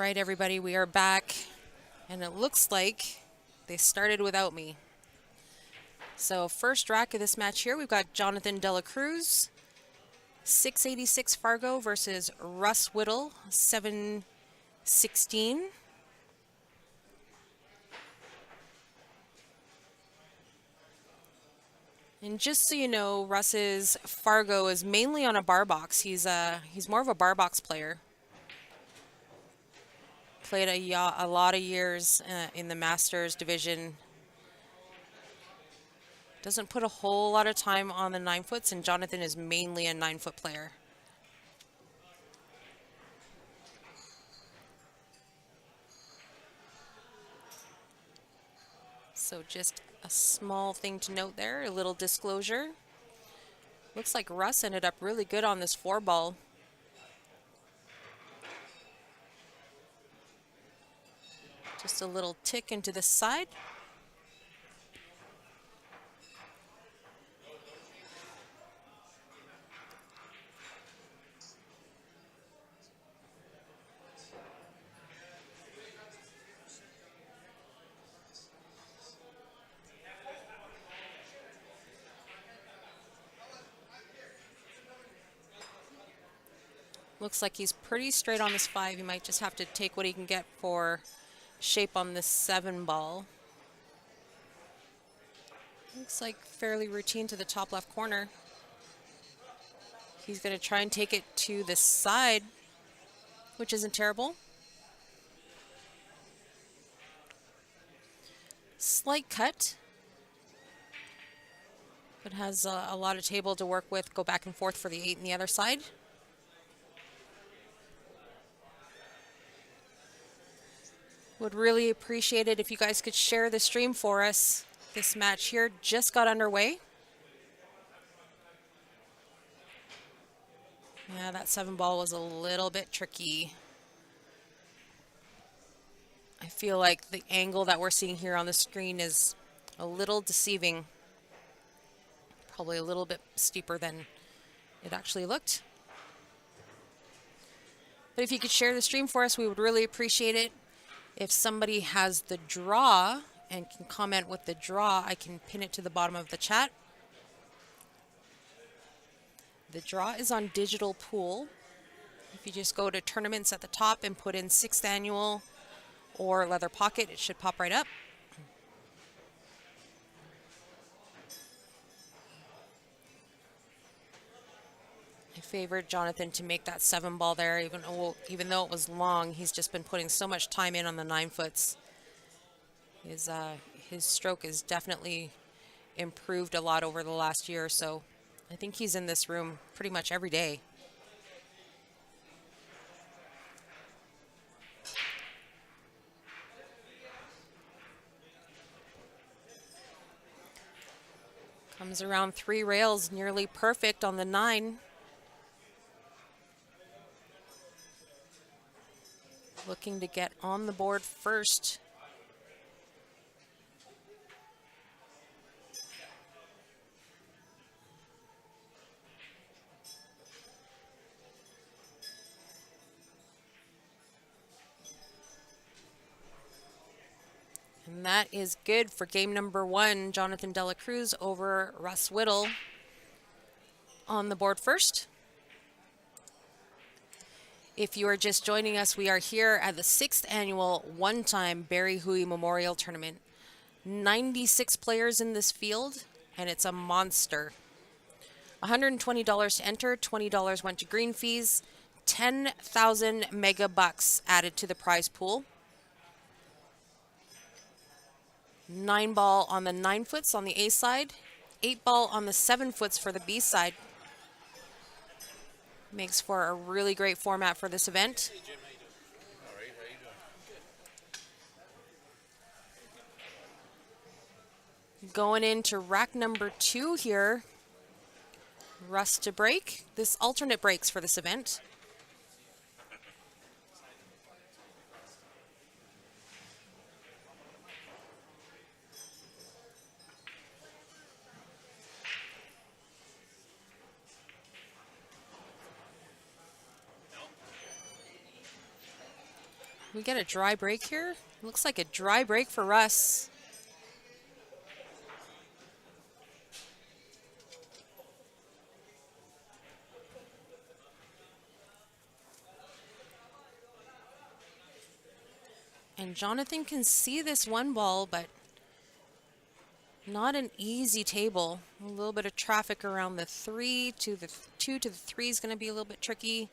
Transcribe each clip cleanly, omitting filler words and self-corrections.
right, everybody, we are back, and it looks like they started without me. So first rack of this match here, we've got Jonathan Dela Cruz, 686 Fargo versus Russ Whittle, 716. And just so you know, Russ's Fargo is mainly on a bar box. He's more of a bar box player. Played a lot of years in the Masters division. Doesn't put a whole lot of time on the 9-foots, and Jonathan is mainly a 9-foot player. So just a small thing to note there, a little disclosure. Looks like Russ ended up really good on this 4-ball. Just a little tick into the side. Looks like he's pretty straight on this 5. He might just have to take what he can get for shape on this 7-ball. Looks like fairly routine to the top left corner. He's going to try and take it to the side, which isn't terrible. Slight cut, but has a lot of table to work with. Go back and forth for the 8 on the other side. Would really appreciate it if you guys could share the stream for us. This match here just got underway. Yeah, that 7-ball was a little bit tricky. I feel like the angle that we're seeing here on the screen is a little deceiving. Probably a little bit steeper than it actually looked. But if you could share the stream for us, we would really appreciate it. If somebody has the draw and can comment with the draw, I can pin it to the bottom of the chat. The draw is on Digital Pool. If you just go to tournaments at the top and put in 6th annual or leather pocket, it should pop right up. I favored Jonathan to make that 7-ball there, even though it was long. He's just been putting so much time in on the 9-foots. His stroke has definitely improved a lot over the last year or so. I think he's in this room pretty much every day. Comes around 3 rails, nearly perfect on the 9. Looking to get on the board first. And that is good for game number 1. Jonathan Dela Cruz over Russ Whittle on the board first. If you are just joining us, we are here at the 6th annual one-time Barry Hooey Memorial Tournament. 96 players in this field, and it's a monster. $120 to enter, $20 went to green fees, 10,000 mega bucks added to the prize pool. 9-ball on the 9-foots on the A side, 8-ball on the 7-foots for the B side. Makes for a really great format for this event. Hey Jim, how you doing? All right, how you doing? Going into rack number 2 here. Russ to break. This alternate breaks for this event. We get a dry break here. Looks like a dry break for Russ. And Jonathan can see this one ball, but not an easy table. A little bit of traffic around the 3 to the 2 to the 3 is going to be a little bit tricky.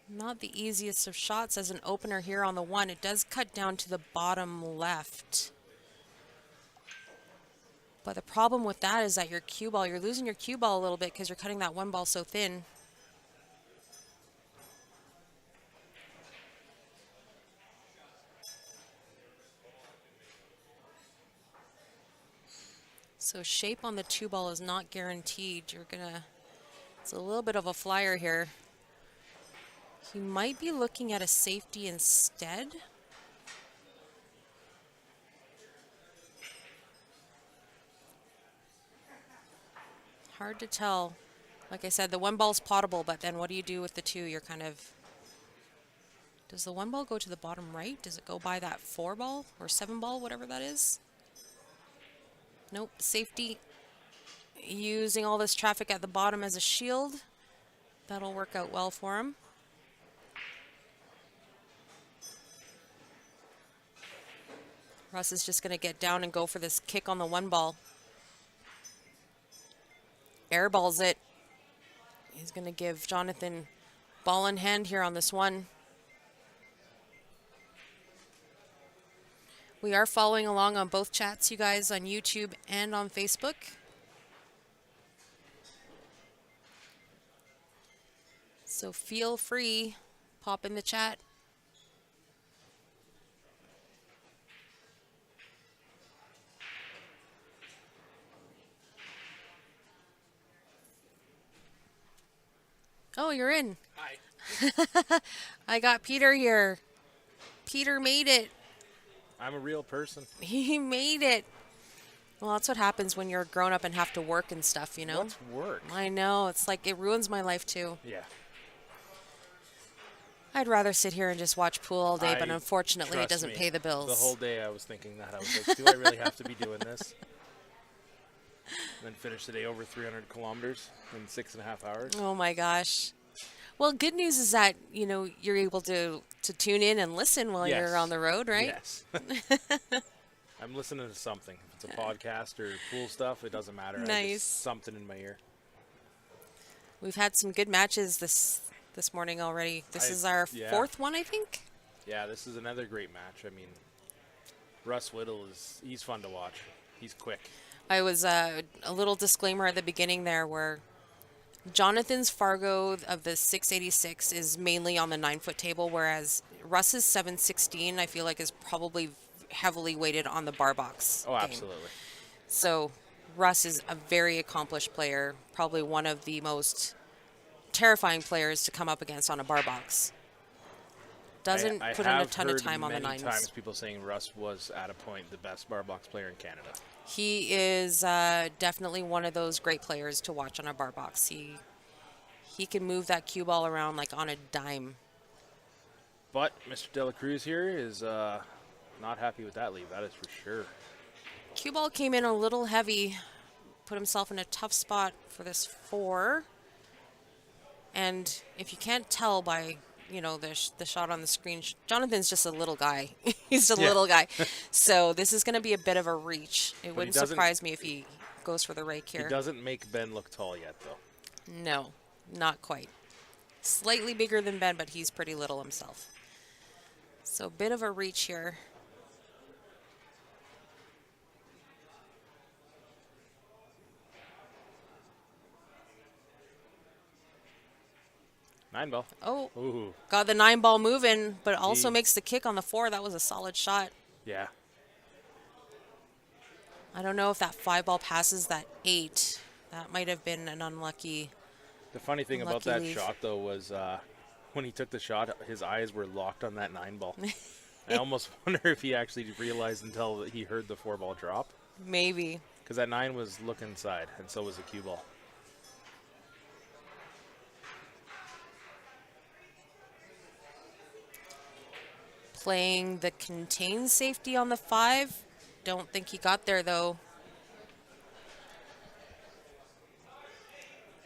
Not the easiest of shots as an opener here on the 1. It does cut down to the bottom left. But the problem with that is that your cue ball, you're losing your cue ball a little bit because you're cutting that 1 ball so thin. So shape on the 2 ball is not guaranteed. It's a little bit of a flyer here. He might be looking at a safety instead. Hard to tell. Like I said, the 1 ball's potable, but then what do you do with the 2? You're kind of... Does the 1 ball go to the bottom right? Does it go by that 4 ball or 7 ball, whatever that is? Nope, safety. Using all this traffic at the bottom as a shield. That'll work out well for him. Russ is just going to get down and go for this kick on the 1 ball. Airballs it. He's going to give Jonathan ball in hand here on this 1. We are following along on both chats, you guys, on YouTube and on Facebook. So feel free, pop in the chat. Oh, you're in. Hi. I got Peter here. Peter made it. I'm a real person. He made it. Well, that's what happens when you're grown up and have to work and stuff, you know? What's work? I know. It's like it ruins my life, too. Yeah. I'd rather sit here and just watch pool all day, but unfortunately it Trust doesn't me, pay the bills. The whole day I was thinking that. I was like, do I really have to be doing this? And then finish the day over 300 kilometers in 6.5 hours. Oh, my gosh. Well, good news is that, you know, you're able to tune in and listen while Yes. you're on the road, right? Yes. I'm listening to something. If it's a podcast or pool stuff, it doesn't matter. Nice. Something in my ear. We've had some good matches this morning already. This is our 4th one, I think. Yeah, this is another great match. I mean, Russ Whittle he's fun to watch. He's quick. I was a little disclaimer at the beginning there where Jonathan's Fargo of the 686 is mainly on the 9-foot table, whereas Russ's 716 I feel like is probably heavily weighted on the bar box. Oh, game. absolutely. So Russ is a very accomplished player, probably one of the most terrifying players to come up against on a bar box. Doesn't put in a ton of time on the 9s. I have heard many times people saying Russ was at a point the best bar box player in Canada. He is definitely one of those great players to watch on a bar box. He can move that cue ball around like on a dime. But Mr. De La Cruz here is not happy with that lead. That is for sure. Cue ball came in a little heavy, put himself in a tough spot for this 4. And if you can't tell by, you know, the shot on the screen, Jonathan's just a little guy. He's a little guy. So this is going to be a bit of a reach. It wouldn't surprise me if he goes for the rake here. He doesn't make Ben look tall yet, though. No, not quite. Slightly bigger than Ben, but he's pretty little himself. So a bit of a reach here. Nine ball. Oh, Ooh. got the 9 ball moving, but also makes the kick on the 4. That was a solid shot. Yeah. I don't know if that 5 ball passes that 8. That might have been an unlucky. The funny thing about that leave. shot, though, was when he took the shot, his eyes were locked on that 9 ball. I almost wonder if he actually realized until he heard the 4 ball drop. Maybe. Because that 9 was looking inside, and so was the cue ball. playing the contain safety on the 5. Don't think he got there, though.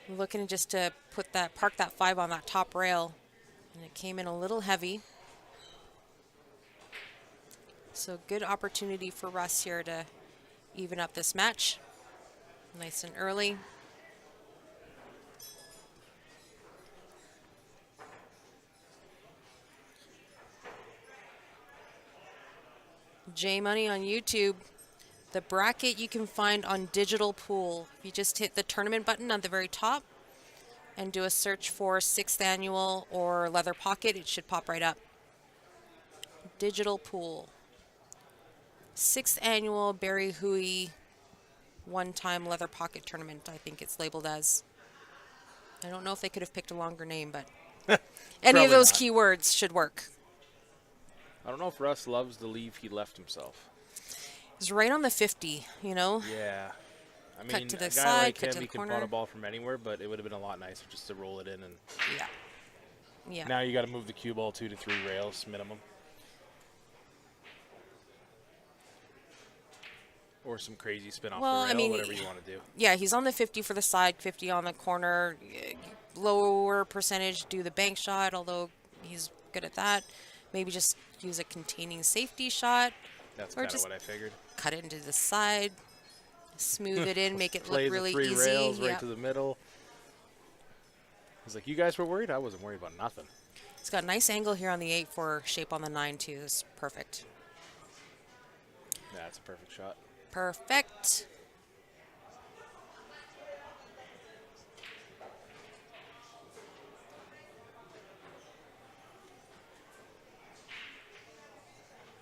Looking just to park that 5 on that top rail. And it came in a little heavy. So good opportunity for Russ here to even up this match. Nice and early. J Money on YouTube. The bracket you can find on Digital Pool. You just hit the tournament button on the very top and do a search for 6th annual or leather pocket. It should pop right up. Digital Pool. 6th annual Barry Hooey one-time leather pocket tournament, I think it's labeled as. I don't know if they could have picked a longer name, but any of those keywords should work. I don't know if Russ loves the leave he left himself. He's right on the 50, you know? Yeah. I mean, cut to the a guy side, like cut him, to the he can corner. pot a ball from anywhere, but it would have been a lot nicer just to roll it in. And Yeah. Yeah. now you got to move the cue ball 2 to 3 rails minimum. Or some crazy spin off the rail, whatever you want to do. Yeah, he's on the 50 for the side, 50 on the corner. Lower percentage, do the bank shot, although he's good at that. Maybe just use a containing safety shot. That's kind of what I figured. Cut it into the side, smooth it in, make it look really Play the 3 easy. rails right to the middle. He's like, you guys were worried? I wasn't worried about nothing. He's got a nice angle here on the 8 for shape on the 9 too. It's perfect. Yeah, it's a perfect shot. Perfect.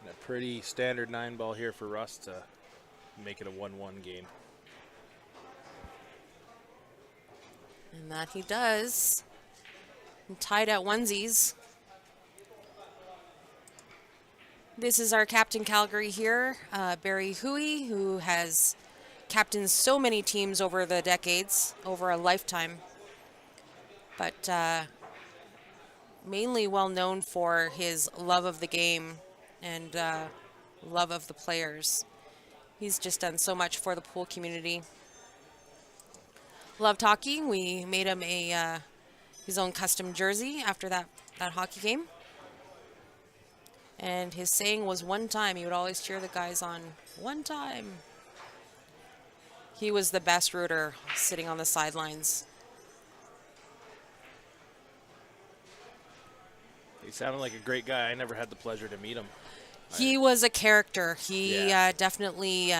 And a pretty standard 9 ball here for Russ to make it a 1-1 game. And that he does. And tied at onesies. This is our captain Calgary here, Barry Hooey, who has captained so many teams over the decades, over a lifetime. But mainly well known for his love of the game and love of the players. He's just done so much for the pool community. Loved hockey. We made him his own custom jersey after that hockey game. And his saying was one time. He would always cheer the guys on. One time. He was the best rooter sitting on the sidelines. He sounded like a great guy. I never had the pleasure to meet him. He was a character. He Yeah. definitely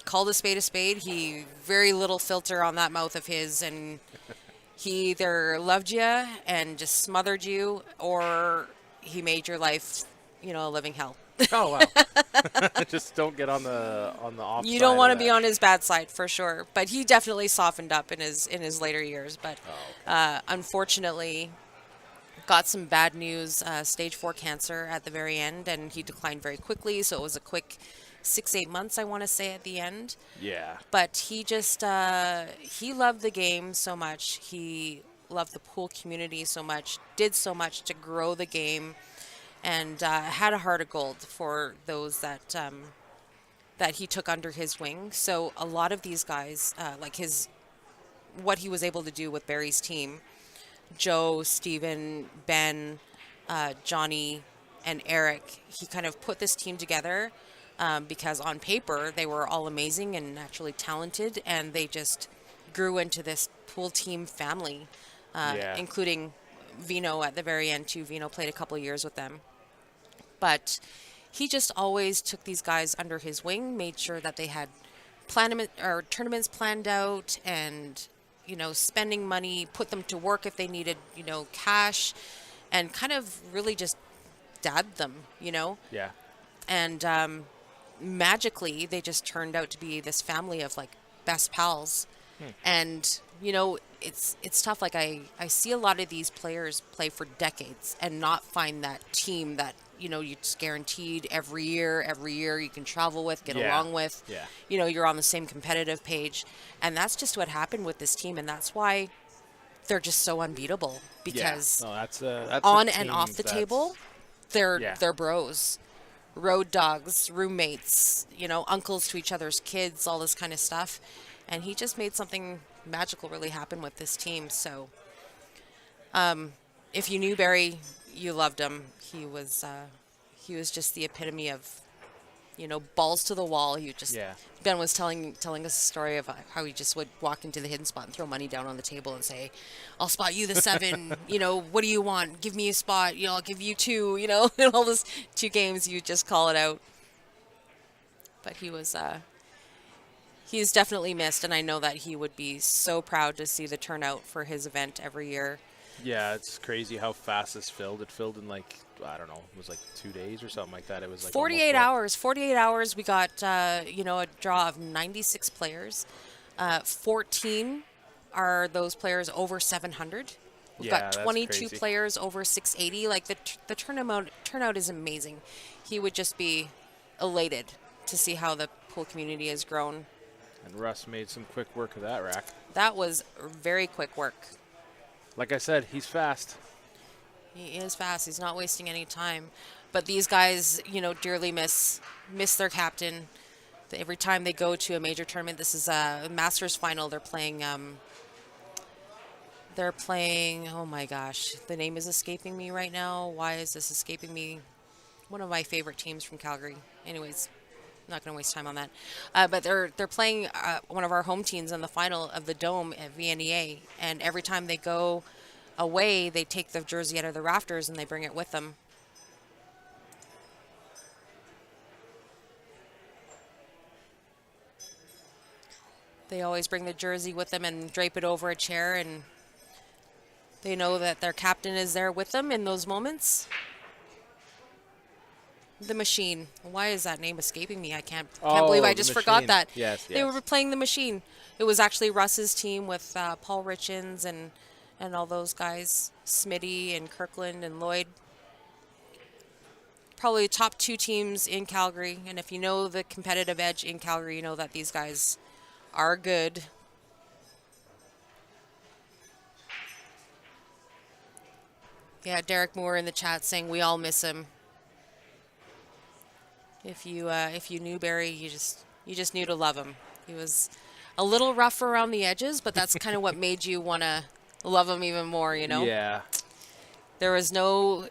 called a spade a spade. He very little filter on that mouth of his, and he either loved you and just smothered you, or he made your life, a living hell. Oh, wow. Just don't get on the off You side don't want to of be that. on his bad side for sure. But he definitely softened up in his later years. But unfortunately, got some bad news, stage 4 cancer at the very end, and he declined very quickly. So it was a quick 6-8 months, I want to say, at the end. Yeah. But he just, he loved the game so much. He loved the pool community so much, did so much to grow the game, and had a heart of gold for those that he took under his wing. So a lot of these guys, what he was able to do with Barry's team, Joe, Steven, Ben, Johnny, and Eric, he kind of put this team together because on paper they were all amazing and naturally talented, and they just grew into this pool team family, including Vino at the very end too. Vino played a couple of years with them. But he just always took these guys under his wing, made sure that they had tournaments planned out, and spending money, put them to work if they needed cash, and kind of really just dadded them, Yeah. And magically they just turned out to be this family of like best pals. And it's tough. Like I see a lot of these players play for decades and not find that team that you're just guaranteed every year you can travel with, get along with. Yeah. You're on the same competitive page, and that's just what happened with this team, and that's why they're just so unbeatable, because that's on a and off team the table they're bros, road dogs, roommates, uncles to each other's kids, all this kind of stuff. And he just made something magical really happen with this team. So if you knew Barry, you loved him. He was just the epitome of, balls to the wall. Ben was telling us a story of how he just would walk into the hidden spot and throw money down on the table and say, "I'll spot you the 7. What do you want? Give me a spot. I'll give you 2. And all this 2 games, you just call it out." But he's definitely missed, and I know that he would be so proud to see the turnout for his event every year. Yeah, it's crazy how fast this filled. It filled in I don't know, it was 2 days or something like that. It was 48 hours. 48 hours. We got a draw of 96 players. 14 are those players over 700. We've got 22 players over 680. The turnout is amazing. He would just be elated to see how the pool community has grown. And Russ made some quick work of that rack. That was very quick work. Like I said, he's fast. He is fast. He's not wasting any time. But these guys, dearly miss their captain. Every time they go to a major tournament, this is a Masters final. They're playing. Oh my gosh, the name is escaping me right now. Why is this escaping me? One of my favorite teams from Calgary. Anyways, not going to waste time on that. But they're playing one of our home teams in the final of the Dome at VNEA, and every time they go away, they take the jersey out of the rafters and they bring it with them. They always bring the jersey with them and drape it over a chair, and they know that their captain is there with them in those moments. The Machine. Why is that name escaping me? I can't believe I just forgot that. Yes. They were playing the Machine. It was actually Russ's team with Paul Richens and all those guys, Smitty and Kirkland and Lloyd. Probably top 2 teams in Calgary. And if you know the competitive edge in Calgary, you know that these guys are good. Yeah, Derek Moore in the chat saying we all miss him. If you knew Barry, you just knew to love him. He was a little rough around the edges, but that's kind of what made you want to love him even more, Yeah. There was no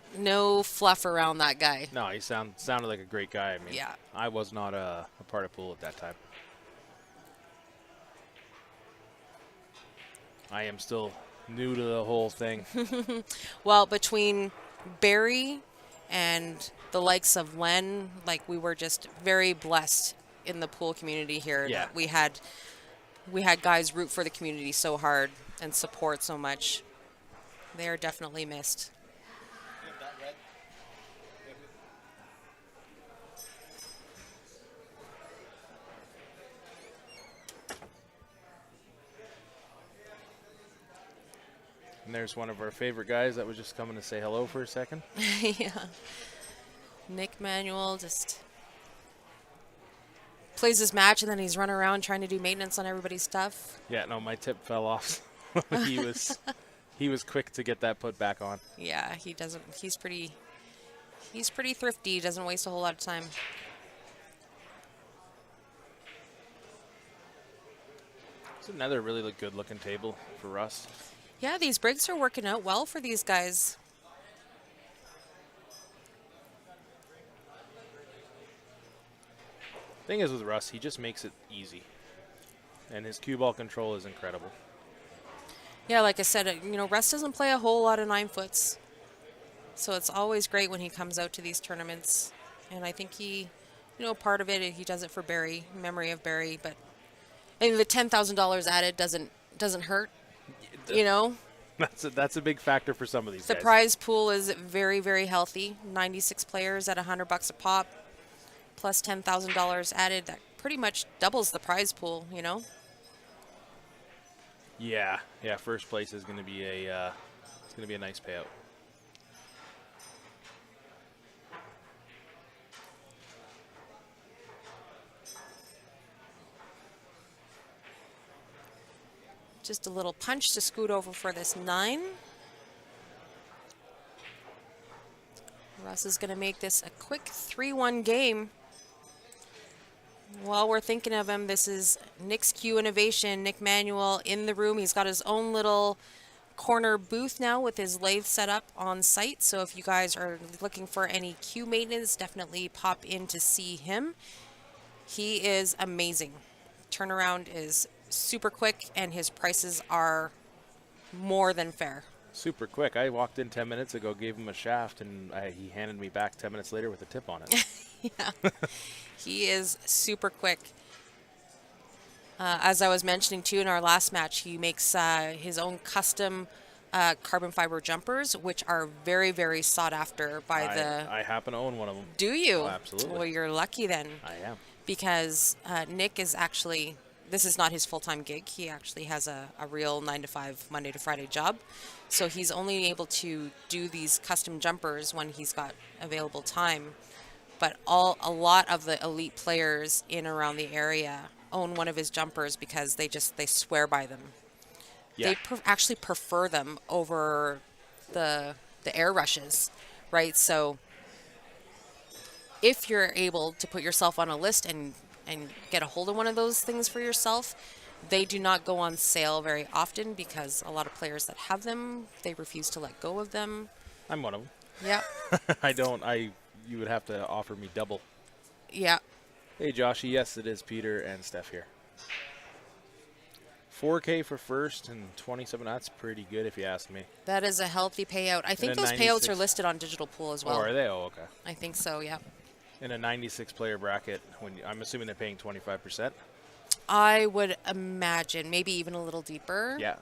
fluff around that guy. No, he sounded like a great guy. I mean, yeah. I was not a part of pool at that time. I am still new to the whole thing. Well, between Barry and the likes of Len, we were just very blessed in the pool community here. Yeah. We had guys root for the community so hard and support so much. They are definitely missed. And there's one of our favorite guys that was just coming to say hello for a second. Yeah. Nick Manuel just plays his match, and then he's running around trying to do maintenance on everybody's stuff. Yeah, no, my tip fell off. He was quick to get that put back on. Yeah, he doesn't. He's pretty thrifty. He doesn't waste a whole lot of time. It's another really good looking table for Russ. Yeah, these breaks are working out well for these guys. Thing is with Russ, he just makes it easy. And his cue ball control is incredible. Yeah, like I said, Russ doesn't play a whole lot of 9-foots. So it's always great when he comes out to these tournaments. And I think he, part of it, he does it for Barry, memory of Barry. But the $10,000 added doesn't hurt, That's a big factor for some of these guys. The prize pool is very, very healthy. 96 players at $100 a pop, plus $10,000 added. That pretty much doubles the prize pool, Yeah. First place is going to be a nice payout. Just a little punch to scoot over for this 9. Russ is going to make this a quick 3-1 game. While we're thinking of him, this is Nick's Q Innovation. Nick Manuel in the room. He's got his own little corner booth now with his lathe set up on site. So if you guys are looking for any Q maintenance, definitely pop in to see him. He is amazing. Turnaround is super quick, and his prices are more than fair. Super quick. I walked in 10 minutes ago, gave him a shaft, and he handed me back 10 minutes later with a tip on it. Yeah, he is super quick. As I was mentioning too in our last match, he makes his own custom carbon fiber jumpers, which are very, very sought after by I happen to own one of them. Do you? Oh, absolutely. Well, you're lucky then. I am. Because Nick is actually, this is not his full-time gig. He actually has a real 9-to-5 Monday to Friday job. So he's only able to do these custom jumpers when he's got available time. But a lot of the elite players in around the area own one of his jumpers because they swear by them. Yeah. They actually prefer them over the air rushes, right? So if you're able to put yourself on a list and get a hold of one of those things for yourself, they do not go on sale very often because a lot of players that have them, they refuse to let go of them. I'm one of them. Yeah. You would have to offer me double. Yeah. Hey, Joshy. Yes, it is Peter and Steph here. 4K for first and 27. That's pretty good if you ask me. That is a healthy payout. I think a those 96 payouts are listed on Digital Pool as well. Oh, are they? Oh, okay. I think so, yeah. In a 96-player bracket, I'm assuming they're paying 25%. I would imagine maybe even a little deeper. Yeah.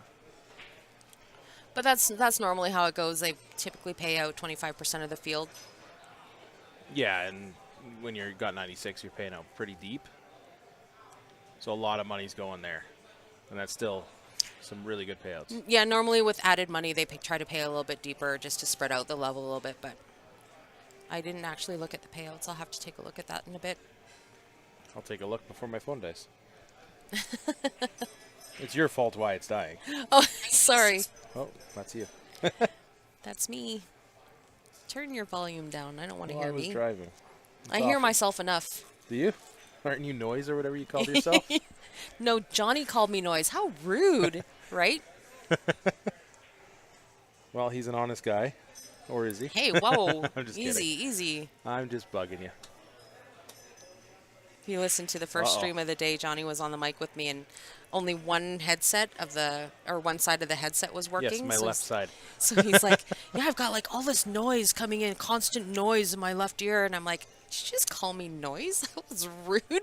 But that's normally how it goes. They typically pay out 25% of the field. Yeah, and when you've got 96, you're paying out pretty deep. So a lot of money's going there. And that's still some really good payouts. Yeah, normally with added money, they try to pay a little bit deeper just to spread out the level a little bit. But I didn't actually look at the payouts. I'll have to take a look at that in a bit. I'll take a look before my phone dies. It's your fault why it's dying. Oh, sorry. Oh, that's you. That's me. Turn your volume down. I don't want to Well, hear I was me. driving. I hear myself enough. Do you? Aren't you Noise or whatever you called yourself? No, Johnny called me Noise. How rude, right? Well, he's an honest guy. Or is he? Hey, whoa. I'm just easy, kidding. easy. I'm just bugging you. If you listen to the first stream of the day, Johnny was on the mic with me, and only one headset one side of the headset was working. Yes, my left side. So he's like, yeah, I've got like all this noise coming in, constant noise in my left ear. And I'm like, did you just call me Noise? That was rude.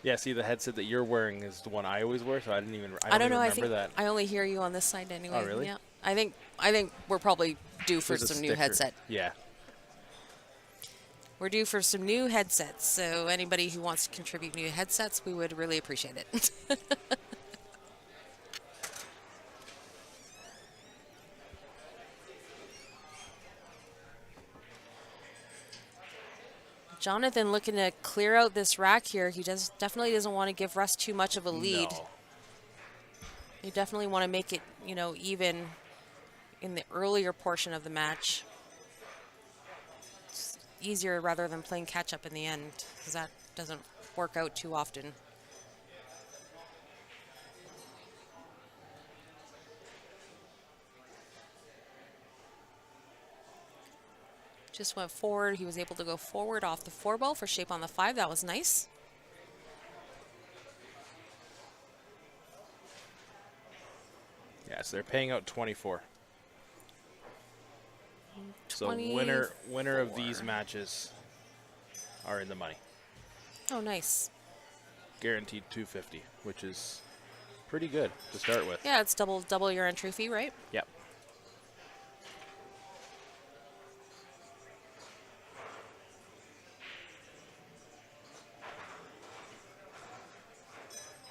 Yeah, see, the headset that you're wearing is the one I always wear, so I don't know. Even I think remember that. I only hear you on this side anyway. Oh, really? Yeah. I think we're probably due for There's a some new sticker. headset. Yeah. We're due for some new headsets. So anybody who wants to contribute new headsets, we would really appreciate it. Jonathan looking to clear out this rack here. He definitely doesn't want to give Russ too much of a lead. No. You definitely want to make it, even in the earlier portion of the match. It's easier rather than playing catch up in the end, because that doesn't work out too often. Just went forward. He was able to go forward off the 4-ball for shape on the 5. That was nice. Yeah, so they're paying out 24. So 24. winner of these matches are in the money. Oh, nice. Guaranteed 250, which is pretty good to start with. Yeah, it's double your entry fee, right? Yep.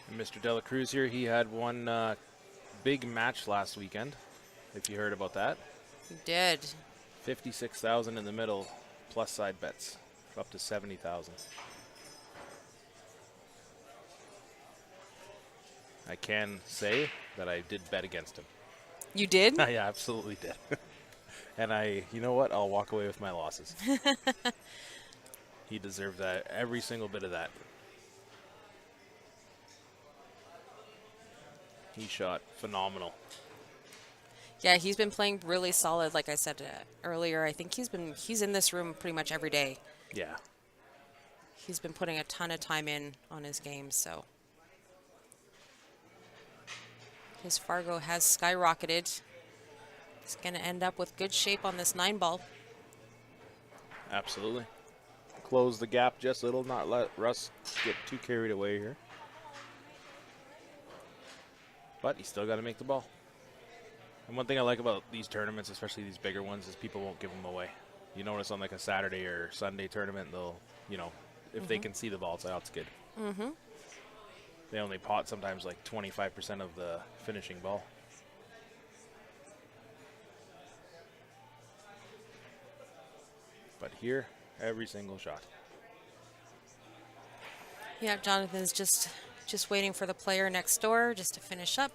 And Mr. Dela Cruz here, he had one big match last weekend, if you heard about that. You did. 56,000 in the middle, plus side bets, up to 70,000. I can say that I did bet against him. You did? I absolutely did. And you know what? I'll walk away with my losses. He deserved that, every single bit of that. He shot phenomenal. Yeah, he's been playing really solid. Like I said earlier, I think he's in this room pretty much every day. Yeah. He's been putting a ton of time in on his game, so his Fargo has skyrocketed. He's going to end up with good shape on this 9-ball. Absolutely. Close the gap just a little, not let Russ get too carried away here. But he's still got to make the ball. And one thing I like about these tournaments, especially these bigger ones, is people won't give them away. You notice on like a Saturday or Sunday tournament, they'll, if they can see the ball, it's like, oh, it's good. Mm-hmm. They only pot sometimes like 25% of the finishing ball. But here, every single shot. Yeah, Jonathan's just waiting for the player next door just to finish up.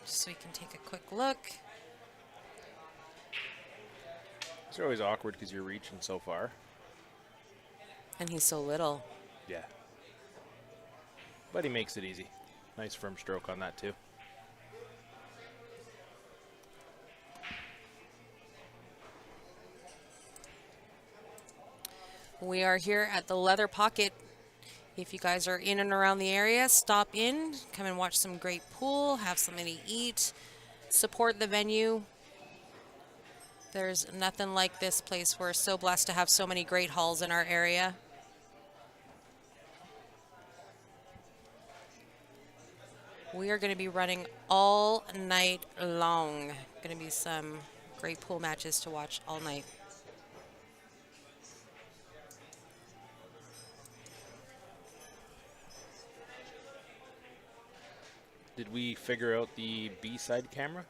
Just so we can take a quick look. It's always awkward because you're reaching so far. And he's so little. Yeah. But he makes it easy. Nice firm stroke on that too. We are here at the Leather Pocket. If you guys are in and around the area, stop in, come and watch some great pool, have something to eat, support the venue. There's nothing like this place. We're so blessed to have so many great halls in our area. We are going to be running all night long. Going to be some great pool matches to watch all night. Did we figure out the B-side camera?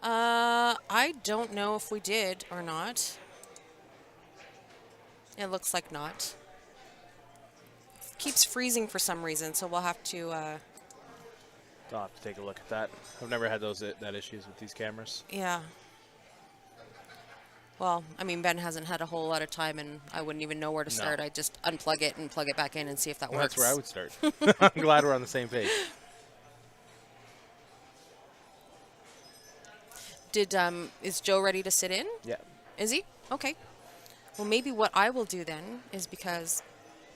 I don't know if we did or not. It looks like not. Keeps freezing for some reason, so we'll have to... I'll have to take a look at that. I've never had that issues with these cameras. Yeah. Well, I mean, Ben hasn't had a whole lot of time, and I wouldn't even know where to start. I'd just unplug it and plug it back in and see if that works. That's where I would start. I'm glad we're on the same page. Is Joe ready to sit in? Yeah. Is he? Okay. Well, maybe what I will do then is, because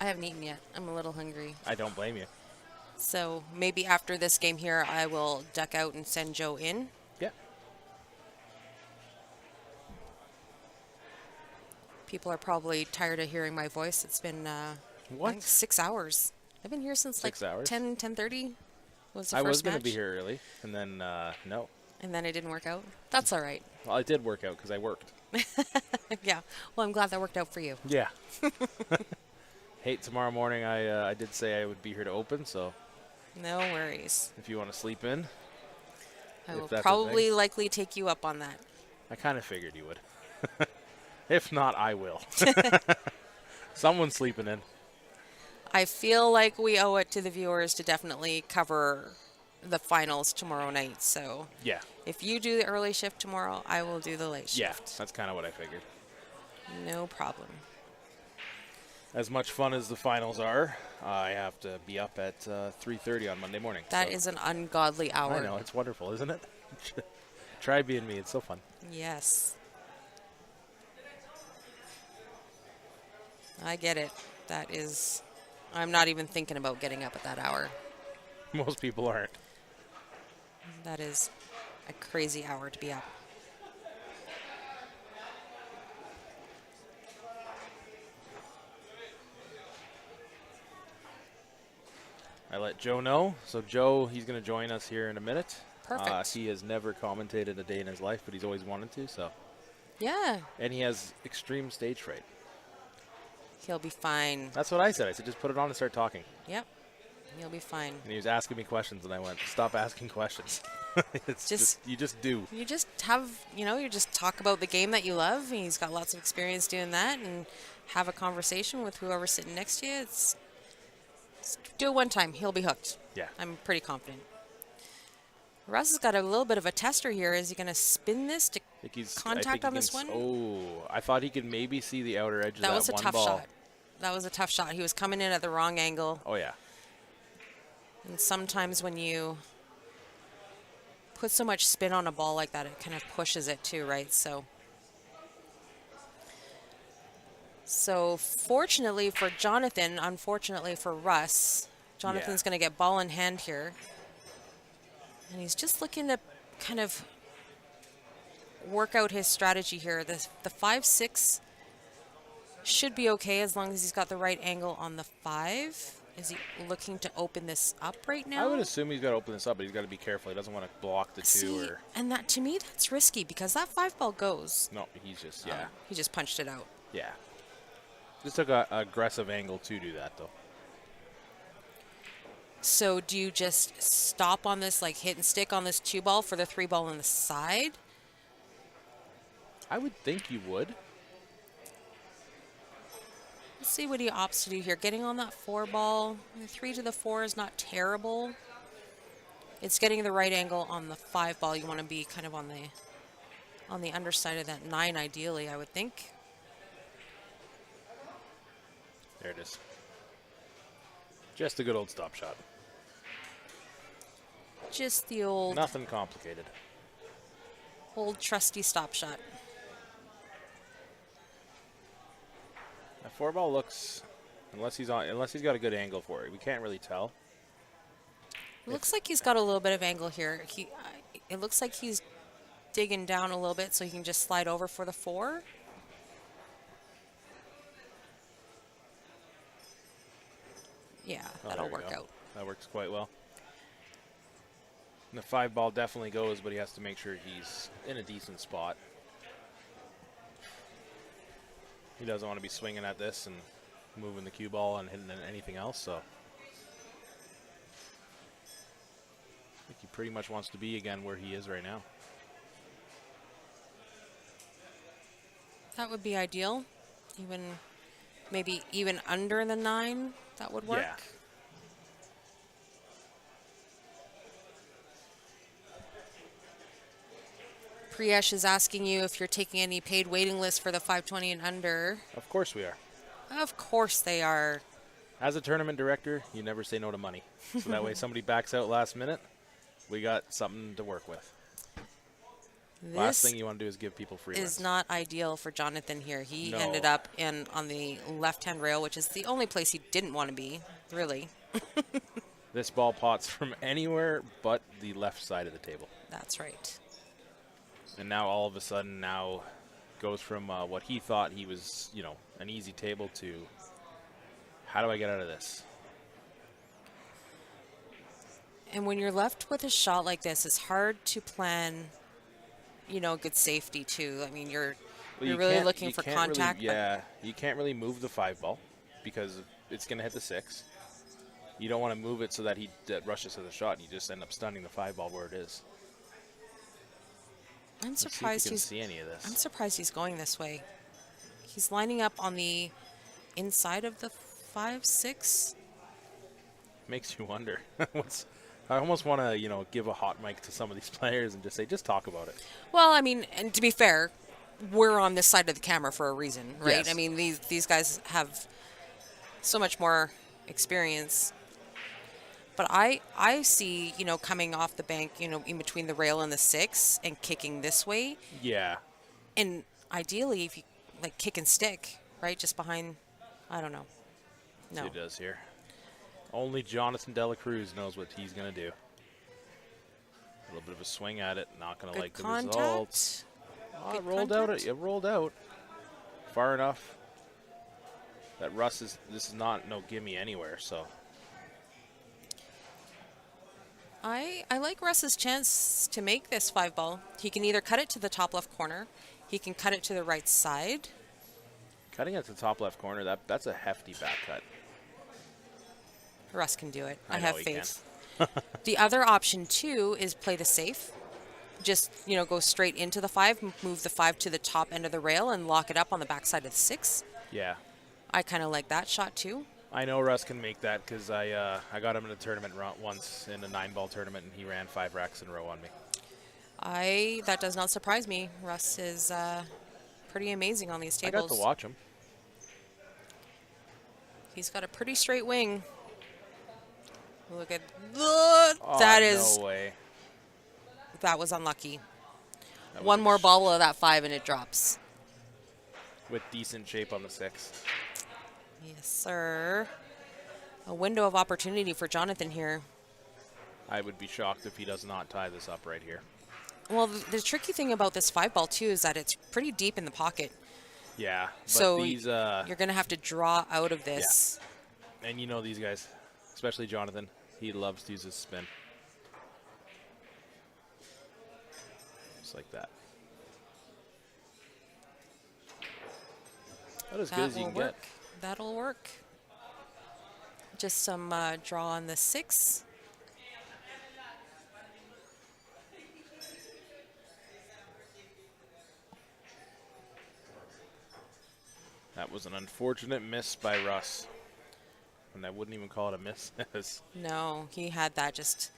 I haven't eaten yet, I'm a little hungry. I don't blame you. So maybe after this game here, I will duck out and send Joe in. Yeah. People are probably tired of hearing my voice. It's been I think 6 hours. I've been here since 6 like hours? 10:30 was the I first was going to match. be here early, and then no. And then it didn't work out. That's all right. Well, it did work out because I worked. Yeah. Well, I'm glad that worked out for you. Yeah. Hey, tomorrow morning I did say I would be here to open, so No worries. if you want to sleep in. I will that's a probably thing. likely take you up on that. I kind of figured you would. If not, I will. Someone's sleeping in. I feel like we owe it to the viewers to definitely cover the finals tomorrow night. So Yeah. if you do the early shift tomorrow, I will do the late Yeah, shift. that's kind of what I figured. No problem. As much fun as the finals are, I have to be up at 3:30 on Monday morning. That so. is an ungodly hour. I know, it's wonderful, isn't it? Try being me, it's so fun. Yes. I get it. That is, I'm not even thinking about getting up at that hour. Most people aren't. That is a crazy hour to be up. I let Joe know. So Joe, he's going to join us here in a minute. Perfect. He has never commentated a day in his life, but he's always wanted to. So. Yeah. And he has extreme stage fright. He'll be fine. That's what I said. I said, just put it on and start talking. Yep. He'll be fine. And he was asking me questions, and I went, stop asking questions. It's just you just do. You just have, you just talk about the game that you love. And he's got lots of experience doing that, and have a conversation with whoever's sitting next to you. It's do it one time. He'll be hooked. Yeah. I'm pretty confident. Russ has got a little bit of a tester here. Is he going to spin this to I think contact on this one? Oh, I thought he could maybe see the outer edge of that one ball. That was a tough shot. That was a tough shot. He was coming in at the wrong angle. Oh, yeah. And sometimes when you put so much spin on a ball like that, it kind of pushes it too, right? So fortunately for Jonathan, unfortunately for Russ, Jonathan's going to get ball in hand here. And he's just looking to kind of work out his strategy here. The 5-6 should be okay as long as he's got the right angle on the 5. Is he looking to open this up right now? I would assume he's got to open this up, but he's got to be careful. He doesn't want to block the 2. And that, to me, that's risky because that 5 ball goes. No, he's just, He just punched it out. Yeah. Just took an aggressive angle to do that, though. So do you just stop on this, like hit and stick on this 2 ball for the 3 ball on the side? I would think you would. Let's see what he opts to do here. Getting on that 4 ball. The 3 to the 4 is not terrible. It's getting the right angle on the 5 ball. You want to be kind of on the underside of that 9 ideally, I would think. There it is. Just a good old stop shot. Just the old... Nothing complicated. Old trusty stop shot. That 4 ball looks, unless he's got a good angle for it, we can't really tell. Looks like he's got a little bit of angle here. It looks like he's digging down a little bit so he can just slide over for the 4. Yeah, that'll work out. That works quite well. And the 5 ball definitely goes, but he has to make sure he's in a decent spot. He doesn't want to be swinging at this and moving the cue ball and hitting anything else, so. I think he pretty much wants to be again where he is right now. That would be ideal. Maybe even under the 9, that would work. Yeah. Priyesh is asking you if you're taking any paid waiting lists for the 520 and under. Of course we are. Of course they are. As a tournament director, you never say no to money. So that way somebody backs out last minute, we got something to work with. Last thing you want to do is give people free runs. Is not ideal for Jonathan here. He ended up on the left-hand rail, which is the only place he didn't want to be, really. This ball pots from anywhere but the left side of the table. That's right. And now all of a sudden goes from what he thought he was, an easy table to how do I get out of this? And when you're left with a shot like this, it's hard to plan, good safety too. I mean, you're really looking for contact. Really, you can't really move the 5 ball because it's going to hit the 6. You don't want to move it so that he rushes to the shot and you just end up stunning the 5 ball where it is. I'm surprised see any of this. I'm surprised he's going this way. He's lining up on the inside of the 5-6. Makes you wonder. I almost want to, give a hot mic to some of these players and just say, just talk about it. Well, I mean, and to be fair, we're on this side of the camera for a reason, right? Yes. I mean, these guys have so much more experience. But I see, coming off the bank, in between the rail and the 6 and kicking this way. Yeah. And ideally, if you, kick and stick, right, just behind, I don't know. No. He does here. Only Jonathan Dela Cruz knows what he's going to do. A little bit of a swing at it. Not going to like the results. Oh, it rolled out. It rolled out far enough that this is not no gimme anywhere, so. I like Russ's chance to make this 5 ball. He can either cut it to the top left corner. He can cut it to the right side. Cutting it to the top left corner, that's a hefty back cut. Russ can do it. I know have he faith. The other option, too, is play the safe. Just, go straight into the 5, move the 5 to the top end of the rail, and lock it up on the backside of the 6. Yeah. I kind of like that shot, too. I know Russ can make that because I got him in a tournament once in a 9-ball tournament, and he ran 5 racks in a row on me. That does not surprise me. Russ is pretty amazing on these I tables. got to watch him. He's got a pretty straight wing. Look at that. Oh, no way. That was unlucky. That was One more ball of that 5 and it drops. With decent shape on the 6. Yes, sir. A window of opportunity for Jonathan here. I would be shocked if he does not tie this up right here. Well, the tricky thing about this 5-ball too is that it's pretty deep in the pocket. Yeah. But So these, you're going to have to draw out of this. Yeah. And you know these guys, especially Jonathan, he loves to use his spin. Just like that. About as good as you can get. That'll work. Just some draw on the 6. That was an unfortunate miss by Russ. And I wouldn't even call it a miss. No, he had that just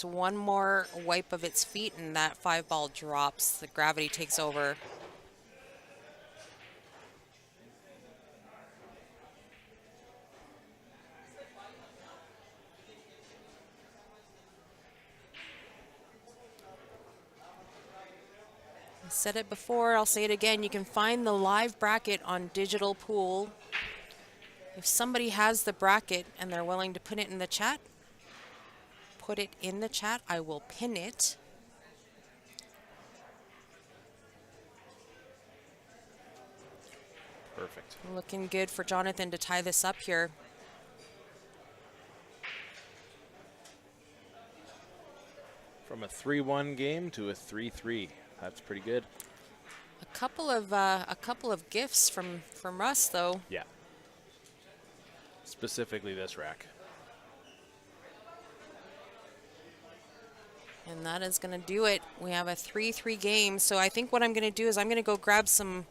one more wipe of its feet and that 5-ball drops. The gravity takes over. I said it before, I'll say it again. You can find the live bracket on Digital Pool. If somebody has the bracket and they're willing to put it in the chat, put it in the chat. I will pin it. Perfect. Looking good for Jonathan to tie this up here. From a 3-1 game to a 3-3. That's pretty good. A couple of gifts from Russ though. Yeah. Specifically this rack. And that is going to do it. We have a 3-3 game. So I think what I'm going to do is I'm going to go grab some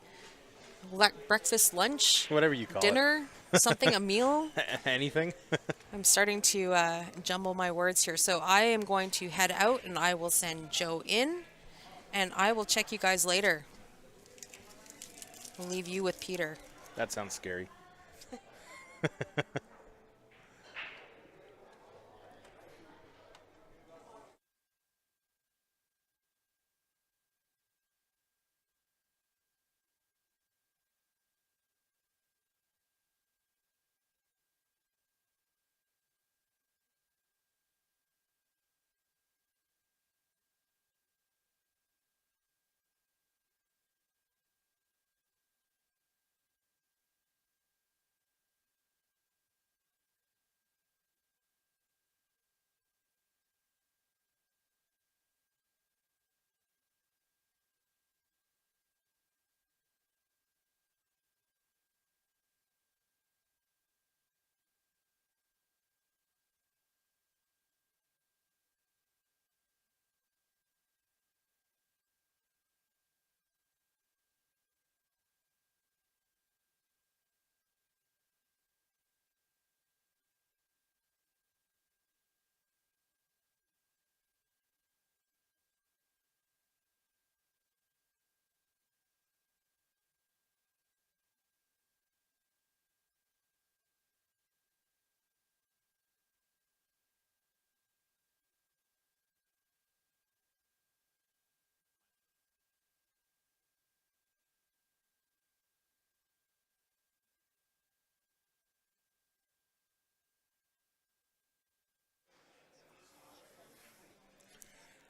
breakfast, lunch, whatever you call dinner, something, a meal. Anything. I'm starting to jumble my words here. So I am going to head out and I will send Joe in and I will check you guys later. I'll leave you with Peter. That sounds scary.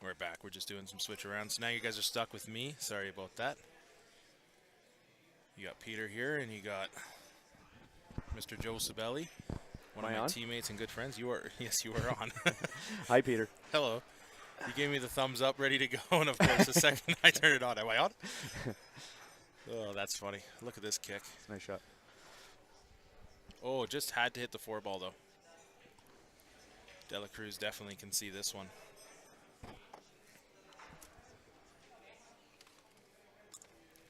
We're back. We're just doing some switch around. So now you guys are stuck with me. Sorry about that. You got Peter here, and you got Mr. Joe Sabelli, one of my teammates and good friends. You are, yes, you are on. Hi, Peter. Hello. You gave me the thumbs up, ready to go, and of course, the second I turn it on, am I on? Oh, that's funny. Look at this kick. Nice shot. Oh, just had to hit the 4-ball though. Dela Cruz definitely can see this one.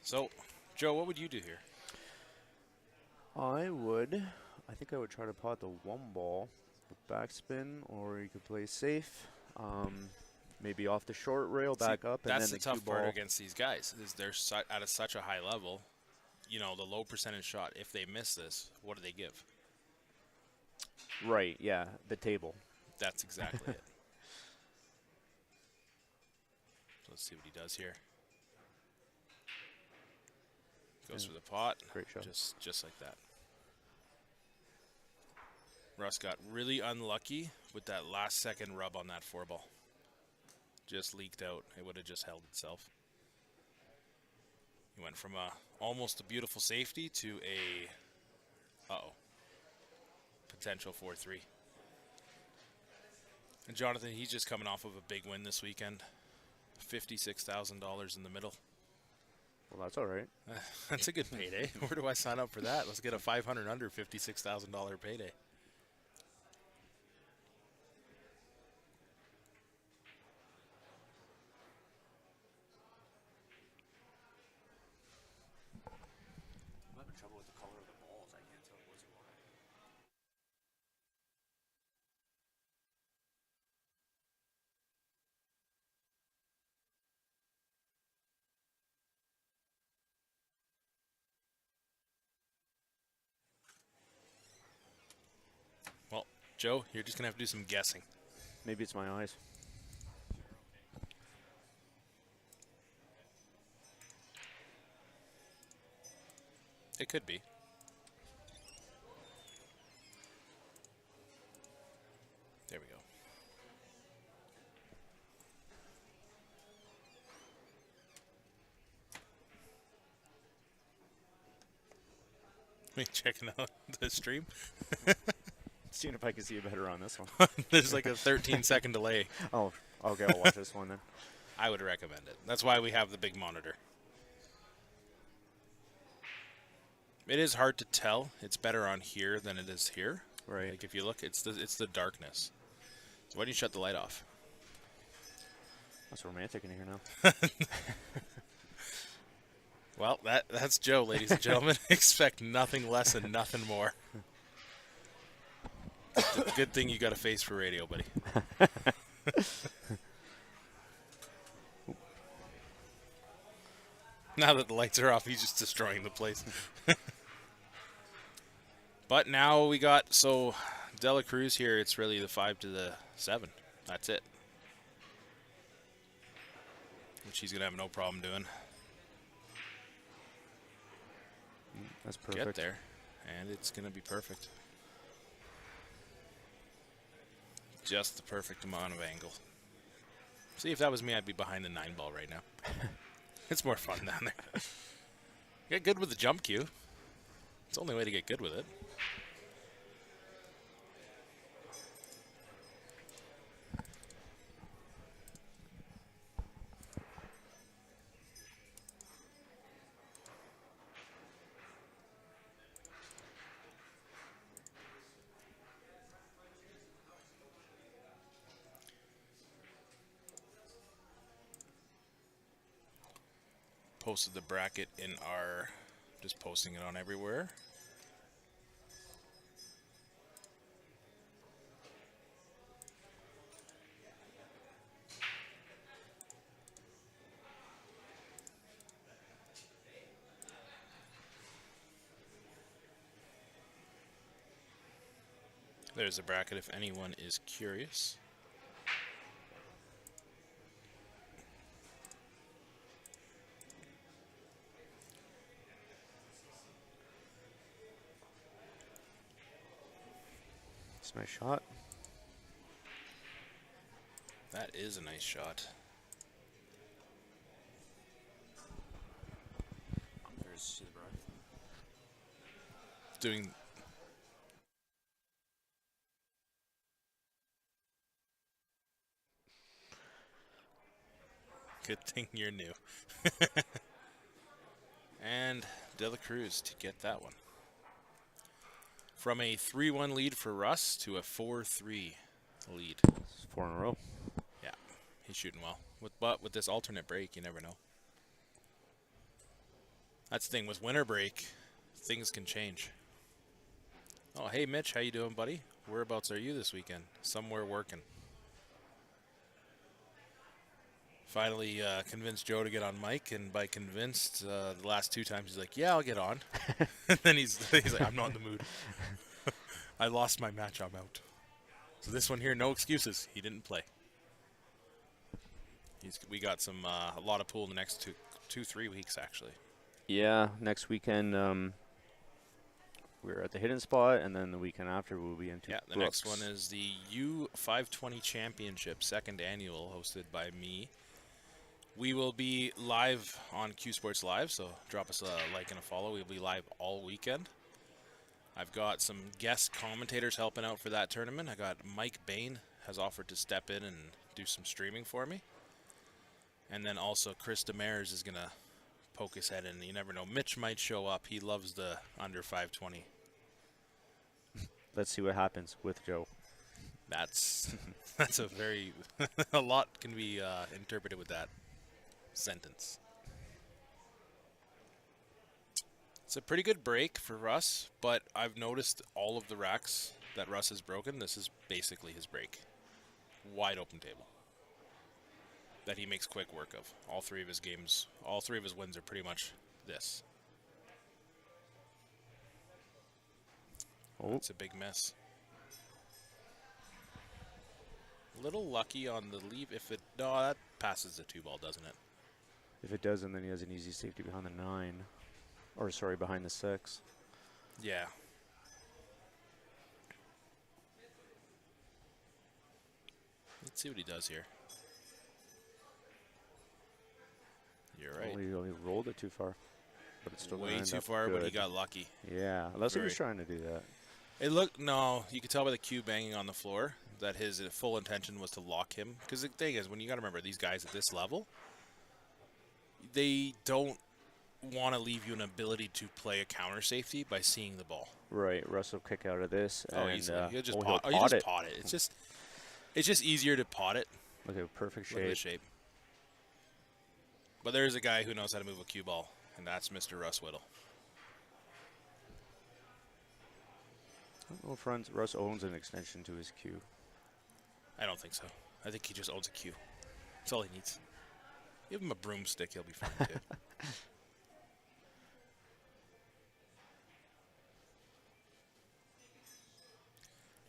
So, Joe, what would you do here? I would I think I would try to pot the one ball with backspin, or you could play safe. Maybe off the short rail, back up, and That's then the the cue tough part ball. against these guys is they're at such a high level. You know, the low percentage shot. If they miss this, what do they give? Right, yeah, the table. That's exactly it. Let's see what he does here. Goes for the pot. Great shot. Just like that. Russ got really unlucky with that last second rub on that 4-ball. Just leaked out. It would have just held itself. He went from almost a beautiful safety to a potential 4-3. And Jonathan, he's just coming off of a big win this weekend. $56,000 in the middle. Well, that's all right. That's a good payday. Where do I sign up for that? Let's get a 500 under $56,000 payday. I'm having trouble with the color of the balls. I can't tell what's wrong. Well, Joe, you're just going to have to do some guessing. Maybe it's my eyes. It could be. There we go. Me checking out the stream. Seeing if I can see it better on this one. There's like a 13-second delay. Oh, okay, I'll watch this one then. I would recommend it. That's why we have the big monitor. It is hard to tell. It's better on here than it is here. Right. Like if you look, it's the darkness. So why don't you shut the light off? That's romantic in here now. Well, that's Joe, ladies and gentlemen. Expect nothing less and nothing more. It's a good thing you got a face for radio, buddy. Now that the lights are off, he's just destroying the place. But now we got, so Dela Cruz here, it's really the 5 to the 7. That's it. Which he's going to have no problem doing. That's perfect. Get there, and it's going to be perfect. Just the perfect amount of angle. See, if that was me, I'd be behind the 9-ball right now. It's more fun down there. Get good with the jump cue. It's the only way to get good with it. Posted the bracket in our, just posting it on everywhere. There's a bracket if anyone is curious. It's a nice shot. That is a nice shot. There's the bracket. Doing. Good thing you're new. And Dela Cruz to get that one. From a 3-1 lead for Russ to a 4-3 lead. It's 4 in a row. Yeah, he's shooting well. But with this alternate break, you never know. That's the thing with winter break, things can change. Oh, hey, Mitch. How you doing, buddy? Whereabouts are you this weekend? Somewhere working. Finally convinced Joe to get on mic, and by convinced, the last 2 times he's like, yeah, I'll get on. And then he's like, I'm not in the mood. I lost my match, I'm out. So this one here, no excuses. He didn't play. We got a lot of pool in the next 3 weeks, actually. Yeah, next weekend we're at the hidden spot, and then the weekend after we'll be into the next one is the U520 Championship, 2nd annual, hosted by me. We will be live on Q Sports Live, so drop us a like and a follow. We'll be live all weekend. I've got some guest commentators helping out for that tournament. I got Mike Bain has offered to step in and do some streaming for me. And then also Chris Demers is going to poke his head in. You never know. Mitch might show up. He loves the under 520. Let's see what happens with Joe. That's a very a lot can be interpreted with that sentence. It's a pretty good break for Russ, but I've noticed all of the racks that Russ has broken, this is basically his break. Wide open table that he makes quick work of. All 3 of his games, all 3 of his wins are pretty much this. Oh, It's a big miss. A little lucky on the leave. No, that passes the 2-ball, doesn't it? if it doesn't, then he has an easy safety behind the 9. Or, sorry, behind the 6. Yeah. Let's see what he does here. You're right. Oh, he only rolled it too far. But it's still Way gonna end too up far, but he good. got lucky. Yeah, unless he was Very. trying to do that. No, you could tell by the cue banging on the floor that his full intention was to lock him. Because the thing is, when you got to remember, these guys at this level, they don't want to leave you an ability to play a counter safety by seeing the ball. Right, Russ will kick out of this. Oh, and, easily. He'll just he'll pot, pot it. pot it. It's just easier to pot it. Look at perfect Look at the shape. shape. But there's a guy who knows how to move a cue ball, and that's Mr. Russ Whittle. Well, friends, Russ owns an extension to his cue. I don't think so. I think he just owns a cue. That's all he needs. Give him a broomstick, he'll be fine too.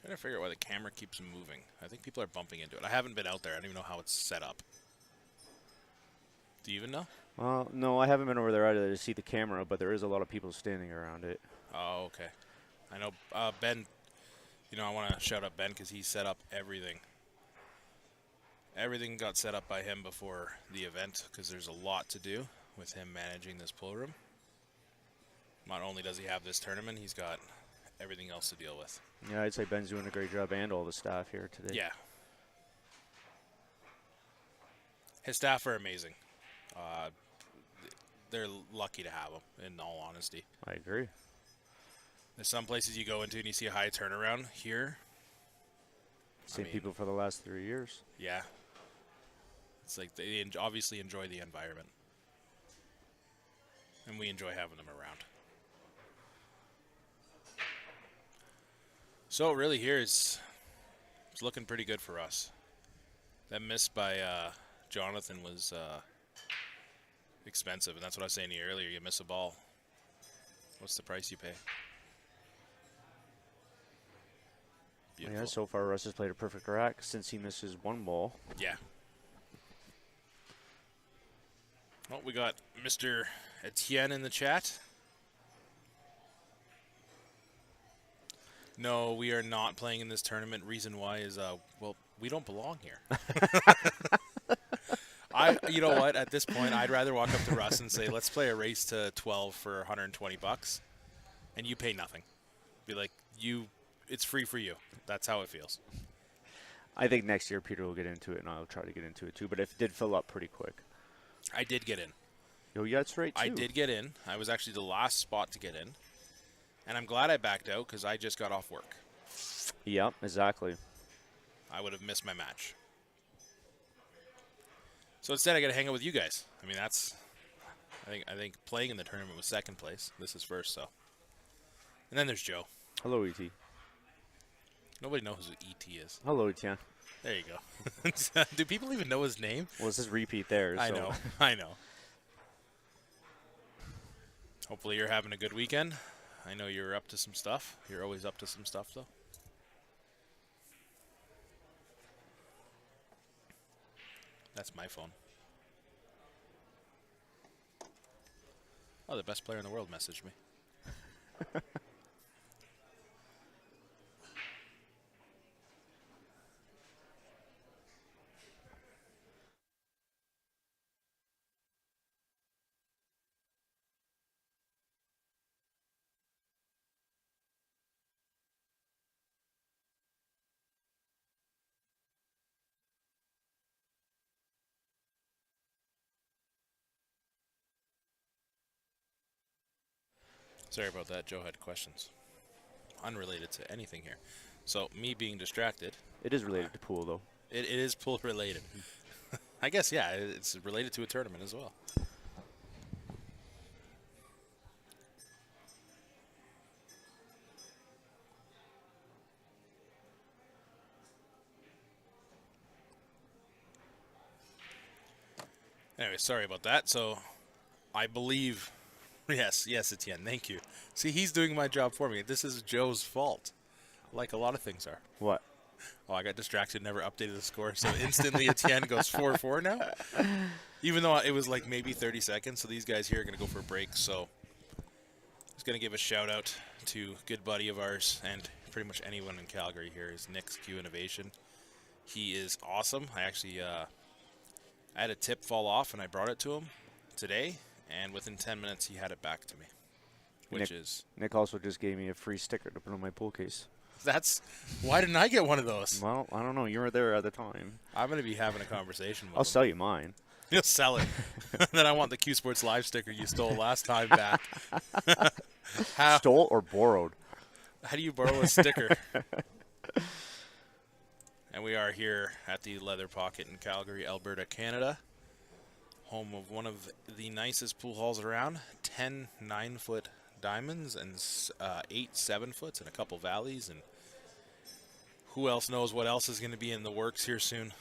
Trying to figure out why the camera keeps moving. I think people are bumping into it. I haven't been out there. I don't even know how it's set up. Do you even know? Well, no, I haven't been over there either to see the camera, but there is a lot of people standing around it. Oh, okay. I know Ben, I want to shout out Ben because he set up everything. Everything got set up by him before the event because there's a lot to do with him managing this pool room. Not only does he have this tournament, he's got everything else to deal with. Yeah, I'd say Ben's doing a great job and all the staff here today. Yeah. His staff are amazing. They're lucky to have him, in all honesty. I agree. There's some places you go into and you see a high turnaround. Here, Same people for the last 3 years. yeah. It's like they obviously enjoy the environment. And we enjoy having them around. So really here it's looking pretty good for us. That miss by Jonathan was expensive, and that's what I was saying to you earlier. You miss a ball. What's the price you pay? Beautiful. Yeah, so far Russ has played a perfect rack since he misses 1 ball. Yeah. Well, we got Mr. Etienne in the chat. No, we are not playing in this tournament. Reason why is, well, we don't belong here. You know what? At this point, I'd rather walk up to Russ and say, let's play a race to 12 for $120, and you pay nothing. Be like, it's free for you. That's how it feels. I think next year Peter will get into it, and I'll try to get into it too, but it did fill up pretty quick. I did get in. Oh, yeah, that's right, too. I did get in. I was actually the last spot to get in. And I'm glad I backed out because I just got off work. Yep, exactly. I would have missed my match. So instead, I got to hang out with you guys. I mean, I think playing in the tournament was second place. This is first, so. And then there's Joe. Hello, E.T. Nobody knows who E.T. is. Hello, Etienne. There you go. Do people even know his name? Well, it's his repeat there. I so. know. I know. Hopefully you're having a good weekend. I know you're up to some stuff. You're always up to some stuff, though. That's my phone. Oh, the best player in the world messaged me. Sorry about that. Joe had questions. Unrelated to anything here. So, me being distracted. It is related to pool, though. It is pool related. I guess, yeah, it's related to a tournament as well. Anyway, sorry about that. So, I believe... Yes, Etienne, thank you. See, he's doing my job for me. This is Joe's fault, like a lot of things are. What? Oh, I got distracted, never updated the score, so instantly Etienne goes 4-4 now. Even though it was like maybe 30 seconds, so these guys here are going to go for a break. So I was going to give a shout-out to a good buddy of ours, and pretty much anyone in Calgary here, is Nick's Q Innovation. He is awesome. I actually I had a tip fall off, and I brought it to him today. And within 10 minutes, he had it back to me, which is... Nick also just gave me a free sticker to put on my pool case. That's... Why didn't I get one of those? Well, I don't know. You were there at the time. I'm going to be having a conversation with I'll him. sell you mine. You'll sell it. Then I want the Q Sports Live sticker you stole last time back. Stole or borrowed? How do you borrow a sticker? And we are here at the Leather Pocket in Calgary, Alberta, Canada. Home of one of the nicest pool halls around. 10 9-foot diamonds and 8 7-foots and a couple valleys. And who else knows what else is going to be in the works here soon.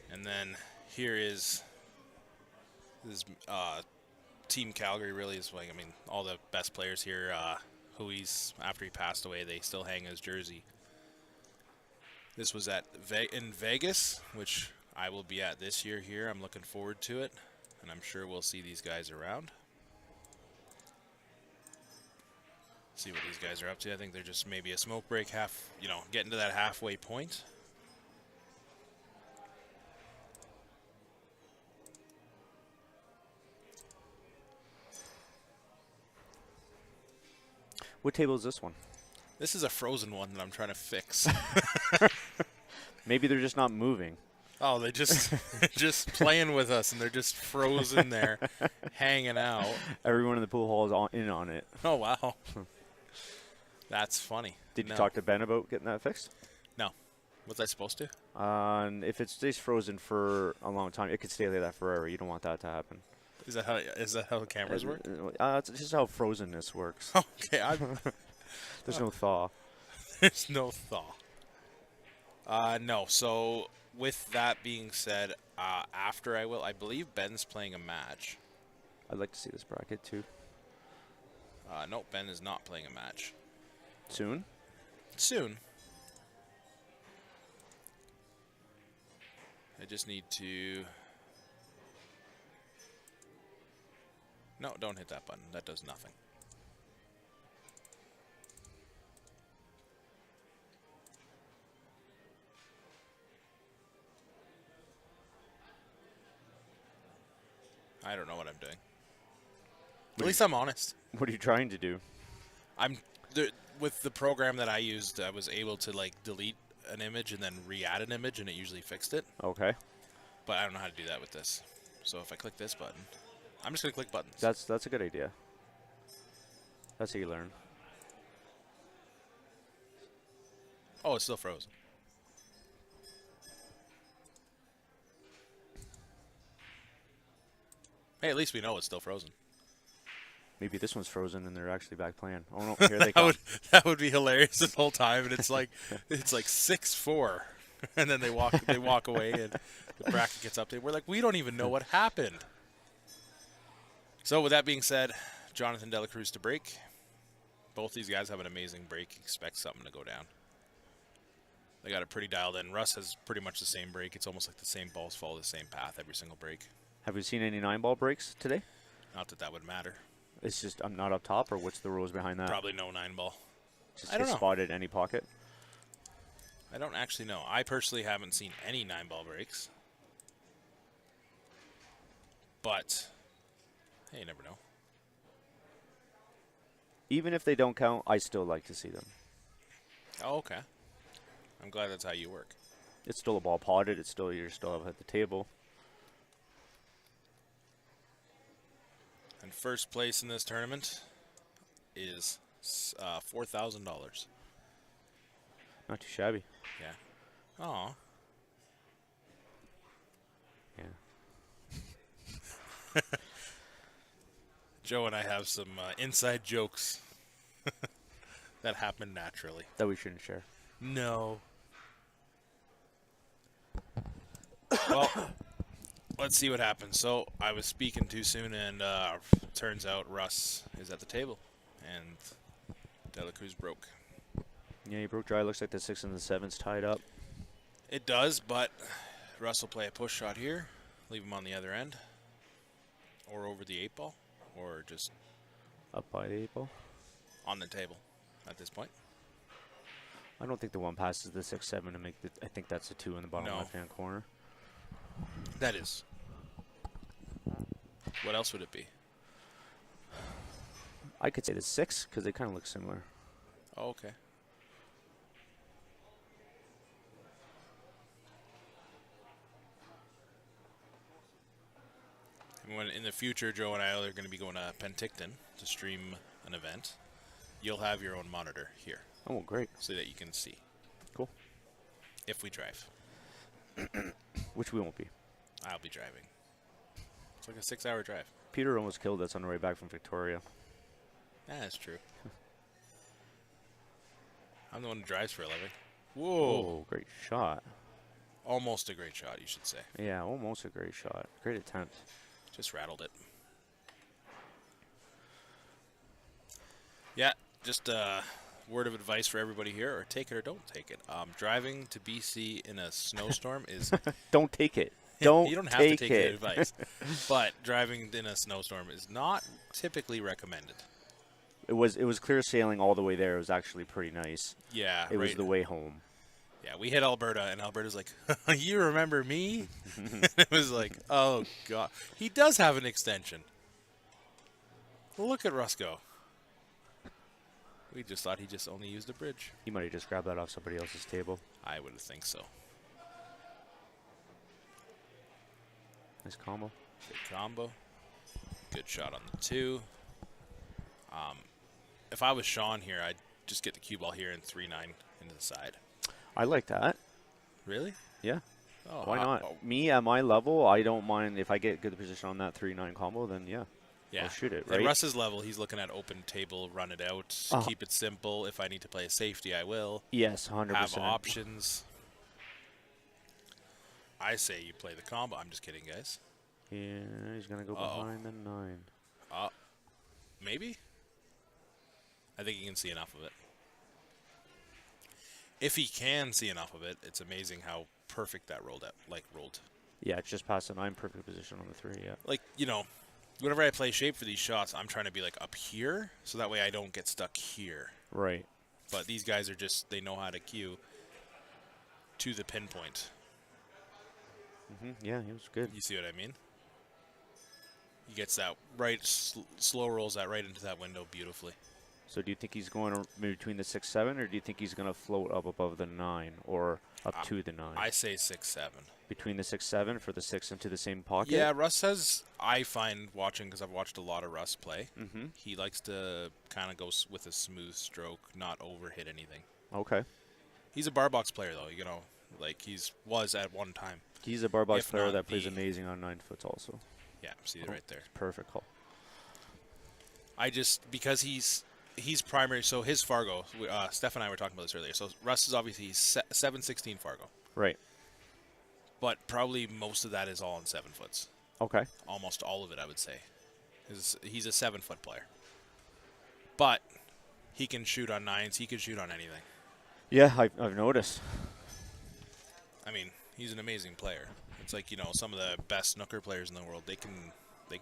And then here is Team Calgary. Really is like, I mean, all the best players here. Hooey's, after he passed away, they still hang his jersey. This was in Vegas, which I will be at this year here. I'm looking forward to it, and I'm sure we'll see these guys around. See what these guys are up to. I think they're just maybe a smoke break, getting to that halfway point. What table is this one? This is a frozen one that I'm trying to fix. Maybe they're just not moving. Oh, they just playing with us, and they're just frozen there, hanging out. Everyone in the pool hall is in on it. Oh, wow. That's funny. Did you talk to Ben about getting that fixed? No. Was I supposed to? If it stays frozen for a long time, it could stay like that forever. You don't want that to happen. Is that how the cameras work? It's just how frozenness works. Okay, There's no thaw. There's no thaw. No. So with that being said, after I believe Ben's playing a match. I'd like to see this bracket too. No, Ben is not playing a match. Soon? Soon. I just need to... No, don't hit that button. That does nothing. I don't know what I'm doing. At least I'm honest. What are you trying to do? With the program that I used, I was able to like delete an image and then re-add an image, and it usually fixed it. Okay. But I don't know how to do that with this. So if I click this button, I'm just gonna click buttons. That's a good idea. That's how you learn. Oh, it's still frozen. Hey, at least we know it's still frozen. Maybe this one's frozen and they're actually back playing. Oh no, here they that come. that would be hilarious this whole time, and it's like 6-4, and then they walk away, and the bracket gets updated. We're like, we don't even know what happened. So with that being said, Jonathan De La Cruz to break. Both these guys have an amazing break. Expect something to go down. They got it pretty dialed in. Russ has pretty much the same break. It's almost like the same balls follow the same path every single break. Have you seen any 9-ball breaks today? Not that would matter. It's just I'm not up top, or what's the rules behind that? Probably no 9-ball. Just I don't get know. spotted any pocket. I don't actually know. I personally haven't seen any 9-ball breaks. But, hey, you never know. Even if they don't count, I still like to see them. Oh, okay. I'm glad that's how you work. It's still a ball potted. It's still you're still up at the table. And first place in this tournament is $4,000. Not too shabby. Yeah. Aw. Yeah. Joe and I have some inside jokes that happen naturally. That we shouldn't share. No. Well, let's see what happens. So I was speaking too soon, and turns out Russ is at the table, and De La Cruz broke. Yeah, he broke dry. Looks like the 6 and the 7's tied up. It does, but Russ will play a push shot here, leave him on the other end, or over the 8-ball, or just Up by the 8-ball. on the table at this point. I don't think the one passes the 6-7 to make the. I think that's the 2 in the bottom No. left-hand corner. That is. What else would it be? I could say the 6 because they kind of look similar. Oh, okay. And when in the future, Joe and I are going to be going to Penticton to stream an event. You'll have your own monitor here Oh, great. so that you can see Cool. if we drive. Which we won't be. I'll be driving. It's like a 6-hour drive. Peter almost killed us on the way back from Victoria. Yeah, that's true. I'm the one who drives for a living. Whoa. Oh, great shot. Almost a great shot, you should say. Yeah, almost a great shot. Great attempt. Just rattled it. Yeah, just a word of advice for everybody here, or take it or don't take it. Driving to BC in a snowstorm is... Don't take it. Don't you don't have to take the it. advice. But driving in a snowstorm is not typically recommended. It was clear sailing all the way there. It was actually pretty nice. Yeah, It was the way home. Yeah, we hit Alberta, and Alberta's like, you remember me? It was like, oh, God. He does have an extension. Look at Rusco. We just thought he just only used a bridge. He might have just grabbed that off somebody else's table. I would think so. Nice combo. Good combo. Good shot on the 2. If I was Sean here, I'd just get the cue ball here and 3-9 into the side. I like that. Really? Yeah. Oh, Why not? Me, at my level, I don't mind if I get good position on that 3-9 combo, then yeah. Yeah. I'll shoot it, At right? Russ's level, he's looking at open table, run it out, keep it simple. If I need to play a safety, I will. Yes, 100%. Have options. I say you play the combo. I'm just kidding, guys. Yeah, he's going to go behind the 9. Maybe? I think he can see enough of it. If he can see enough of it, it's amazing how perfect that rolled. Yeah, it's just past the 9, perfect position on the 3, yeah. Like, you know, whenever I play shape for these shots, I'm trying to be like up here, so that way I don't get stuck here. Right. But these guys are just, they know how to cue to the pinpoint. Yeah, he was good. You see what I mean? He gets that right, slow rolls that right into that window beautifully. So do you think he's going between the 6-7, or do you think he's going to float up above the 9 or up to the 9? I say 6-7. Between the 6-7 for the 6 into the same pocket? Yeah, Russ has, I find watching, because I've watched a lot of Russ play, Mm-hmm. he likes to kind of go with a smooth stroke, not overhit anything. Okay. He's a bar box player, though, you know, like was at one time. He's a bar box If player not that plays the- amazing on 9 foots also. Yeah, see it right there. Perfect call. Because he's primary. So his Fargo, Steph and I were talking about this earlier. So Russ is obviously 7/16 Fargo, Right. but probably most of that is all in 7-foots. Okay. Almost all of it, I would say. He's a 7-foot player, but he can shoot on 9s. He can shoot on anything. Yeah, I've noticed. I mean, he's an amazing player. It's like, some of the best snooker players in the world. They can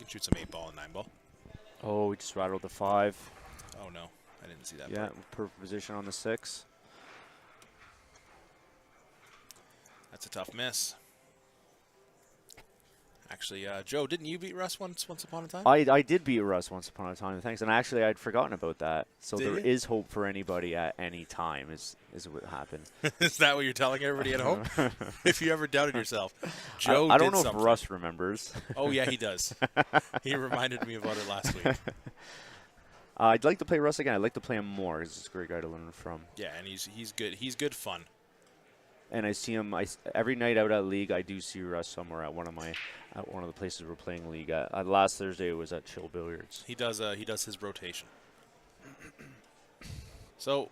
shoot some 8-ball and 9-ball. Oh, we just rattled the 5. Oh no, I didn't see that. Yeah, part. perfect position on the 6. That's a tough miss. Actually, Joe, didn't you beat Russ once upon a time? I did beat Russ once upon a time, thanks. And actually, I'd forgotten about that. So Did there you? is hope for anybody at any time is what happened. Is that what you're telling everybody at home? If you ever doubted yourself. Joe I don't did know something. if Russ remembers. Oh, yeah, he does. He reminded me about it last week. I'd like to play Russ again. I'd like to play him more. He's a great guy to learn from. Yeah, and he's good. He's good fun. And I see him every night out at league. I do see Russ somewhere at one of the places we're playing league at. Last Thursday it was at Chill Billiards. He does his rotation. So,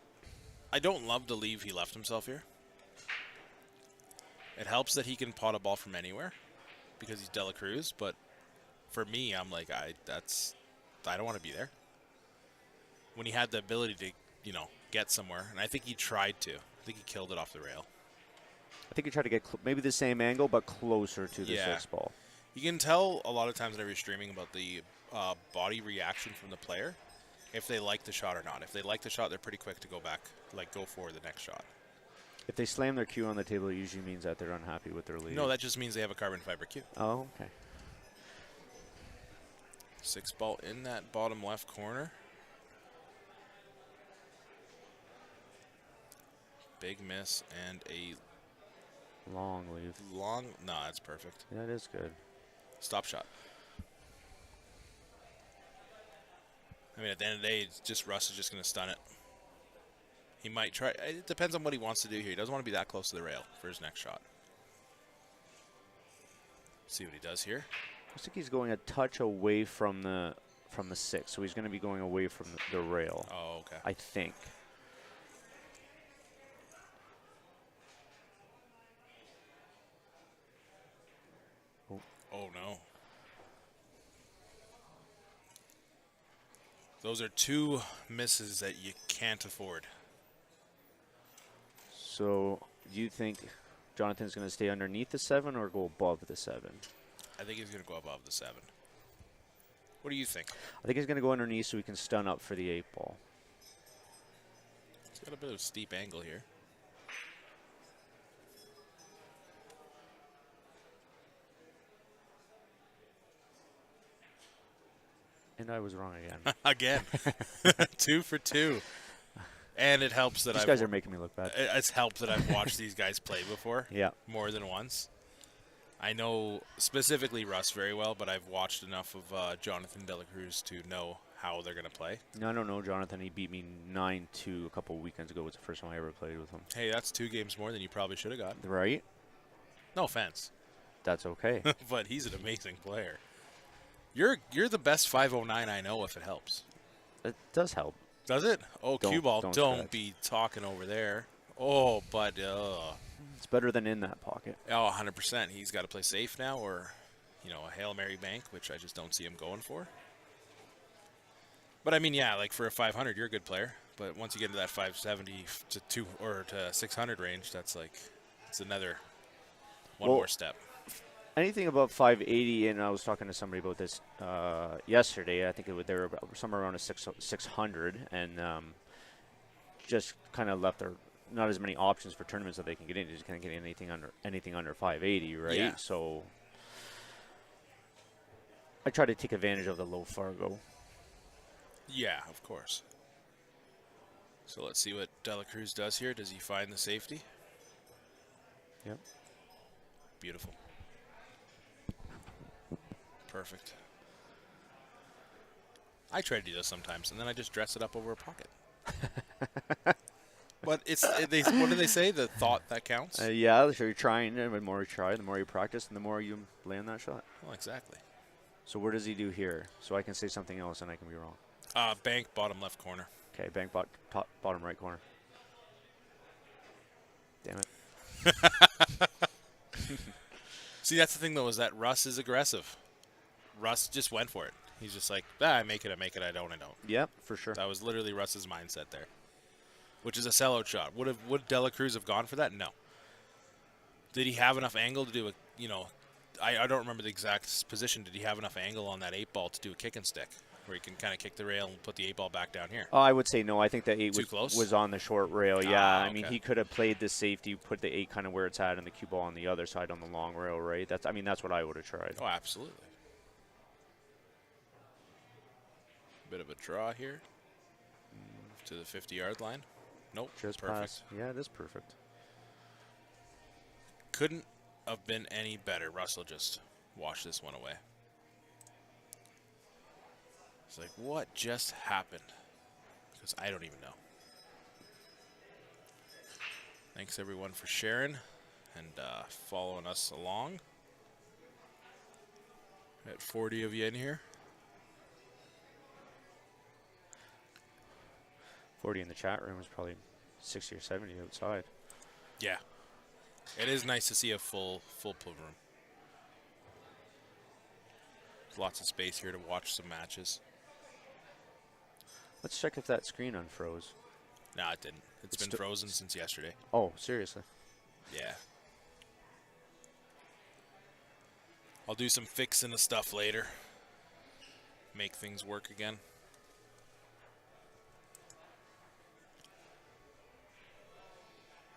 I don't love to leave. He left himself here. It helps that he can pot a ball from anywhere because he's Dela Cruz. But for me, I'm like I don't want to be there. When he had the ability to get somewhere, and I think he tried to. I think he killed it off the rail. I think he tried to get maybe the same angle, but closer to the 6 ball. You can tell a lot of times whenever you're streaming about the body reaction from the player, if they like the shot or not. If they like the shot, they're pretty quick to go back, go for the next shot. If they slam their cue on the table, it usually means that they're unhappy with their lead. No, that just means they have a carbon fiber cue. Oh, okay. 6-ball in that bottom left corner. Big miss and a long leave. No, that's perfect. Yeah, it is good. Stop shot. I mean, at the end of the day, it's just Russ is just going to stun it. He might try. It depends on what he wants to do here. He doesn't want to be that close to the rail for his next shot. See what he does here. Looks like he's going a touch away from the 6, so he's going to be going away from the rail. Oh, okay. I think. Oh, no. Those are 2 misses that you can't afford. So, do you think Jonathan's going to stay underneath the 7 or go above the 7? I think he's going to go above the 7. What do you think? I think he's going to go underneath so he can stun up for the 8-ball. He's got a bit of a steep angle here. And I was wrong again. Again. 2 for 2. And it helps that These guys are making me look bad. It's helped that I've watched these guys play before. Yeah. More than once. I know specifically Russ very well, but I've watched enough of Jonathan Dela Cruz to know how they're going to play. No, I don't know Jonathan. He beat me 9-2 a couple of weekends ago. It was the first time I ever played with him. Hey, that's 2 games more than you probably should have got. Right? No offense. That's okay. But he's an amazing player. You're the best 509 I know, if it helps. It does help. Does it? Oh, cue ball. Don't Don't scratch. be talking over there. Oh, but It's better than in that pocket. oh, 100%. He's got to play safe now, or a Hail Mary bank, which I just don't see him going for. But I mean, yeah, like for a 500, you're a good player. But once you get into that 570 to 600 range, that's like it's another one more step. Anything above 580, and I was talking to somebody about this yesterday. I think they were somewhere around a 600, and just kind of left their not as many options for tournaments that they can get in. Just can't get anything under 580, right? Yeah. So I try to take advantage of the low Fargo. Yeah, of course. So let's see what Dela Cruz does here. Does he find the safety? Yep. Beautiful. Perfect. I try to do this sometimes, and then I just dress it up over a pocket. But what do they say? The thought that counts? Yeah, so you're trying, and the more you try, the more you practice, and the more you land that shot. Well, exactly. So where does he do here? So I can say something else and I can be wrong. Bank, bottom left corner. Okay, bank top, bottom right corner. Damn it. See, that's the thing, though, is that Russ is aggressive. Russ just went for it. He's just like, I make it, I don't. Yep, for sure. That was literally Russ's mindset there, which is a sellout shot. Would Dela Cruz have gone for that? No. Did he have enough angle to do a, I don't remember the exact position. Did he have enough angle on that 8 ball to do a kick and stick where he can kind of kick the rail and put the 8 ball back down here? Oh, I would say no. I think the 8 Too close? was on the short rail. Yeah, okay. I mean, he could have played the safety, put the 8 kind of where it's at, and the cue ball on the other side on the long rail, right? That's what I would have tried. Oh, absolutely. Bit of a draw here to the 50-yard line. Nope, Just perfect. pass. Yeah, it is perfect. Couldn't have been any better. Russell just washed this one away. It's like, what just happened? Because I don't even know. Thanks, everyone, for sharing and following us along. Got 40 of you in here. 40 in the chat room is probably 60 or 70 outside. Yeah. It is nice to see a full pool room. There's lots of space here to watch some matches. Let's check if that screen unfroze. No, it didn't. It's been frozen since yesterday. Oh, seriously? Yeah. I'll do some fixing of stuff later. Make things work again.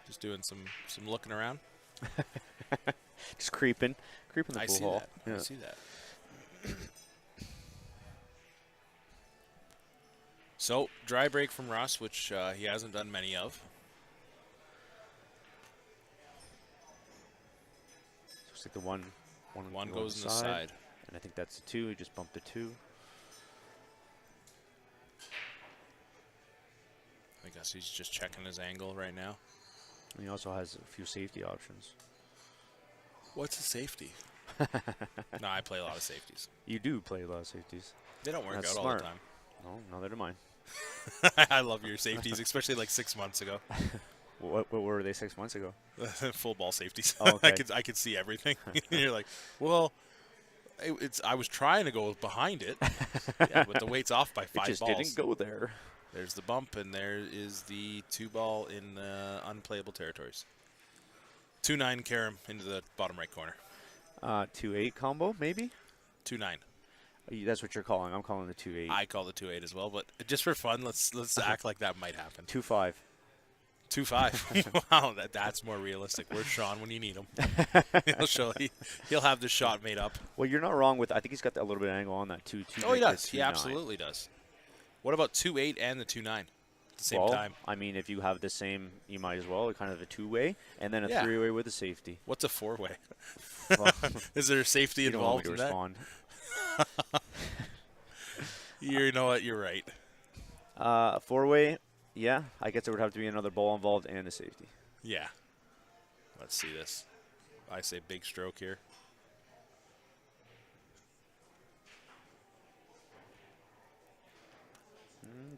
Just doing some looking around. Just creeping the pool hall. I see that. So, dry break from Russ, which he hasn't done many of. Looks like the one goes in the side. And I think that's the 2. He just bumped the 2. I guess he's just checking his angle right now. And he also has a few safety options. What's a safety? No, I play a lot of safeties. You do play a lot of safeties. They don't work That's out smart. all the time. No, neither do mine. I love your safeties, especially like 6 months ago. What were they 6 months ago? Full ball safeties. Oh, okay. I could see everything. You're like, well, I was trying to go behind it, yeah, but the weight's off by 5 It just balls. didn't go there. There's the bump, and there is the 2 ball in unplayable territories. 2-9 Karam into the bottom right corner. 2-8 combo, maybe? 2-9. That's what you're calling. I'm calling the 2-8. I call the 2-8 as well, but just for fun, let's act like that might happen. 2-5. 2-5. Wow, that's more realistic. Where's Sean when you need him? He'll have the shot made up. Well, you're not wrong with. I think he's got a little bit of angle on that 2-2. Oh, he does. He absolutely does. What about 2-8 and the 2-9 at the same time? I mean, if you have the same, you might as well. Kind of a 2-way, and then a Yeah. 3-way with a safety. What's a 4-way? Well, Is there a safety you don't want involved me in to that? respond. You know what? You're right. 4-way, yeah. I guess there would have to be another ball involved and a safety. Yeah. Let's see this. I say big stroke here.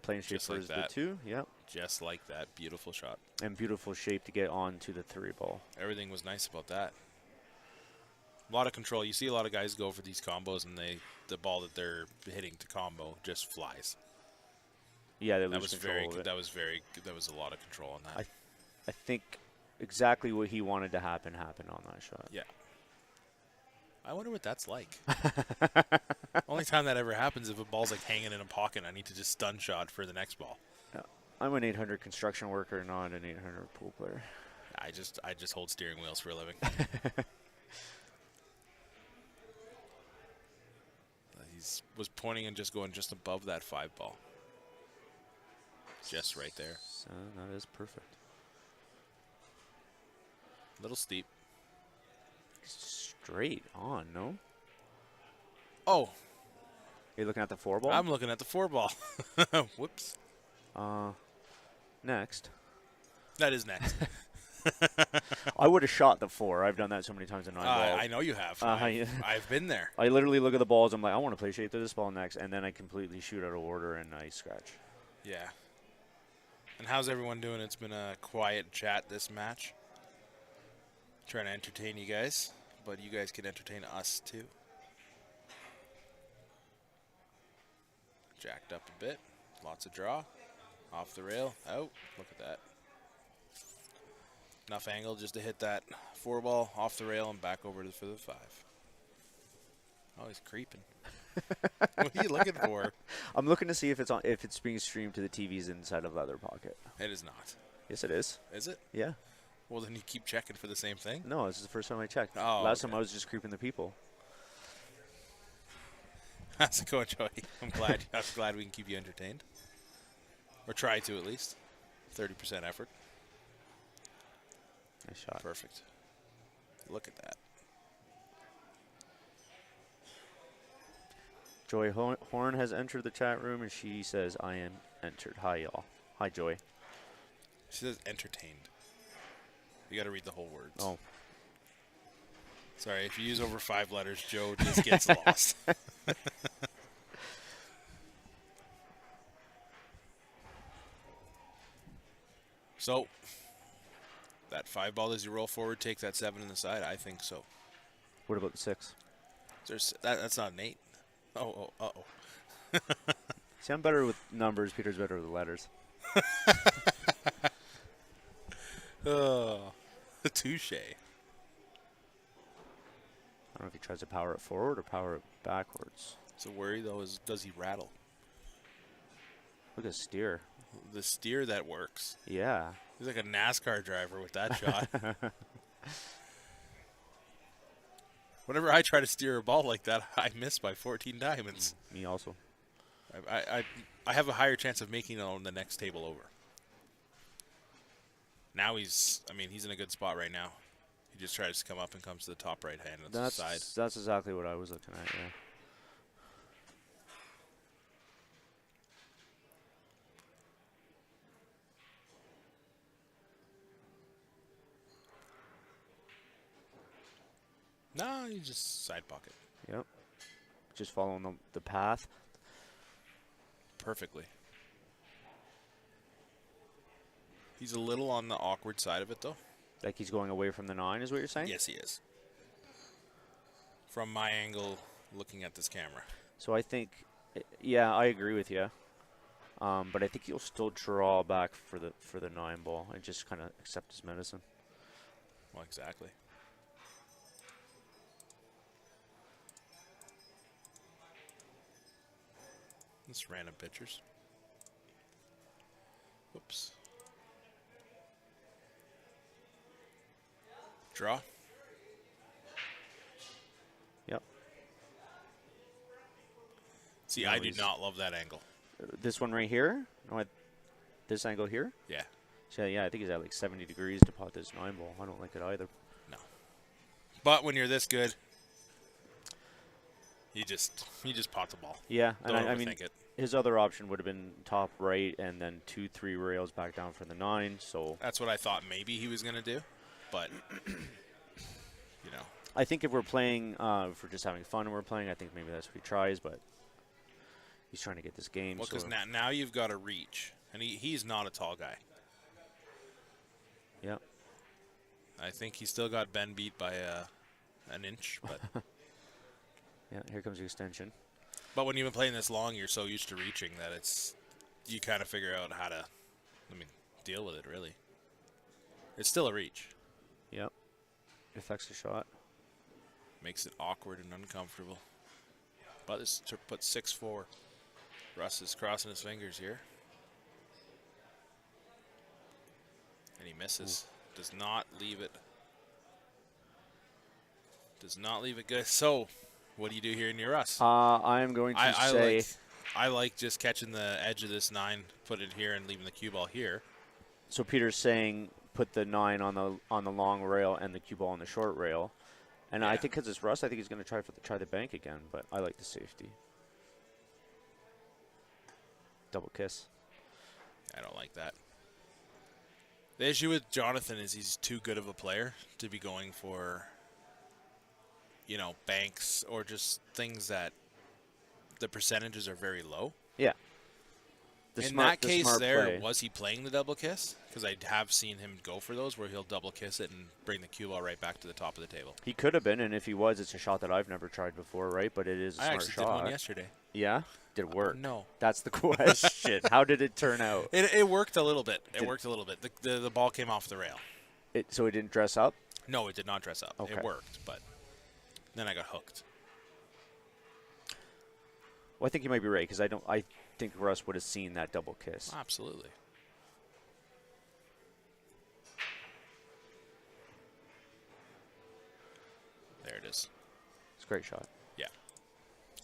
Playing shape Just like for the that. 2, yep. Just like that. Beautiful shot. And beautiful shape to get on to the 3 ball. Everything was nice about that. A lot of control. You see a lot of guys go for these combos, and the ball that they're hitting to combo just flies. Yeah, they That lose was control very of good. it. That was very good. There was a lot of control on that. I think exactly what he wanted to happen happened on that shot. Yeah. I wonder what that's like. Only time that ever happens if a ball's like hanging in a pocket. I need to just stun shot for the next ball. I'm an 800 construction worker, not an 800 pool player. I just hold steering wheels for a living. He was pointing and just going just above that 5 ball. Just right there. So that is perfect. Little steep. Straight on, no? Oh, You're looking at the 4 ball? I'm looking at the 4 ball. Whoops. Next. That is next. I would have shot the 4. I've done that so many times in 9 ball. I know you have. Yeah. I've been there. I literally look at the balls. I'm like, I want to play shape to this ball next, and then I completely shoot out of order and I scratch. Yeah. And how's everyone doing? It's been a quiet chat this match. Trying to entertain you guys, but you guys can entertain us too. Jacked up a bit. Lots of draw. Off the rail. Out. Look at that. Enough angle just to hit that 4 ball off the rail and back over for the 5. Oh, he's creeping. What are you looking for? I'm looking to see if it's being streamed to the TVs inside of Leather Pocket. It is not. Yes, it is. Is it? Yeah. Well, then you keep checking for the same thing? No, this is the first time I checked. Oh, Last time I was just creeping the people. How's it going, Joey? I'm glad we can keep you entertained. Or try to, at least. 30% effort. Nice shot. Perfect. Look at that. Joy Horn has entered the chat room, and she says, I am entered. Hi, y'all. Hi, Joy. She says entertained. You got to read the whole words. Oh. Sorry, if you use over 5 letters, Joe just gets lost. So, that 5 ball as you roll forward takes that 7 in the side? I think so. What about the 6? That's not an 8. Oh, uh-oh. See, I'm better with numbers. Peter's better with letters. Oh, touche. I don't know if he tries to power it forward or power it backwards. So worry, though, is does he rattle? Look at steer. The steer that works. Yeah. He's like a NASCAR driver with that shot. Whenever I try to steer a ball like that, I miss by 14 diamonds. Me also. I have a higher chance of making it on the next table over. Now he's in a good spot right now. He just tries to come up and comes to the top right hand on the side. That's exactly what I was looking at, yeah. No, you just side pocket. Yep. Just following the path. Perfectly. He's a little on the awkward side of it, though. Like he's going away from the 9 is what you're saying? Yes, he is. From my angle, looking at this camera. So I think, yeah, I agree with you. But I think he'll still draw back for the 9 ball and just kind of accept his medicine. Well, exactly. Just random pictures. Whoops. Draw. Yep. See, No, I do he's- not love that angle. This one right here? No, this angle here? Yeah. So, yeah, I think he's at like 70 degrees to pot this 9 ball. I don't like it either. No. But when you're this good, you just pot the ball. Yeah, Don't and I mean, overthink it. his other option would have been top right and then 2-3 rails back down for the 9. So That's what I thought maybe he was going to do. But, you know. I think if we're playing, if we're just having fun and we're playing, I think maybe that's what he tries. But he's trying to get this game. Well, because so now you've got to reach. And he's not a tall guy. yeah. I think he still got Ben beat by an inch. But Yeah, here comes the extension. but when you've been playing this long, you're so used to reaching that you kind of figure out how to, deal with it, really. It's still a reach. Yep. It affects the shot. Makes it awkward and uncomfortable. But this puts 6-4. Russ is crossing his fingers here. And he misses. Ooh. Does not leave it. Does not leave it good. So, what do you do here in your Russ? I am going to say... I like just catching the edge of this 9, put it here, and leaving the cue ball here. So Peter's saying put the 9 on the long rail and the cue ball on the short rail. And Yeah. I think because it's Russ, I think he's going to try the bank again. But I like the safety. Double kiss. I don't like that. The issue with Jonathan is he's too good of a player to be going for, banks or just things that the percentages are very low. Yeah. In that case there, was he playing the double kiss? Because I have seen him go for those where he'll double kiss it and bring the cue ball right back to the top of the table. He could have been, and if he was, it's a shot that I've never tried before, right? But it is a smart shot. I actually did one yesterday. Yeah? Did it work? No. That's the question. How did it turn out? It worked a little bit. The ball came off the rail. So it didn't dress up? No, it did not dress up. Okay. It worked, but then I got hooked. Well, I think you might be right, because I think Russ would have seen that double kiss. Absolutely. There it is. It's a great shot. Yeah.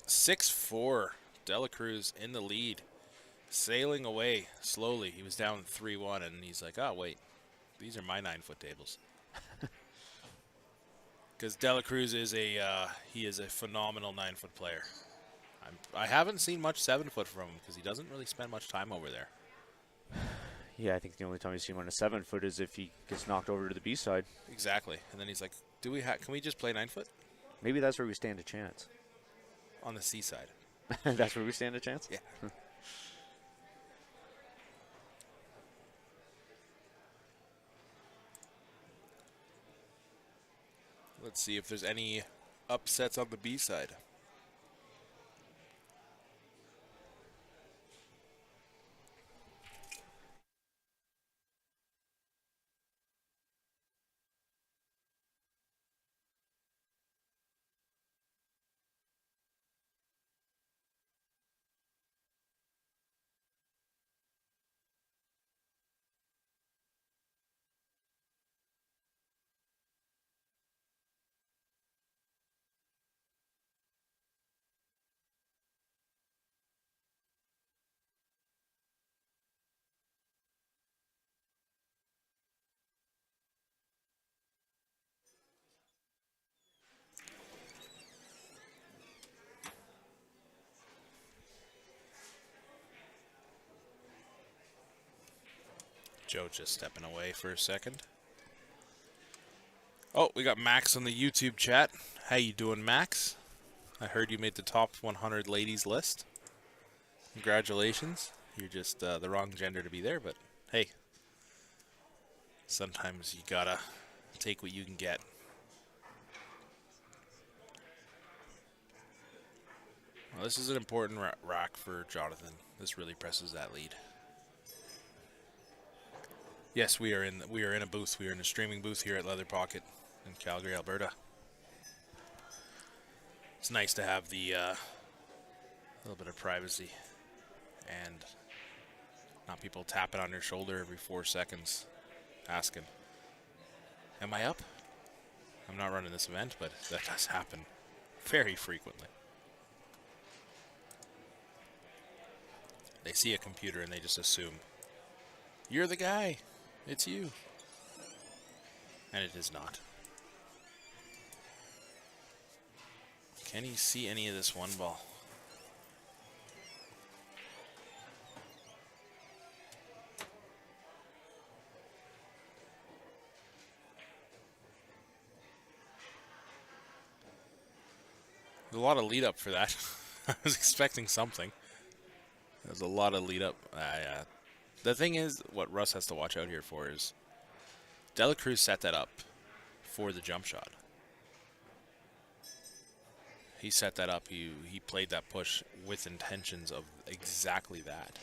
6-4. Dela Cruz in the lead. Sailing away slowly. He was down 3-1, and he's like, oh, wait. These are my 9-foot tables. Because Dela Cruz is he is a phenomenal 9-foot player. I haven't seen much 7-foot from him because he doesn't really spend much time over there. Yeah, I think the only time you see him on a 7-foot is if he gets knocked over to the B side. Exactly. And then he's like, can we just play 9-foot? Maybe that's where we stand a chance. On the C side. That's where we stand a chance? Yeah. Let's see if there's any upsets on the B side. Joe just stepping away for a second. Oh, we got Max on the YouTube chat. How you doing, Max? I heard you made the top 100 ladies list. Congratulations. You're just the wrong gender to be there, but hey. Sometimes you gotta take what you can get. Well, this is an important rack for Jonathan. This really presses that lead. Yes, we are in a booth. We are in a streaming booth here at Leather Pocket in Calgary, Alberta. It's nice to have the little bit of privacy and not people tapping on your shoulder every 4 seconds asking, am I up? I'm not running this event, but that does happen very frequently. They see a computer and they just assume, you're the guy. It's you. And it is not. Can he see any of this one ball? There's a lot of lead up for that. I was expecting something. There's a lot of lead up. The thing is, what Russ has to watch out here for is Dela Cruz set that up for the jump shot. He set that up. He played that push with intentions of exactly that.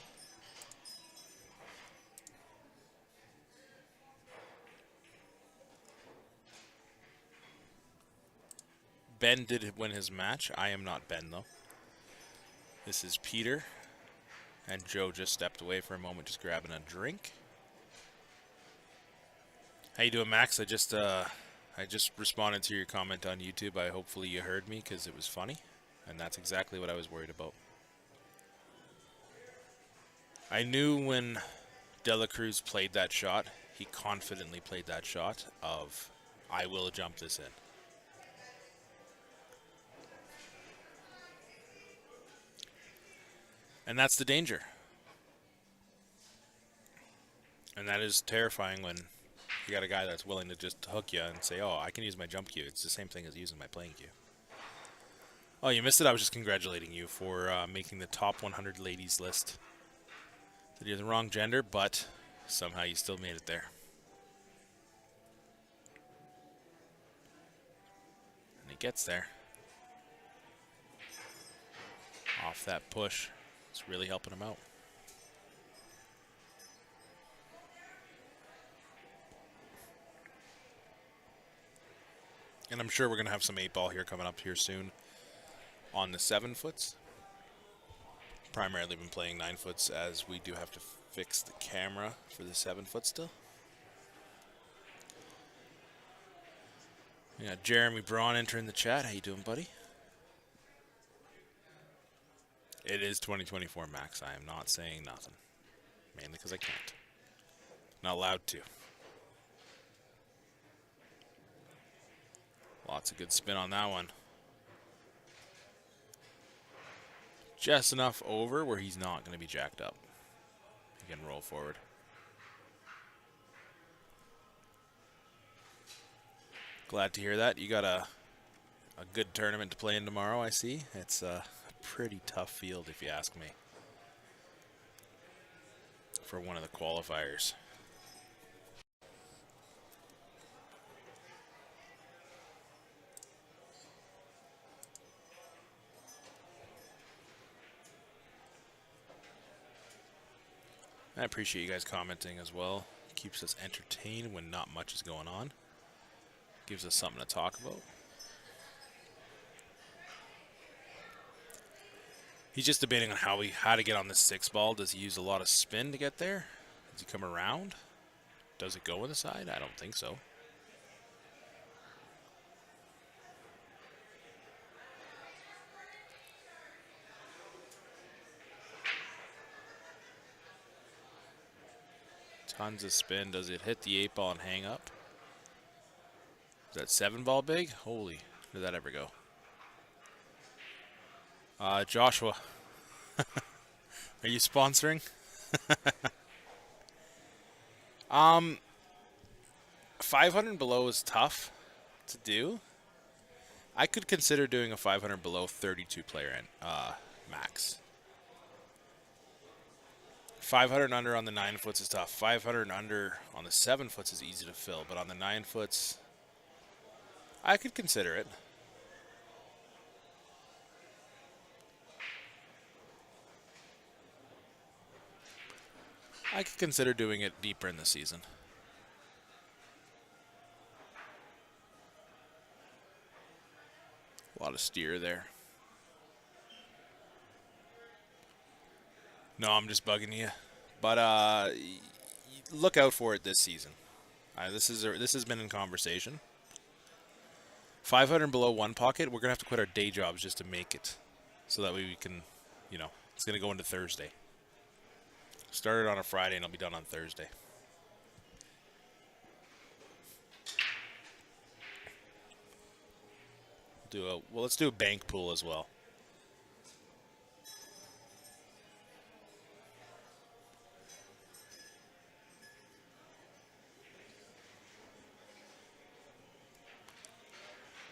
Ben did win his match. I am not Ben, though. This is Peter. And Joe just stepped away for a moment, just grabbing a drink. How you doing, Max? I just responded to your comment on YouTube. Hopefully you heard me because it was funny, and that's exactly what I was worried about. I knew when Dela Cruz played that shot, he confidently played that shot of, I will jump this in. And that's the danger. And that is terrifying when you got a guy that's willing to just hook you and say, oh, I can use my jump cue. It's the same thing as using my playing cue. Oh, you missed it? I was just congratulating you for making the top 100 ladies list. That you're the wrong gender, but somehow you still made it there. And he gets there. Off that push. It's really helping him out. And I'm sure we're going to have some 8-ball here coming up here soon on the 7-foots. Primarily been playing 9-foots as we do have to fix the camera for the 7-foot still. We got Jeremy Braun entering the chat. How you doing, buddy? It is 2024, Max. I am not saying nothing. Mainly because I can't. Not allowed to. Lots of good spin on that one. Just enough over where he's not going to be jacked up. He can roll forward. Glad to hear that. You got a good tournament to play in tomorrow, I see. It's a pretty tough field, if you ask me, for one of the qualifiers. I appreciate you guys commenting as well. Keeps us entertained when not much is going on. Gives us something to talk about. He's just debating on how to get on this 6-ball. Does he use a lot of spin to get there? Does he come around? Does it go in the side? I don't think so. Tons of spin. Does it hit the 8-ball and hang up? Is that 7-ball big? Holy, did that ever go? Joshua, are you sponsoring? 500 below is tough to do. I could consider doing a 500 below 32 player max. 500 under on the 9-foots is tough. 500 under on the 7-foots is easy to fill, but on the 9-foots, I could consider it. I could consider doing it deeper in the season. A lot of steer there. No, I'm just bugging you. But look out for it this season. This has been in conversation. 500 below one pocket, we're going to have to quit our day jobs just to make it. So that way we can, it's going to go into Thursday. Started on a Friday and it'll be done on Thursday. Let's do a bank pool as well.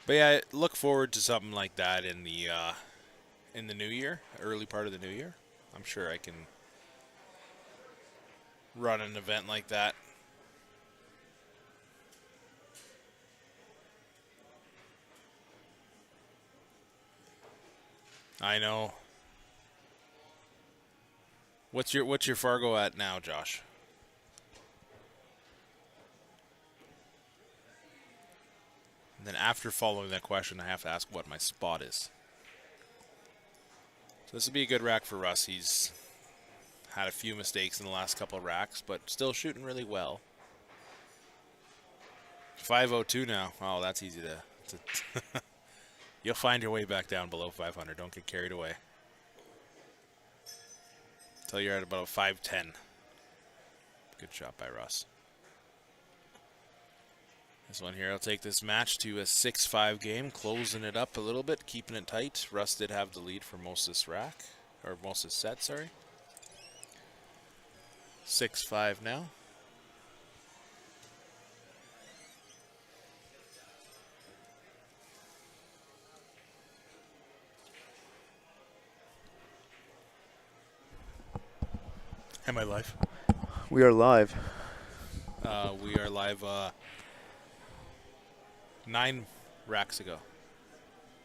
But yeah, look forward to something like that in the new year, early part of the new year. I'm sure I can run an event like that. I know. What's your Fargo at now, Josh? And then after following that question, I have to ask what my spot is. So this would be a good rack for Russ. He's had a few mistakes in the last couple of racks, but still shooting really well. 502 now. Oh, that's easy to You'll find your way back down below 500. Don't get carried away. Until you're at about 510. Good shot by Russ. This one here, I'll take this match to a 6-5 game, closing it up a little bit, keeping it tight. Russ did have the lead for most of this rack, or most of this set, sorry. 6-5 now. Am I live? We are live. We are live 9 racks ago.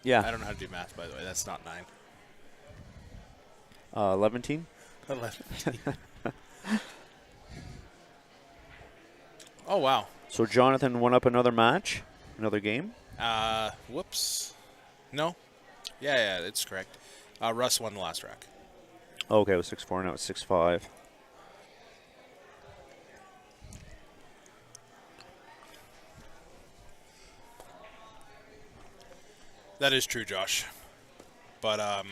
Yeah. I don't know how to do math, by the way. That's not 9. 11 team? 11. Oh, wow. So Jonathan won up another match, another game. Whoops. No. Yeah, it's correct. Russ won the last rack. Okay, it was 6-4, now it's 6-5. That is true, Josh. But I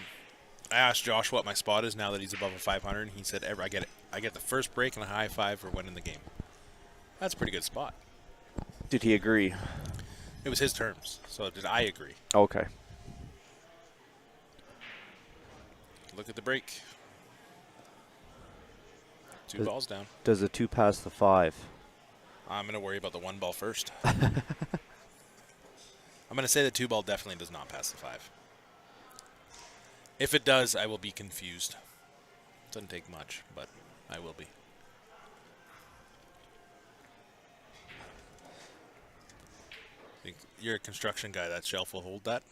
asked Josh what my spot is now that he's above a 500, and he said, I get it. I get the first break and a high five for winning the game. That's a pretty good spot. Did he agree? It was his terms, so did I agree? Okay. Look at the break. 2 balls down. Does the 2 pass the 5? I'm going to worry about the 1 ball first. I'm going to say the 2 ball definitely does not pass the 5. If it does, I will be confused. Doesn't take much, but I will be. Think you're a construction guy. That shelf will hold that?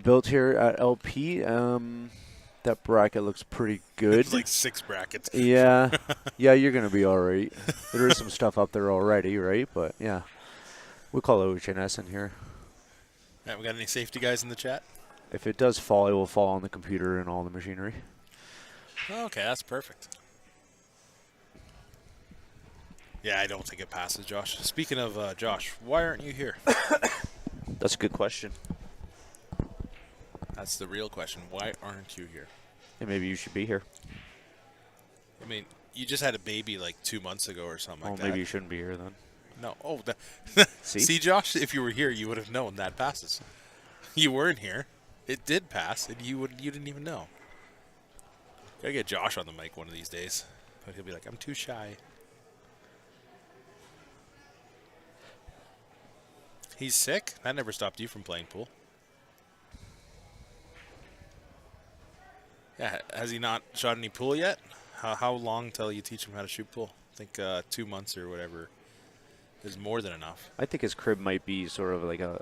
Built here at LP. That bracket looks pretty good. It's like 6 brackets. Yeah. Yeah, you're going to be all right. There is some stuff up there already, right? But, yeah. We'll call OHS in here. Yeah, we got any safety guys in the chat? If it does fall, it will fall on the computer and all the machinery. Okay, that's perfect. Yeah, I don't think it passes, Josh. Speaking of Josh, why aren't you here? That's a good question. That's the real question. Why aren't you here? And maybe you should be here. I mean, you just had a baby like 2 months ago or something like that. Maybe you shouldn't be here then. No. Oh, See? See, Josh, if you were here, you would have known that passes. You weren't here. It did pass, and you didn't even know. Gotta get Josh on the mic one of these days. But he'll be like, I'm too shy. He's sick? That never stopped you from playing pool. Yeah, has he not shot any pool yet? How long till you teach him how to shoot pool? I think 2 months or whatever is more than enough. I think his crib might be sort of like a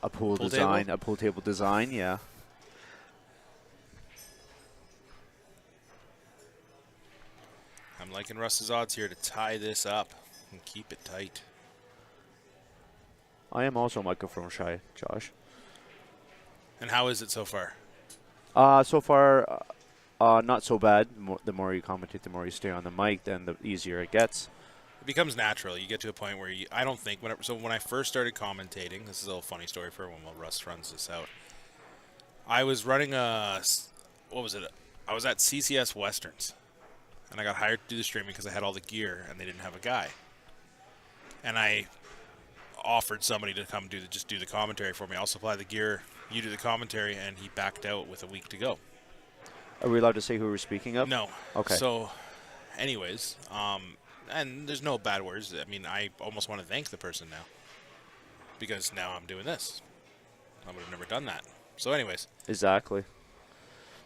pool design, table? a pool table design, yeah. I'm liking Russ's odds here to tie this up and keep it tight. I am also microphone shy, Josh. And how is it so far? So far, not so bad. The more you commentate, the more you stay on the mic, then the easier it gets. It becomes natural. You get to a point where I don't think, when I first started commentating, this is a little funny story for when Russ runs this out. I was running I was at CCS Westerns, and I got hired to do the streaming because I had all the gear, and they didn't have a guy. And I offered somebody to come just do the commentary for me. I'll supply the gear, you do the commentary, and he backed out with a week to go. Are we allowed to say who we're speaking of? No. Okay. So, anyways, and there's no bad words. I mean, I almost want to thank the person now because now I'm doing this. I would have never done that. So, anyways. Exactly.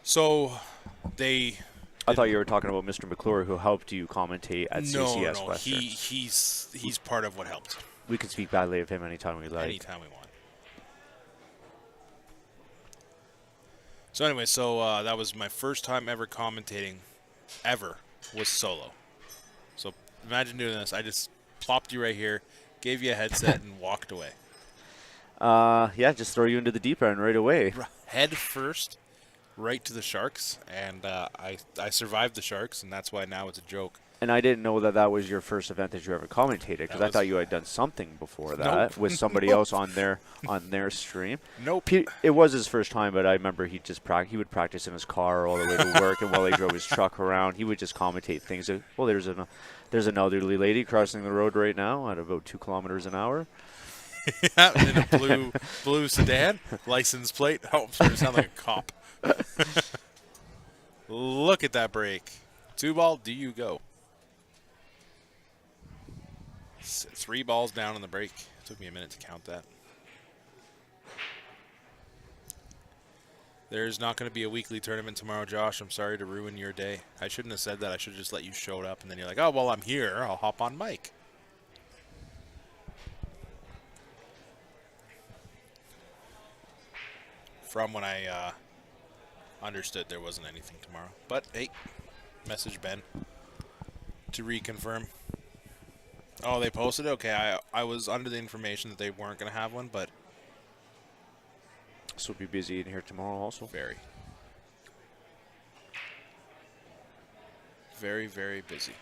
So, I thought you were talking about Mr. McClure, who helped you commentate at CCS No, Westerns. he's part of what helped. We can speak badly of him anytime we like. Anytime we want. So anyway, that was my first time ever commentating, was solo. So imagine doing this. I just plopped you right here, gave you a headset, and walked away. Yeah, just throw you into the deep end right away. Head first, right to the sharks, and I survived the sharks, and that's why now it's a joke. And I didn't know that was your first event that you ever commentated, because I thought you had done something before that with somebody else on their stream. Nope. It was his first time, but I remember he would practice in his car all the way to work, and while he drove his truck around, he would just commentate things. Well, there's an elderly lady crossing the road right now at about 2 kilometers an hour. Yeah, in a blue sedan, license plate. Oh, I'm sorry, I sound like a cop. Look at that break. 2 ball, do you go? 3 balls down on the break. It took me a minute to count that. There's not going to be a weekly tournament tomorrow, Josh. I'm sorry to ruin your day. I shouldn't have said that. I should have just let you show up, and then you're like, oh, well, I'm here. I'll hop on mic. From when I understood there wasn't anything tomorrow. But, hey, message Ben to reconfirm. Oh, they posted it? Okay, I was under the information that they weren't going to have one, but... This will be busy in here tomorrow also. Very. Very, very busy.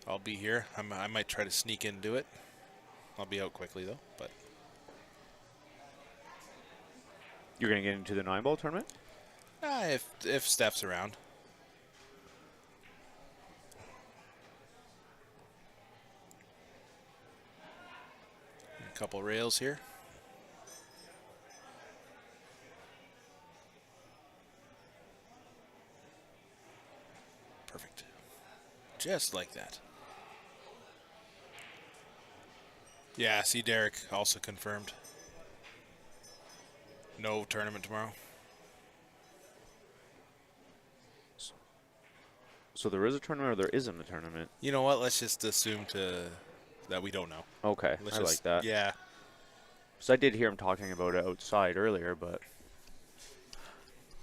I'll be here. I might try to sneak in and do it. I'll be out quickly, though, but... You're going to get into the 9-ball tournament? If Steph's around. A couple rails here. Perfect. Just like that. Yeah, see, Derek also confirmed. No tournament tomorrow. So there is a tournament or there isn't a tournament? You know what? Let's just assume that we don't know. Okay, I like that. Yeah. So I did hear him talking about it outside earlier, but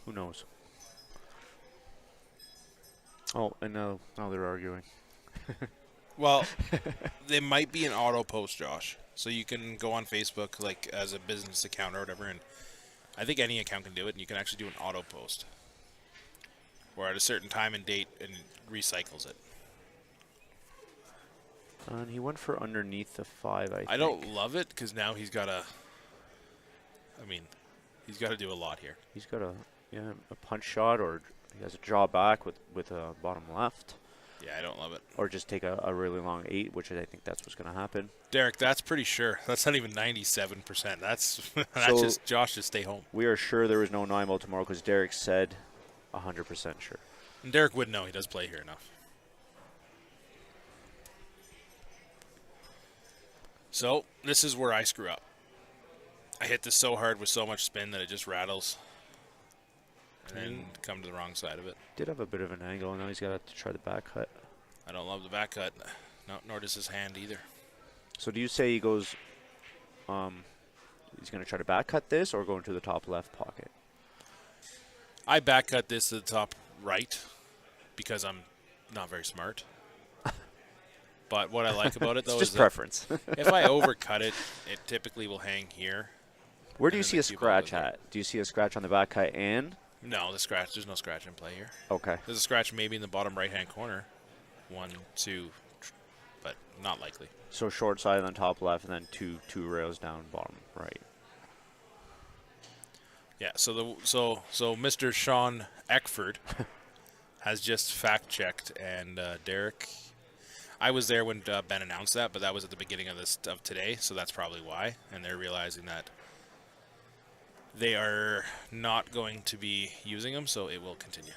who knows? Oh, and now they're arguing. Well, they might be an auto post, Josh. So you can go on Facebook, like, as a business account or whatever, and I think any account can do it, and you can actually do an auto post. Or at a certain time and date, and recycles it. And he went for underneath the 5, I think. I don't love it, because now he's got to... I mean, he's got to do a lot here. He's got a punch shot, or he has a jaw back with a bottom left. Yeah, I don't love it. Or just take a really long 8, which I think that's what's going to happen. Derek, that's pretty sure. That's not even 97%. That's So just Josh, just stay home. We are sure there is no 9-ball tomorrow because Derek said 100% sure. And Derek would know. He does play here enough. So, this is where I screw up. I hit this so hard with so much spin that it just rattles. And then come to the wrong side of it. Did have a bit of an angle, and now he's got to try the back cut. I don't love the back cut. No, nor does his hand either. So do you say he goes, he's going to try to back cut this or go into the top left pocket? I back cut this to the top right because I'm not very smart. But what I like about it, though, it's just is preference. if I overcut it, it typically will hang here. Where do you see a scratch at? Do you see a scratch on the back cut and? No, there's no scratch in play here. Okay. There's a scratch maybe in the bottom right-hand corner. 1, 2, but not likely. So short side on top left and then two rails down bottom right. Yeah, so Mr. Sean Eckford has just fact-checked, and Derek, I was there when Ben announced that, but that was at the beginning of today, so that's probably why, and they're realizing that they are not going to be using them, so it will continue.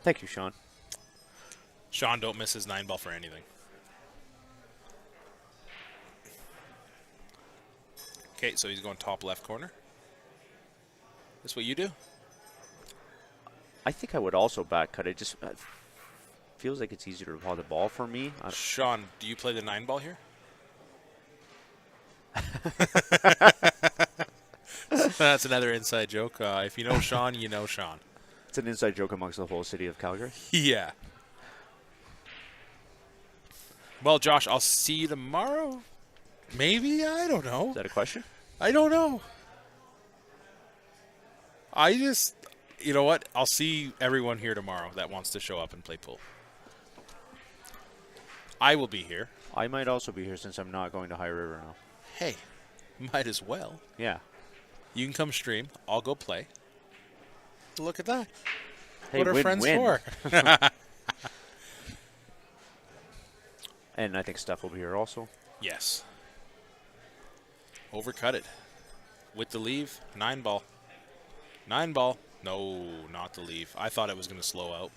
Thank you, Sean. Sean, don't miss his 9-ball for anything. Okay, so he's going top left corner. That's what you do? I think I would also back cut it. Just feels like it's easier to draw the ball for me. Sean, do you play the 9-ball here? That's another inside joke. If you know Sean, you know Sean. It's an inside joke amongst the whole city of Calgary. Yeah. Well, Josh, I'll see you tomorrow. Maybe? I don't know. Is that a question? I don't know. You know what? I'll see everyone here tomorrow that wants to show up and play pool. I will be here. I might also be here since I'm not going to High River now. Hey, might as well. Yeah. You can come stream. I'll go play. Look at that. Hey, what are friends for? And I think Steph will be here also. Yes. Overcut it. With the leave, 9-ball. 9-ball. No, not the leave. I thought it was going to slow out.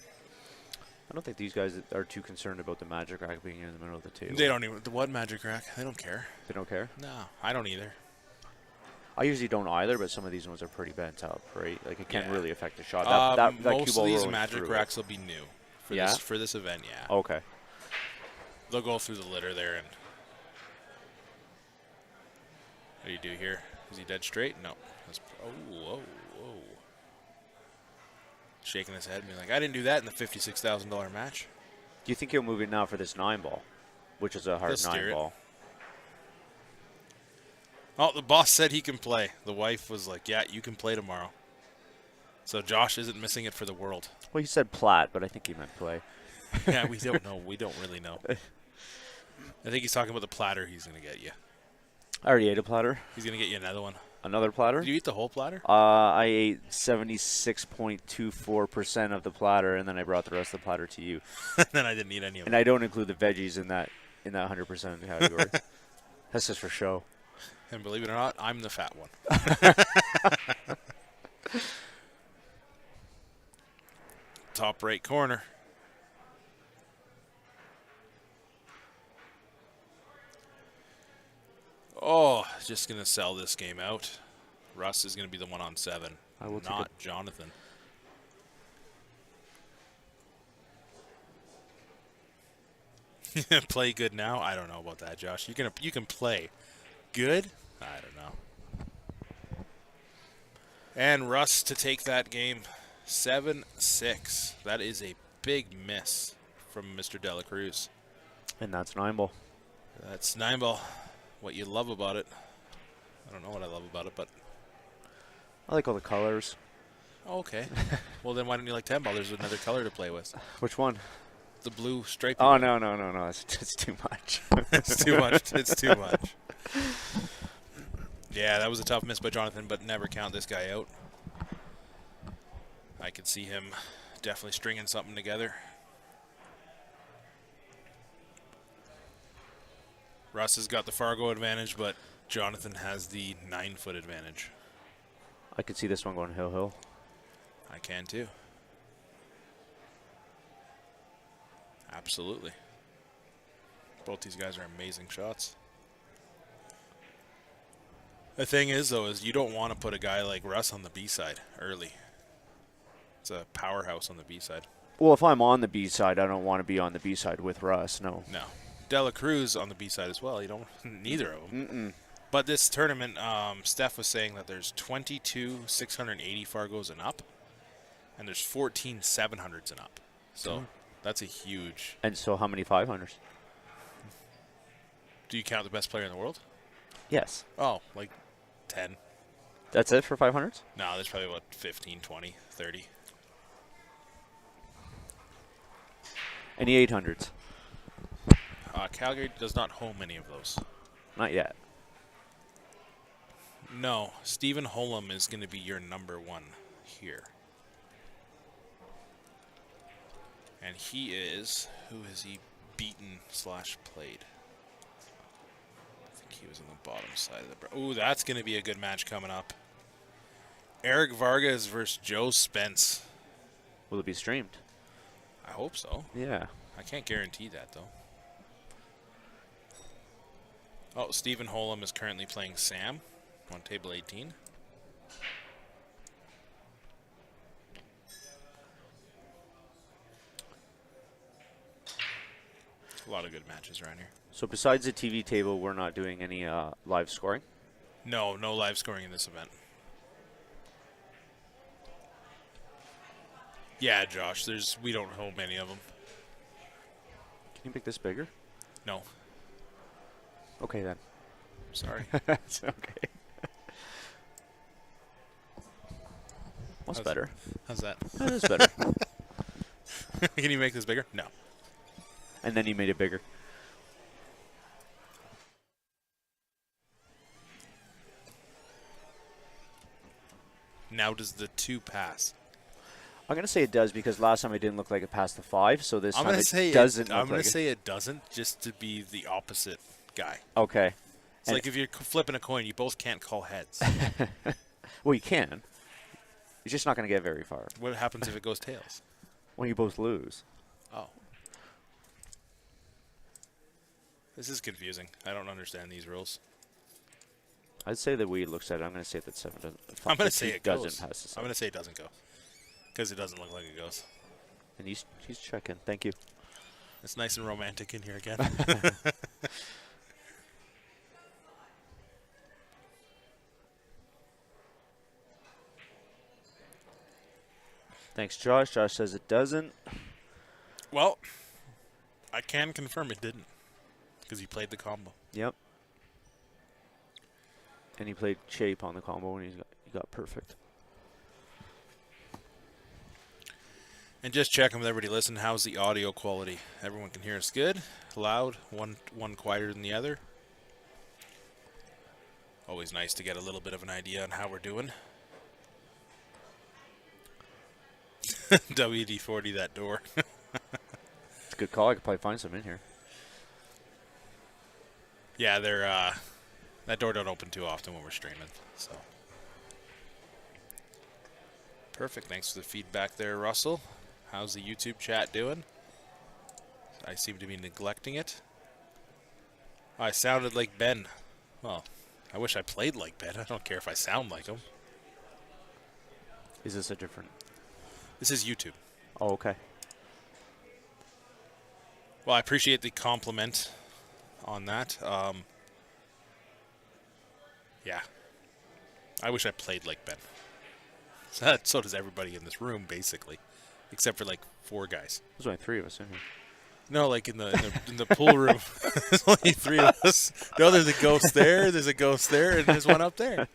I don't think these guys are too concerned about the magic rack being in the middle of the table. They don't even what magic rack. They don't care. They don't care? No, I don't either. I usually don't either, but some of these ones are pretty bent up, right? Like it can really affect the shot. That Most cue of ball these rolling magic through racks will be new for this event. Yeah. Okay. They'll go through the litter there and. What do you do here? Is he dead straight? No. Whoa. Shaking his head and being like, I didn't do that in the $56,000 match. Do you think he'll move it now for this 9-ball, which is a hard 9-ball? Oh, the boss said he can play. The wife was like, yeah, you can play tomorrow. So Josh isn't missing it for the world. Well, he said plat, but I think he meant play. Yeah, we don't know. We don't really know. I think he's talking about the platter he's going to get you. I already ate a platter. He's going to get you another one. Another platter? Did you eat the whole platter? I ate 76.24% of the platter, and then I brought the rest of the platter to you. Then I didn't eat any of it. And I don't include the veggies in that 100% category. That's just for show. And believe it or not, I'm the fat one. Top right corner. Oh, just going to sell this game out. Russ is going to be the one on 7, not Jonathan. Play good now? I don't know about that, Josh. You can play good? I don't know. And Russ to take that game 7-6. That is a big miss from Mr. Dela Cruz. And that's 9-ball. That's 9-ball. What you love about it. I don't know what I love about it, but I like all the colors. oh, okay. Well, then why don't you like 10-ball? There's another color to play with. Which one? The blue striped. Oh, no. It's too much. It's too much. It's too much. Yeah, that was a tough miss by Jonathan, but never count this guy out. I could see him definitely stringing something together. Russ has got the Fargo advantage, but Jonathan has the 9-foot advantage. I could see this one going hill. I can too. Absolutely. Both these guys are amazing shots. The thing is, though, is you don't want to put a guy like Russ on the B side early. It's a powerhouse on the B side. Well, if I'm on the B side, I don't want to be on the B side with Russ. No. Dela Cruz on the B side as well. You don't. Neither of them. Mm-mm. But this tournament, Steph was saying that there's 22 680 Fargos and up, and there's 14 700s and up. So that's a huge. And so how many 500s? Do you count the best player in the world? Yes. Oh, like 10. That's it for 500s? No, there's probably about 15, 20, 30. Any 800s? Calgary does not home any of those. Not yet. No, Stephen Holm is going to be your number 1 here. And he is, who has he beaten / played? I think he was on the bottom side of the... Ooh, that's going to be a good match coming up. Eric Vargas versus Joe Spence. Will it be streamed? I hope so. Yeah. I can't guarantee that, though. Oh, Stephen Holm is currently playing Sam on table 18. A lot of good matches around here. So besides the TV table, we're not doing any live scoring? No live scoring in this event. Yeah, Josh, we don't hold many of them. Can you make this bigger? No. Okay, then. Sorry. That's okay. What's better? How's that? That is better. Can you make this bigger? No. And then he made it bigger. Now does the 2 pass? I'm going to say it does because last time it didn't look like it passed the 5, so this time it doesn't I'm going like to say it doesn't just to be the opposite guy. Okay. It's like if you're flipping a coin, you both can't call heads. Well, you can. You're just not going to get very far. What happens if it goes tails? Well, you both lose. Oh. This is confusing. I don't understand these rules. I'd say that Weed looks at it. I'm going to say that 7 doesn't. I'm going to say it doesn't goes. pass the 7. I'm going to say it doesn't go. Because it doesn't look like it goes. And he's checking. Thank you. It's nice and romantic in here again. Thanks, Josh. Josh says it doesn't. Well, I can confirm it didn't. Because he played the combo. Yep. And he played shape on the combo, and he got perfect. And just checking with everybody. Listen, how's the audio quality? Everyone can hear us good, loud, one quieter than the other. Always nice to get a little bit of an idea on how we're doing. WD-40 that door. It's a good call. I could probably find some in here. Yeah, they're that door don't open too often when we're streaming. So perfect. Thanks for the feedback there, Russell. How's the YouTube chat doing? I seem to be neglecting it. I sounded like Ben. Well, I wish I played like Ben. I don't care if I sound like him. Is this a different? This is YouTube. Oh, okay. Well, I appreciate the compliment on that. Yeah. I wish I played like Ben. So does everybody in this room, basically. Except for, like, 4 guys. There's only 3 of us in here. No, like in the pool room. There's only 3 of us. No, there's a ghost there, there's a ghost there, and there's one up there.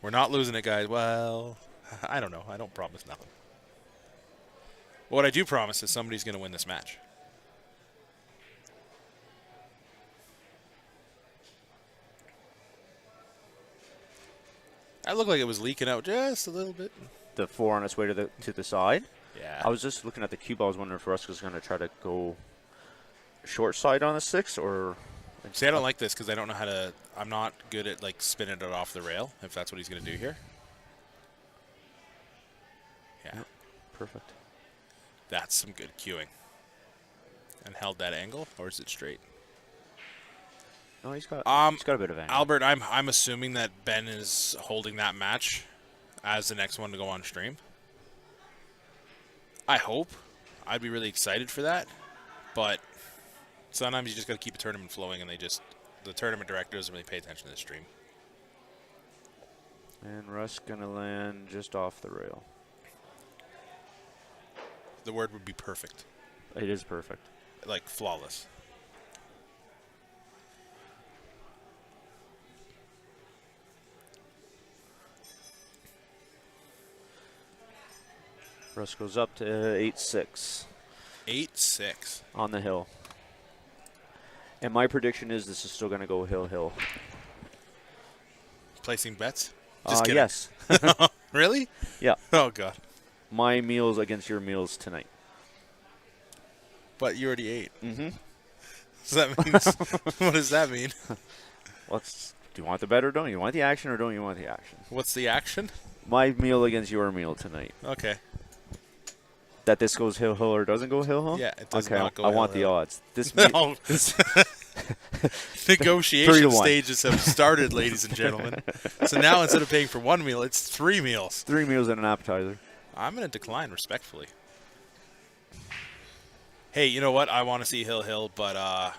We're not losing it, guys. Well, I don't know. I don't promise nothing. What I do promise is somebody's going to win this match. I looked like it was leaking out just a little bit. The 4 on its way to the side. Yeah. I was just looking at the cube. I was wondering if Rusk was going to try to go short side on a 6 or. See, I don't like this because I don't know how to. I'm not good at like spinning it off the rail. If that's what he's going to do here. Yeah. Yep. Perfect. That's some good cueing. And held that angle, or is it straight? No, he's got a bit of angle. Albert, I'm assuming that Ben is holding that match as the next one to go on stream. I hope. I'd be really excited for that. But sometimes you just got to keep a tournament flowing, and the tournament director doesn't really pay attention to the stream. And Rusk going to land just off the rail. The word would be perfect. It is perfect. Like flawless. Rusk goes up to 8-6. 8-6. On the hill. And my prediction is this is still going to go hill. Placing bets? Just kidding. Yes. Really? Yeah. Oh, God. My meals against your meals tonight. But you already ate. Mm-hmm. So that means, what does that mean? Do you want the bet or don't you want the action or don't you want the action? What's the action? My meal against your meal tonight. Okay. That this goes hill or doesn't go hill? Yeah, it does okay, not go I want the hill. odds. This No. Negotiation 3-1. stages have started, ladies and gentlemen. So now instead of paying for 1 meal, it's 3 meals. 3 meals and an appetizer. I'm going to decline respectfully. Hey, you know what? I want to see hill, but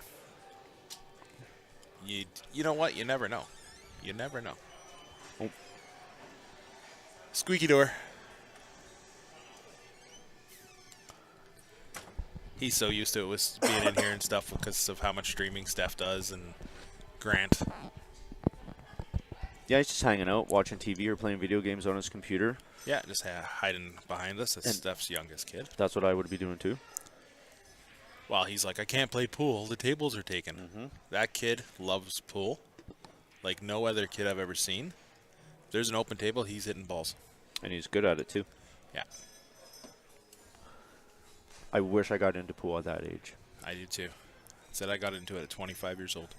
you know what? You never know. You never know. Oh. Squeaky door. He's so used to it with being in here and stuff because of how much streaming Steph does and Grant. Yeah, he's just hanging out, watching TV or playing video games on his computer. Yeah, just hiding behind us. That's Steph's youngest kid. That's what I would be doing too. Well, he's like, I can't play pool. The tables are taken. Mm-hmm. That kid loves pool like no other kid I've ever seen. If there's an open table, he's hitting balls. And he's good at it too. Yeah. I wish I got into pool at that age. I do too. Said I got into it at 25 years old.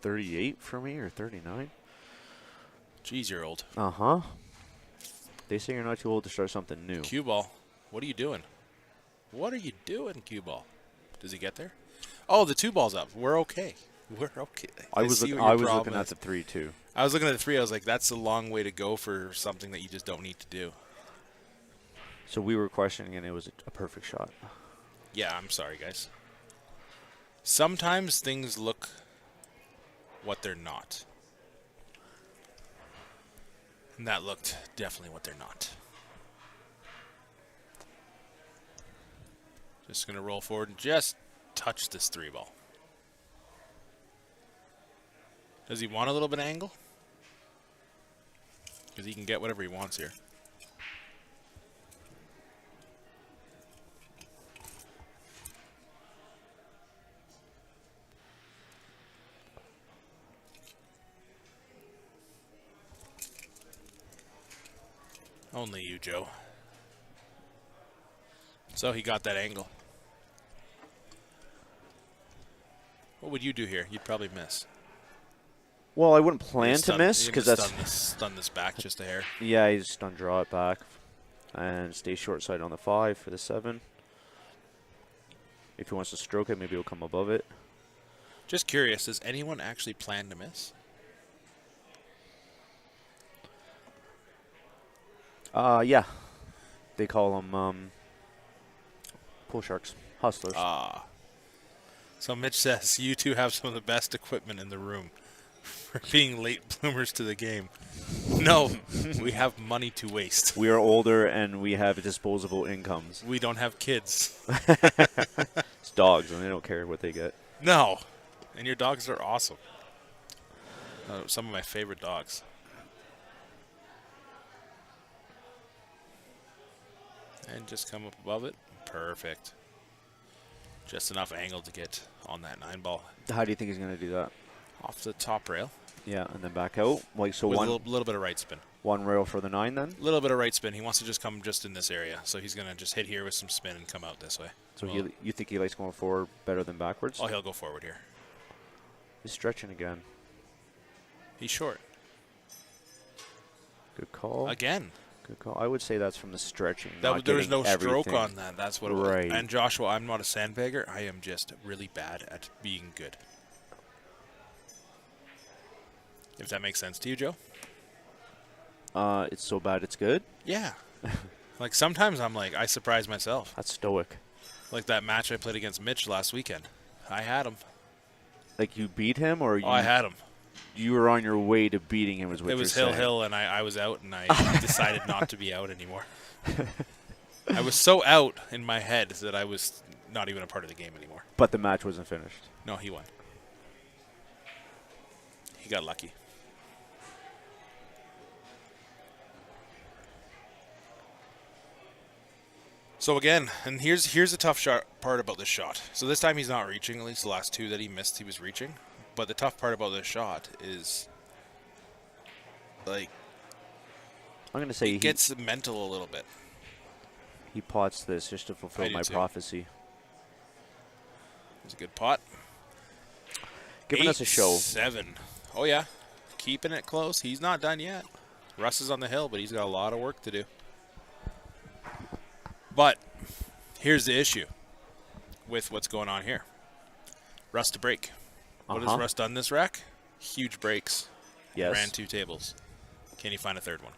38 for me or 39? Jeez, you're old. Uh-huh. They say you're not too old to start something new. Cue ball. What are you doing? What are you doing, cue ball? Does he get there? Oh, the 2 ball's up. We're okay. We're okay. I was see looking what your problem at is. the 3 too. I was looking at the 3. I was like, that's a long way to go for something that you just don't need to do. So we were questioning, and it was a perfect shot. Yeah, I'm sorry, guys. Sometimes things look what they're not. And that looked definitely what they're not. Just going to roll forward and just touch this 3 ball. Does he want a little bit of angle? Because he can get whatever he wants here. Only you, Joe. So he got that angle. What would you do here? You'd probably miss. Well, I wouldn't plan to miss because that's stun this back just a hair. Yeah, he's just gonna draw it back and stay short side on the 5 for the 7. If he wants to stroke it, maybe he'll come above it. Just curious, does anyone actually plan to miss? Yeah. They call them pool sharks, hustlers. So Mitch says, you two have some of the best equipment in the room for being late bloomers to the game. No, we have money to waste. We are older and we have disposable incomes. We don't have kids. It's dogs, and they don't care what they get. No. And your dogs are awesome. Some of my favorite dogs. And just come up above it. Perfect. Just enough angle to get on that 9 ball. How do you think he's going to do that? Off the top rail. Yeah, and then back out. Like so, With one a little bit of right spin. One rail for the 9 then? A little bit of right spin. He wants to just come just in this area. So he's going to just hit here with some spin and come out this way. So you think he likes going forward better than backwards? Oh, he'll go forward here. He's stretching again. He's short. Good call. Again. Good call. I would say that's from the stretching. There was no everything. stroke on that. That's what it was. Right. And Joshua, I'm not a sandbagger. I am just really bad at being good. If that makes sense to you, Joe? It's so bad it's good? Yeah. Like sometimes I'm like, I surprise myself. That's stoic. Like that match I played against Mitch last weekend. I had him. Like you beat him or you? Oh, I had him. You were on your way to beating him, is what it you're was saying. hill, and I was out, and I decided not to be out anymore. I was so out in my head that I was not even a part of the game anymore. But the match wasn't finished. No, he won. He got lucky. So again, and here's the tough part about this shot. So this time he's not reaching. At least the last 2 that he missed, he was reaching. But the tough part about this shot is, like, I'm going to say it gets mental a little bit. He pots this just to fulfill my prophecy. It's a good pot. Giving us a show. 7. Oh, yeah. Keeping it close. He's not done yet. Russ is on the hill, but he's got a lot of work to do. But here's the issue with what's going on here. Russ to break. What has Russ done this rack? Huge breaks. Yes. Ran 2 tables. Can he find a 3rd one?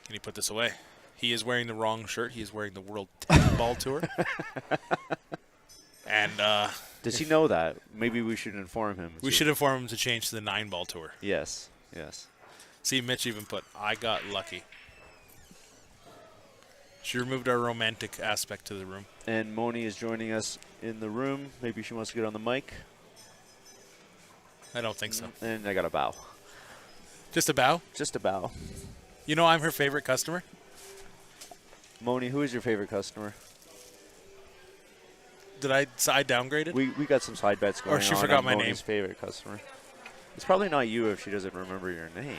Can he put this away? He is wearing the wrong shirt. He is wearing the World 10 Ball Tour. And does he know that? Maybe we should inform him. We should inform him to change to the 9 Ball Tour. Yes. Yes. See, Mitch even put, I got lucky. She removed our romantic aspect to the room. And Moni is joining us in the room. Maybe she wants to get on the mic. I don't think so. And I got a bow. Just a bow? Just a bow. You know I'm her favorite customer? Moni, who is your favorite customer? Did I downgraded? We got some side bets going on. Or she forgot my Moni's name. Favorite customer. It's probably not you if she doesn't remember your name.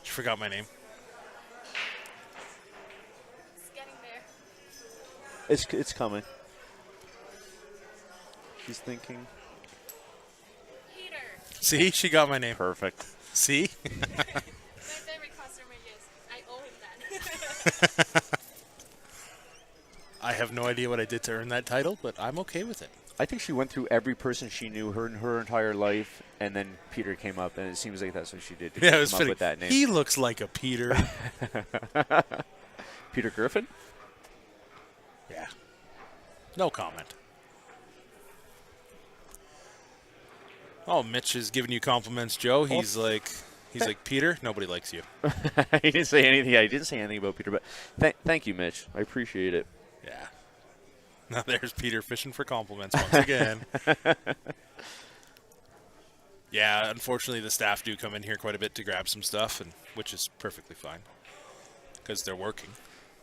She forgot my name. It's coming. She's thinking. Peter. See, she got my name. Perfect. See? My favorite customer is I owe him I have no idea what I did to earn that title, but I'm okay with it. I think she went through every person she knew in her entire life, and then Peter came up, and it seems like that's what she did to Yeah, it come was up fitting. with that name. He looks like a Peter. Peter Griffin? Yeah. No comment. Oh, Mitch is giving you compliments, Joe. He's like Peter. Nobody likes you. He didn't say anything. Yeah, he didn't say anything about Peter, but thank you, Mitch. I appreciate it. Yeah. Now there's Peter fishing for compliments once again. Yeah, unfortunately the staff do come in here quite a bit to grab some stuff, and which is perfectly fine because they're working.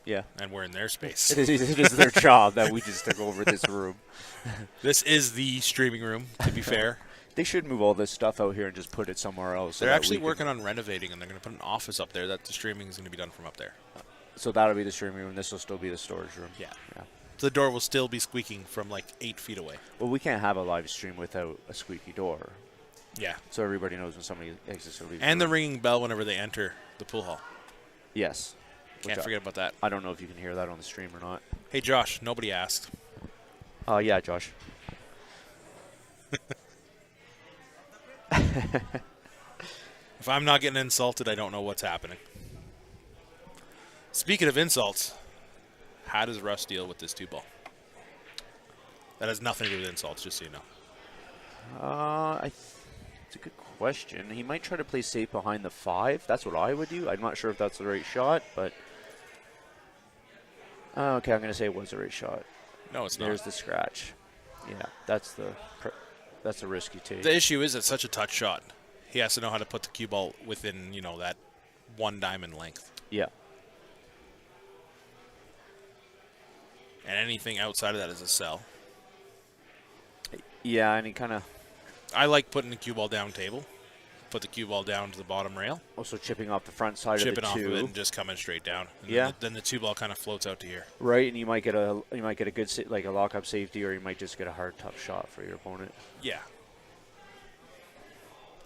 Yeah. And we're in their space. It is their job that we just took over this room. This is the streaming room, to be fair. They should move all this stuff out here and just put it somewhere else. They're actually working on renovating, and they're going to put an office up there that the streaming is going to be done from up there. So that'll be the streaming room. This will still be the storage room. Yeah. The door will still be squeaking from like 8 feet away. Well, we can't have a live stream without a squeaky door. Yeah. So everybody knows when somebody exits or leaves. And the ringing bell whenever they enter the pool hall. Yes. Can't forget about that. I don't know if you can hear that on the stream or not. Hey, Josh, nobody asked. Yeah, Josh. If I'm not getting insulted, I don't know what's happening. Speaking of insults, how does Russ deal with this 2-ball? That has nothing to do with insults, just so you know. It's a good question. He might try to play safe behind the 5. That's what I would do. I'm not sure if that's the right shot, but... okay, I'm going to say it was the right shot. No, it's not. There's the scratch. Yeah, that's the risk you take. The issue is it's such a touch shot. He has to know how to put the cue ball within, that 1 diamond length. Yeah. And anything outside of that is a sell. Yeah, and he kind of... I like putting the cue ball down table. Put the cue ball down to the bottom rail. Also chipping off the front side of the 2. Chipping off of it and just coming straight down. And Yeah. Then the 2 ball kind of floats out to here. Right, and you might get a good like a lock-up safety, or you might just get a hard tough shot for your opponent. Yeah.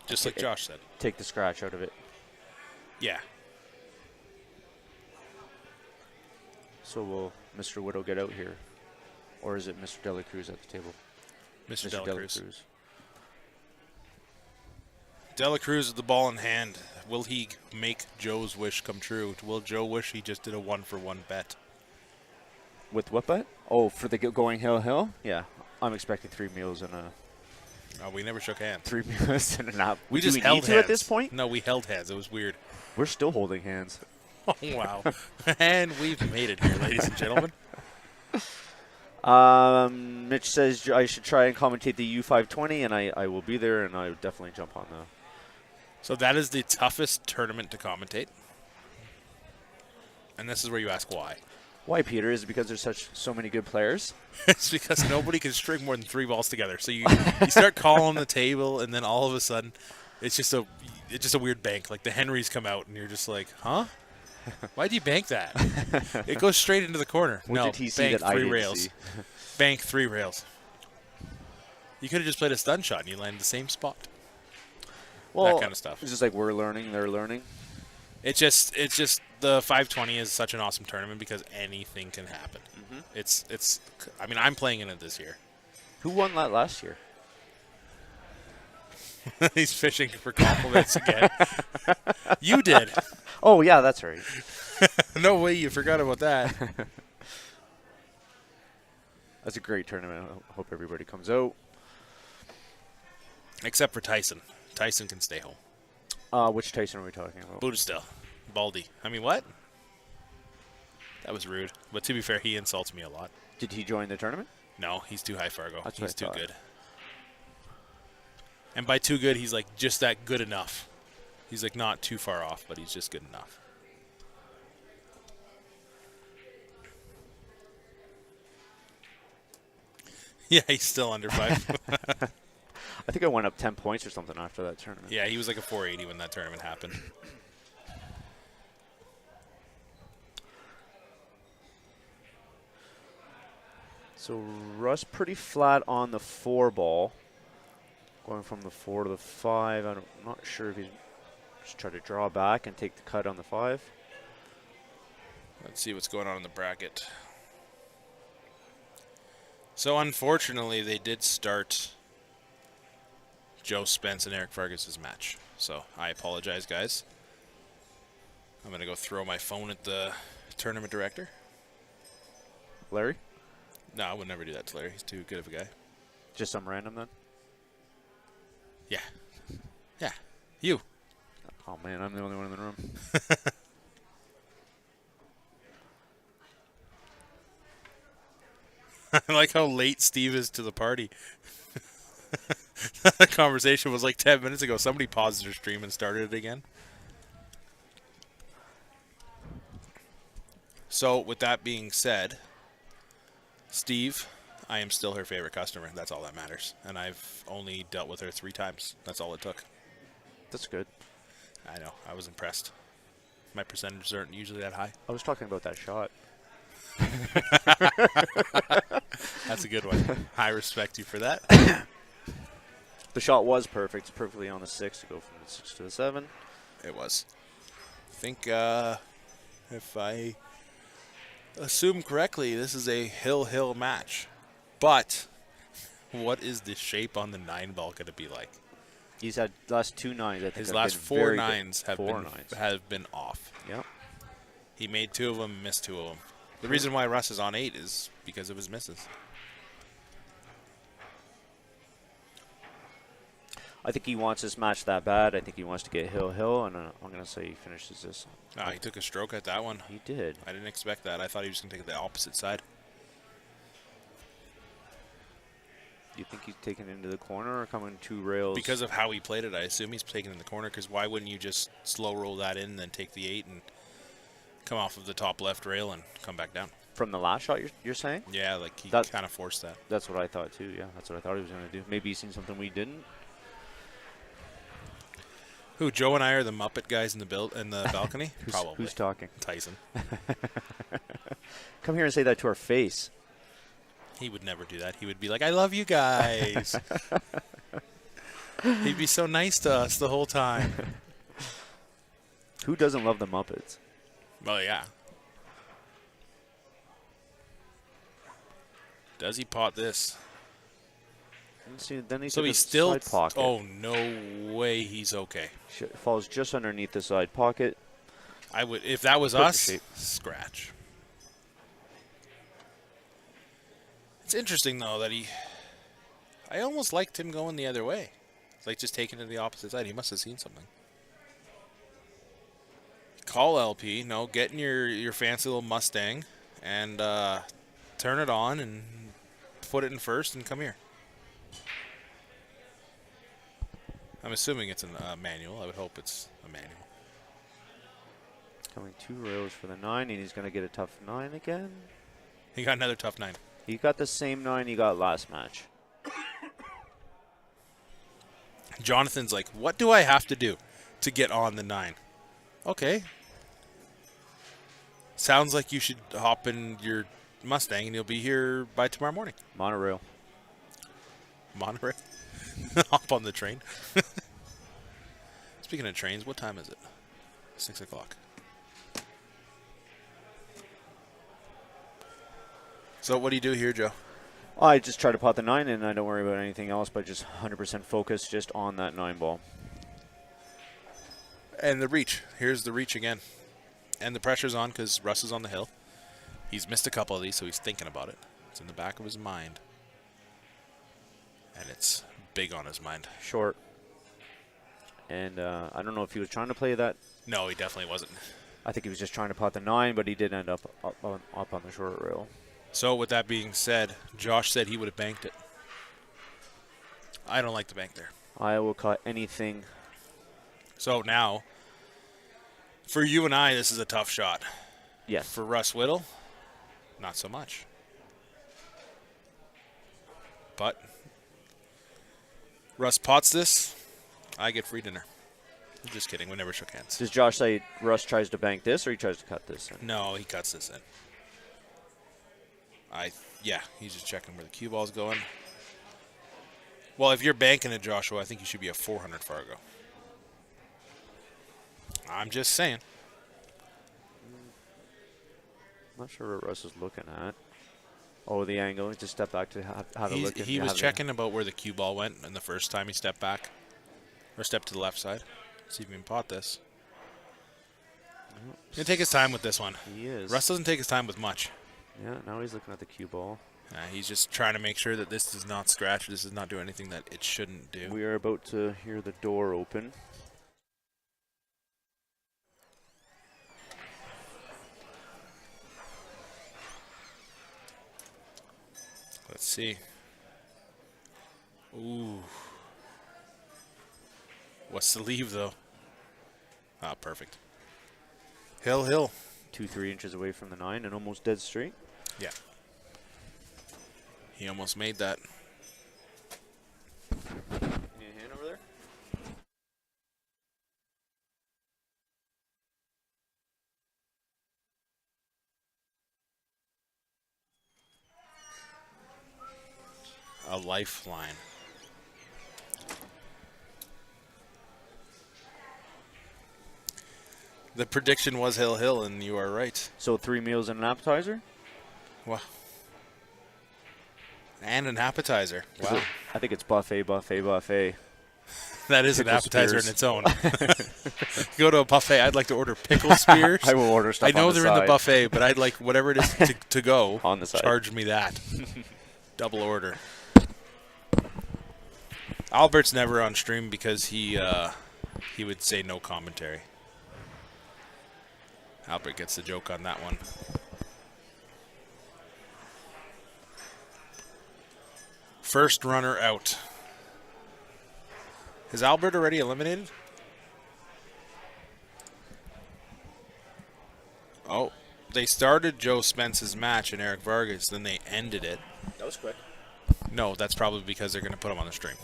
Just like Josh said. Take the scratch out of it. Yeah. So will Mr. Widow get out here? Or is it Mr. Dela Cruz at the table? Mr. Dela Cruz. Dela Cruz with the ball in hand. Will he make Joe's wish come true? Will Joe wish he just did a 1-for-1 bet? With what bet? Oh, for the going hill? Yeah. I'm expecting 3 meals and a... Oh, we never shook hands. 3 meals and a nap. We Do just we held need to hands at this point? No, we held hands. It was weird. We're still holding hands. Oh, wow. And we've made it here, ladies and gentlemen. Mitch says I should try and commentate the U520, and I will be there, and I would definitely jump on the... So that is the toughest tournament to commentate. And this is where you ask why. Why, Peter? Is it because there's so many good players? It's because nobody can string more than 3 balls together. So you start calling the table, and then all of a sudden, it's just a weird bank. Like the Henrys come out, and you're just like, huh? Why'd you bank that? It goes straight into the corner. What no, did he see bank that I 3 didn't rails. see? Bank 3 rails. You could have just played a stun shot, and you landed the same spot. Well, that kind of stuff. It's just like we're learning, they're learning. It's just the 520 is such an awesome tournament because anything can happen. I mean, I'm playing in it this year. Who won that last year? He's fishing for compliments again. You did. Oh, yeah, that's right. No way you forgot about that. That's a great tournament. I hope everybody comes out. Except for Tyson. Tyson can stay home. Which Tyson are we talking about? Buddha still. Baldy. I mean, what? That was rude. But to be fair, he insults me a lot. Did he join the tournament? No, he's too high Fargo. That's what He's I too thought. good. And by too good, he's like just that good enough. He's like not too far off, but he's just good enough. Yeah, he's still under 5. I think I went up 10 points or something after that tournament. Yeah, he was like a 480 when that tournament happened. So Russ pretty flat on the 4 ball. Going from the 4 to the 5. I'm not sure if he's just trying to draw back and take the cut on the 5. Let's see what's going on in the bracket. So unfortunately, they did start Joe Spence and Eric Vargas's match. So I apologize, guys. I'm going to go throw my phone at the tournament director. Larry? No, I would never do that to Larry. He's too good of a guy. Just some random then? Yeah. Yeah. You. Oh, man, I'm the only one in the room. I like how late Steve is to the party. The conversation was like 10 minutes ago. Somebody paused their stream and started it again. So, with that being said, Steve, I am still her favorite customer. That's all that matters. And I've only dealt with her 3 times. That's all it took. That's good. I know. I was impressed. My percentages aren't usually that high. I was talking about that shot. That's a good one. I respect you for that. The shot was perfect. It's perfectly on the 6 to go from the 6 to the 7. It was. I think if I assume correctly, this is a hill match. But what is the shape on the 9 ball going to be like? He's had last 2 9s. I think His have last been 4 very nines good. have been off. Yep. He made 2 of them, missed 2 of them. The reason why Russ is on 8 is because of his misses. I think he wants this match that bad. I think he wants to get hill, and I'm going to say he finishes this. He took a stroke at that one. He did. I didn't expect that. I thought he was going to take it the opposite side. Do you think he's taking it into the corner or coming 2 rails? Because of how he played it, I assume he's taking it in the corner, because why wouldn't you just slow roll that in and then take the 8 and come off of the top left rail and come back down? From the last shot, you're saying? Yeah, like he That- kind of forced that. That's what I thought, too. Yeah, that's what I thought he was going to do. Maybe he's seen something we didn't. Who, Joe and I are the Muppet guys in the balcony? Probably. Who's talking? Tyson. Come here and say that to our face. He would never do that. He would be like, I love you guys. He'd be so nice to us the whole time. Who doesn't love the Muppets? Well, yeah. Does he pot this? Then he So took he's a still... side pocket. Oh, no way he's okay. Falls just underneath the side pocket. I would, if that was Perfect us, shape. scratch. It's interesting, though, that I almost liked him going the other way. It's like just taking it to the opposite side. He must have seen something. Call LP. No, get in your fancy little Mustang and turn it on and put it in first and come here. I'm assuming it's a manual. I would hope it's a manual. Coming 2 rails for the 9, and he's going to get a tough 9 again. He got another tough 9. He got the same 9 he got last match. Jonathan's like, what do I have to do to get on the 9? Okay. Sounds like you should hop in your Mustang and you'll be here by tomorrow morning. Monorail. Monterey. Hop on the train. Speaking of trains, what time is it? 6 o'clock. So what do you do here, Joe? I just try to pot the 9, and I don't worry about anything else, but just 100% focus just on that 9 ball. And the reach. Here's the reach again. And the pressure's on because Russ is on the hill. He's missed a couple of these, so he's thinking about it. It's in the back of his mind. And it's big on his mind. Short. And I don't know if he was trying to play that. No, he definitely wasn't. I think he was just trying to pot the 9, but he did end up on the short rail. So with that being said, Josh said he would have banked it. I don't like to bank there. I will cut anything. So now, for you and I, this is a tough shot. Yes. For Russ Whittle, not so much. But Russ pots this, I get free dinner. I'm just kidding. We never shook hands. Does Josh say Russ tries to bank this, or he tries to cut this in? No, he cuts this in. Yeah, he's just checking where the cue ball's going. Well, if you're banking it, Joshua, I think you should be a 400 Fargo. I'm just saying. Not sure what Russ is looking at. Oh, the angle. Just step back to have a look. He was checking about where the cue ball went, and the first time he stepped back, or stepped to the left side. See if we can pot this. He's going to take his time with this one. He is. Russ doesn't take his time with much. Yeah, now he's looking at the cue ball. He's just trying to make sure that this does not scratch. This does not do anything that it shouldn't do. We are about to hear the door open. Let's see. Ooh. What's the leave, though? Ah, perfect. Hill. 2-3 inches away from the 9 and almost dead straight. Yeah. He almost made that. Any hand over there? A lifeline. The prediction was Hill, and you are right. So 3 meals and an appetizer? Wow. And an appetizer. Wow. I think it's buffet. That is Pickle an appetizer spears. in its own. Go to a buffet. I'd like to order pickle spears. I will order stuff I know on the they're in the side. buffet, but I'd like whatever it is to go. On the side. Charge me that. Double order. Albert's never on stream because he would say no commentary. Albert gets the joke on that one. First runner out. Is Albert already eliminated? Oh, they started Joe Spence's match and Eric Vargas, then they ended it. That was quick. No, that's probably because they're going to put him on the stream.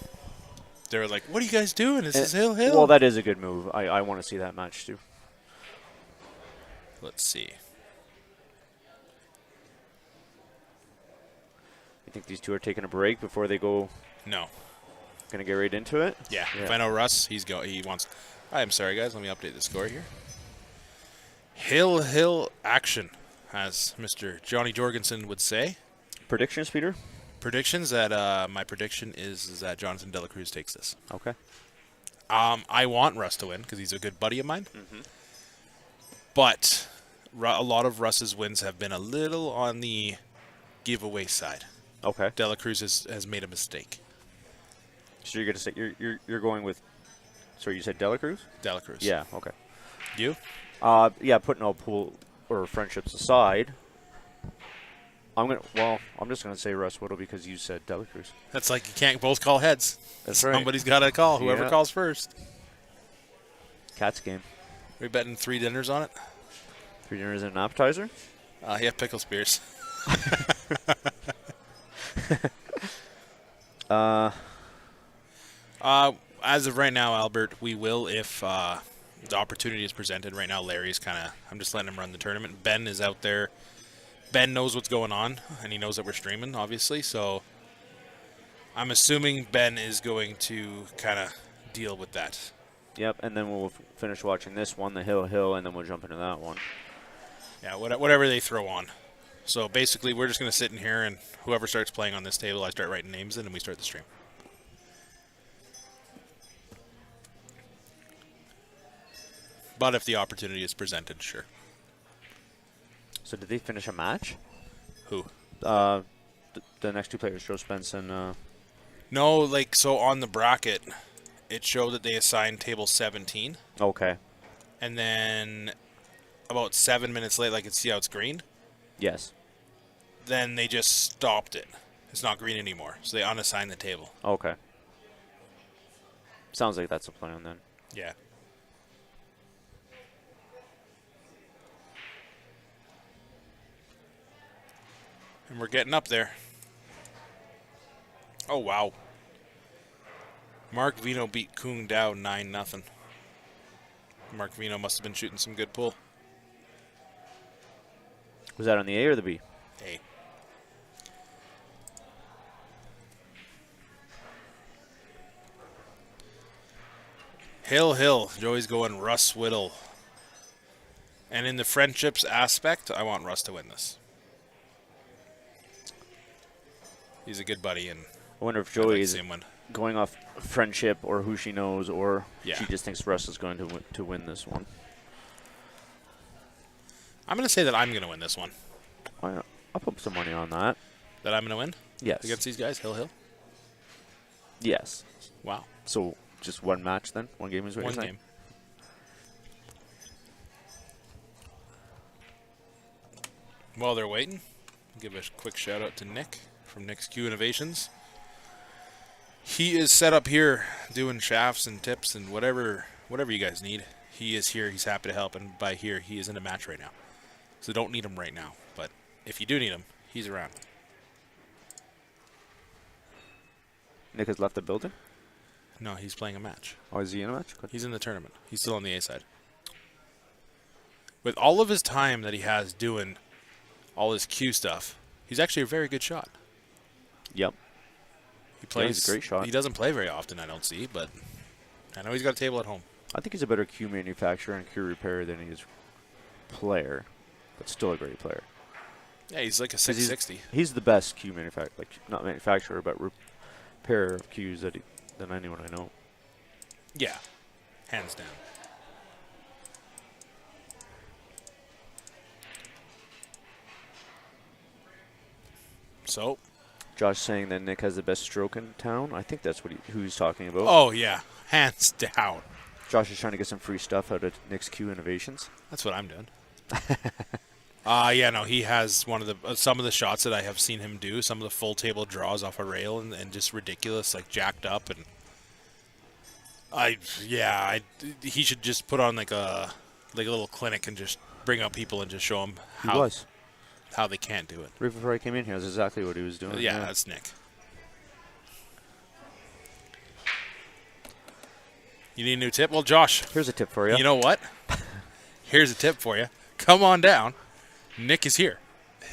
They were like, what are you guys doing? This is Hill. Well, that is a good move. I want to see that match, too. Let's see. You think these two are taking a break before they go? No. Going to get right into it? Yeah. If I know Russ, he wants. I'm sorry, guys. Let me update the score here. Hill action, as Mr. Johnny Jorgensen would say. Predictions, Peter? Predictions that my prediction is that Jonathan Dela Cruz takes this. Okay. I want Russ to win because he's a good buddy of mine. But a lot of Russ's wins have been a little on the giveaway side. Okay. Dela Cruz has made a mistake. So you're going to say you're going with? Sorry, you said Dela Cruz? Dela Cruz. Yeah. Okay. You? Yeah. Putting all pool or friendships aside, I'm just gonna say Russ Whittle because you said Dela Cruz. That's like you can't both call heads. That's right. Somebody's got to call. Whoever Yeah. calls first. Cats game. Are we betting 3 dinners on it? 3 dinners and an appetizer. Yeah, pickle spears. As of right now, Albert, we will if the opportunity is presented. Right now, Larry's I'm just letting him run the tournament. Ben is out there. Ben knows what's going on, and he knows that we're streaming, obviously. So I'm assuming Ben is going to kind of deal with that. Yep, and then we'll finish watching this one, the Hill, and then we'll jump into that one. Yeah, whatever they throw on. So basically, we're just going to sit in here, and whoever starts playing on this table, I start writing names in, and we start the stream. But if the opportunity is presented, sure. So did they finish a match? Who? The next two players, Joe Spence and... No, so on the bracket, it showed that they assigned table 17. Okay. And then about 7 minutes later, I can see how it's green. Yes. Then they just stopped it. It's not green anymore. So they unassigned the table. Okay. Sounds like that's a plan then. Yeah. And we're getting up there. Oh, wow. Mark Vino beat Kung Dao 9-0. Mark Vino must have been shooting some good pool. Was that on the A or the B? Hey. Hill. Joey's going Russ Whittle. And in the friendships aspect, I want Russ to win this. He's a good buddy, and I wonder if I'd like Joey to is see him win. going off friendship or who she knows, or Yeah. she just thinks Russ is going to win this one. I'm going to say that I'm going to win this one. Why not? I'll put some money on that. That I'm going to win Yes. against these guys, Hill. Yes. Wow. So just one match then? One game is what One you're saying? game. While they're waiting, give a quick shout out to Nick from Nick's Q Innovations. He is set up here doing shafts and tips and whatever you guys need. He is here. He's happy to help. And by here, he is in a match right now. So don't need him right now. But if you do need him, he's around. Nick has left the building? No, he's playing a match. Oh, is he in a match? Good. He's in the tournament. He's still on the A side. With all of his time that he has doing all his Q stuff, he's actually a very good shot. Yep. He plays he's a great shot. He doesn't play very often, I don't see, but I know he's got a table at home. I think he's a better Q manufacturer and Q repairer than he is player, but still a great player. Yeah, he's like a 'Cause he's- 660. He's the best Q manufacturer, like not manufacturer, but repairer of Qs than anyone I know. Yeah, hands down. So, Josh saying that Nick has the best stroke in town. I think that's who he's talking about. oh yeah, hands down. Josh is trying to get some free stuff out of Nick's Q Innovations. That's what I'm doing. Yeah, no, he has one of the some of the shots that I have seen him do. Some of the full table draws off a rail and just ridiculous, like jacked up, and he should just put on like a little clinic and just bring out people and just show them how they can't do it. Right before I came in here, that's exactly what he was doing. Yeah, that's Nick. You need a new tip? Well, Josh, Here's a tip for you. you know what? Here's a tip for you. Come on down. Nick is here.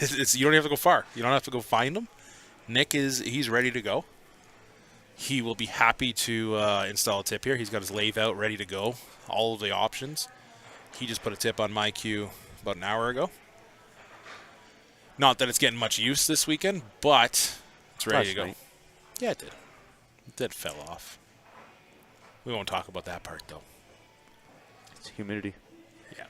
You don't have to go far. You don't have to go find him. He's ready to go. He will be happy to install a tip here. He's got his lathe out ready to go. All of the options. He just put a tip on my queue about an hour ago. Not that it's getting much use this weekend, but it's ready to go. Night. Yeah, it did. It did fell off. We won't talk about that part, though. It's humidity. Yeah.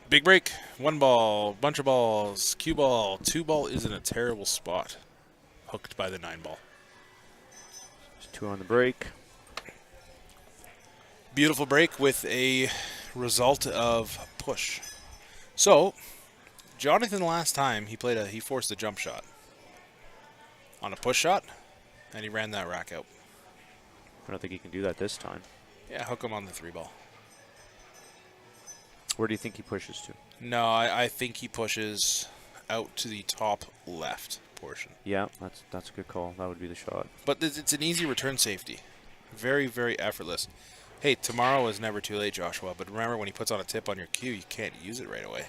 Big break. 1 ball. Bunch of balls. Cue ball. 2 ball is in a terrible spot. Hooked by the 9 ball. There's 2 on the break. Beautiful break with a result of push. So, Jonathan last time he forced a jump shot on a push shot, and he ran that rack out. I don't think he can do that this time. Yeah, hook him on the 3 ball. Where do you think he pushes to? No, I think he pushes out to the top left portion. Yeah, that's a good call. That would be the shot. But it's an easy return safety. Very, very effortless. Hey, tomorrow is never too late, Joshua, but remember when he puts on a tip on your cue, you can't use it right away.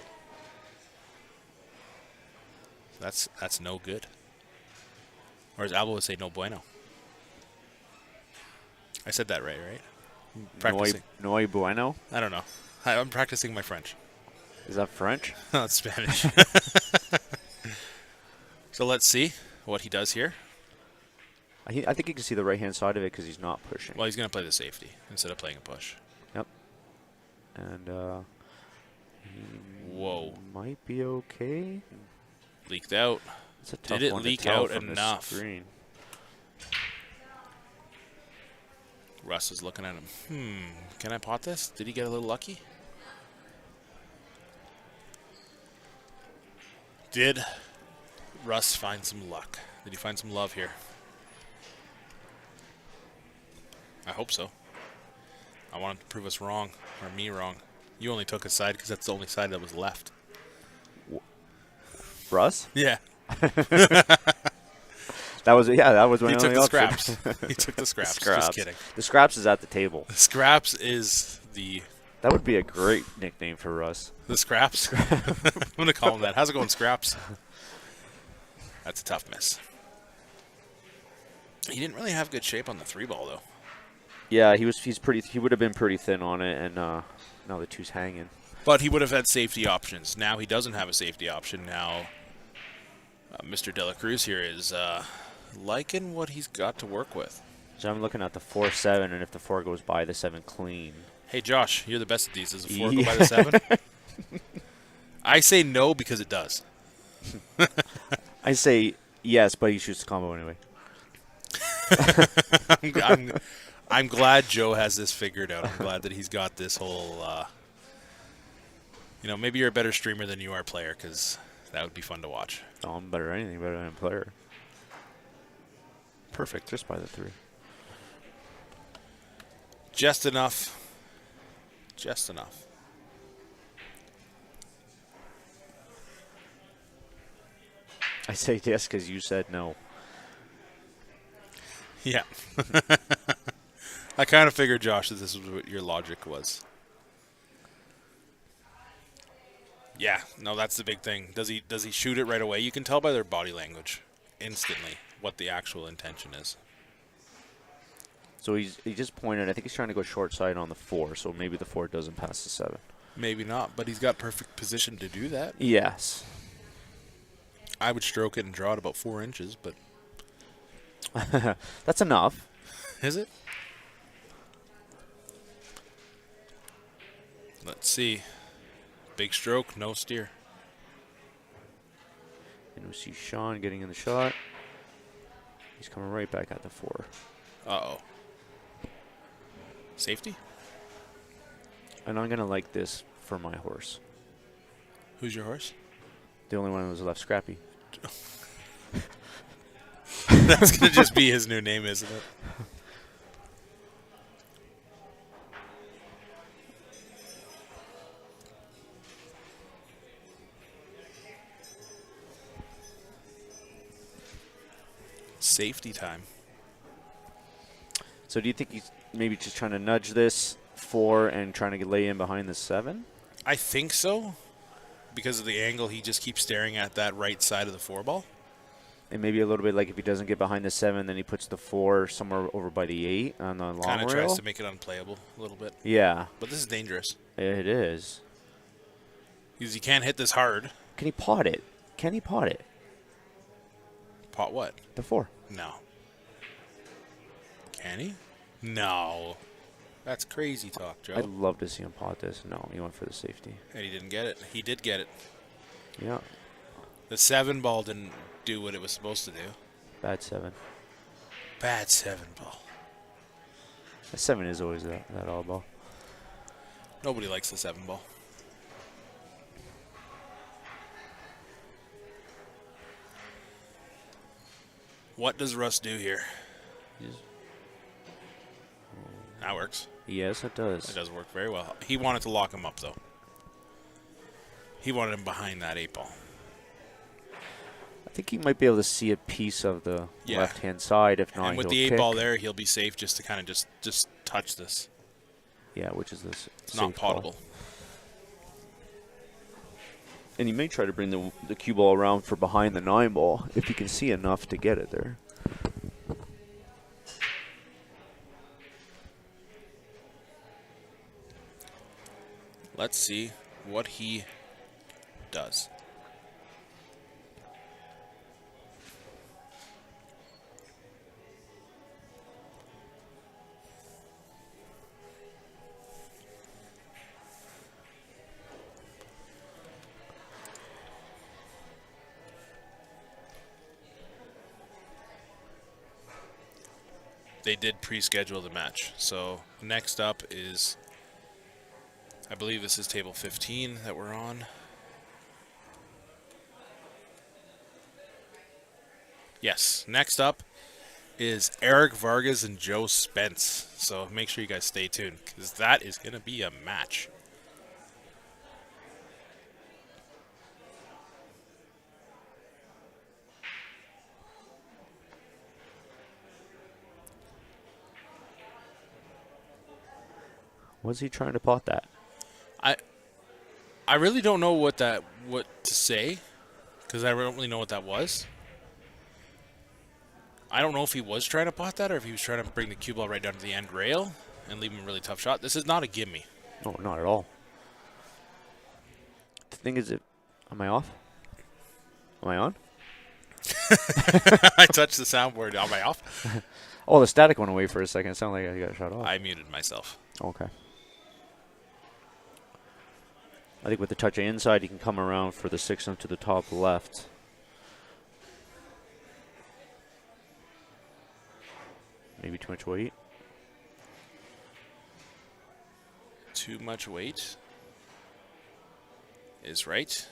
That's no good. Or as Alba would say, no bueno. I said that right? Practicing. No hay bueno? I don't know. I'm practicing my French. Is that French? No, it's Spanish. So let's see what he does here. I think you can see the right-hand side of it because he's not pushing. Well, he's going to play the safety instead of playing a push. Yep. And he Whoa. might be okay. Leaked out. It's a tough Did it one to leak tell out from the enough? screen. Russ is looking at him. Can I pot this? Did he get a little lucky? Did Russ find some luck? Did he find some love here? I hope so. I want him to prove us wrong, or me wrong. You only took a side because that's the only side that was left. Russ? Yeah. That was my He only took the option. scraps. He took the scraps. Just kidding. The scraps is at the table. The scraps is the That would be a great nickname for Russ. scraps. I'm going to call him that. How's it going, scraps? That's a tough miss. He didn't really have good shape on the 3 ball, though. Yeah, he would have been pretty thin on it, and not now the two's hanging. But he would have had safety options. Now he doesn't have a safety option. Now Mr. De La Cruz here is liking what he's got to work with. So I'm looking at the 4-7, and if the 4 goes by the 7 clean. Hey, Josh, you're the best at these. Does the 4 go by the 7? I say no because it does. I say yes, but he shoots the combo anyway. I'm glad Joe has this figured out. I'm glad that he's got this whole, maybe you're a better streamer than you are player, because that would be fun to watch. Oh, I'm better at anything better than a player. Perfect, just by the 3. Just enough. Just enough. I say yes because you said no. Yeah. I kind of figured, Josh, that this was what your logic was. Yeah, no, that's the big thing. Does he shoot it right away? You can tell by their body language instantly what the actual intention is. So he just pointed. I think he's trying to go short side on the 4, so maybe the 4 doesn't pass the 7. Maybe not, but he's got perfect position to do that. Yes. I would stroke it and draw it about 4 inches, but... That's enough. Is it? Let's see. Big stroke, no steer. And we see Sean getting in the shot. He's coming right back at the 4. Uh-oh. Safety? And I'm going to like this for my horse. Who's your horse? The only one that was left, Scrappy. That's going to just be his new name, isn't it? Safety time. So do you think he's maybe just trying to nudge this 4 and trying to lay in behind the 7? I think so. Because of the angle, he just keeps staring at that right side of the 4 ball. And maybe a little bit like if he doesn't get behind the 7, then he puts the 4 somewhere over by the 8 on the long rail. Kind of tries to make it unplayable a little bit. Yeah. But this is dangerous. It is. Because he can't hit this hard. Can he pot it? Can he pot it? Pot what? The 4. No. Can he? No. That's crazy talk, Joe. I'd love to see him pot this. No, he went for the safety. And he didn't get it. He did get it. Yeah. The 7 ball didn't do what it was supposed to do. Bad 7. Bad 7 ball. The 7 is always that all ball. Nobody likes the 7 ball. What does Russ do here? That works. Yes, it does. It does work very well. He wanted to lock him up, though. He wanted him behind that 8 ball. I think he might be able to see a piece of the left-hand side. If not, and with he'll the 8 kick. ball there, he'll be safe just to kind of just touch this. Yeah, which is this. It's not potable. And he may try to bring the cue ball around for behind the 9 ball if he can see enough to get it there. Let's see what he does. They did pre-schedule the match. So next up is, I believe this is table 15 that we're on. Yes, next up is Eric Vargas and Joe Spence. So make sure you guys stay tuned because that is going to be a match. Was he trying to pot that? I really don't know what to say because I don't really know what that was. I don't know if he was trying to pot that or if he was trying to bring the cue ball right down to the end rail and leave him a really tough shot. This is not a gimme. No, not at all. thing is, am I off? Am I on? I touched the soundboard. Am I off? Oh, the static went away for a second. It sounded like I got shut off. I muted myself. Okay. I think with the touch of inside, you can come around for the 6 to the top left. Maybe too much weight. Too much weight is right.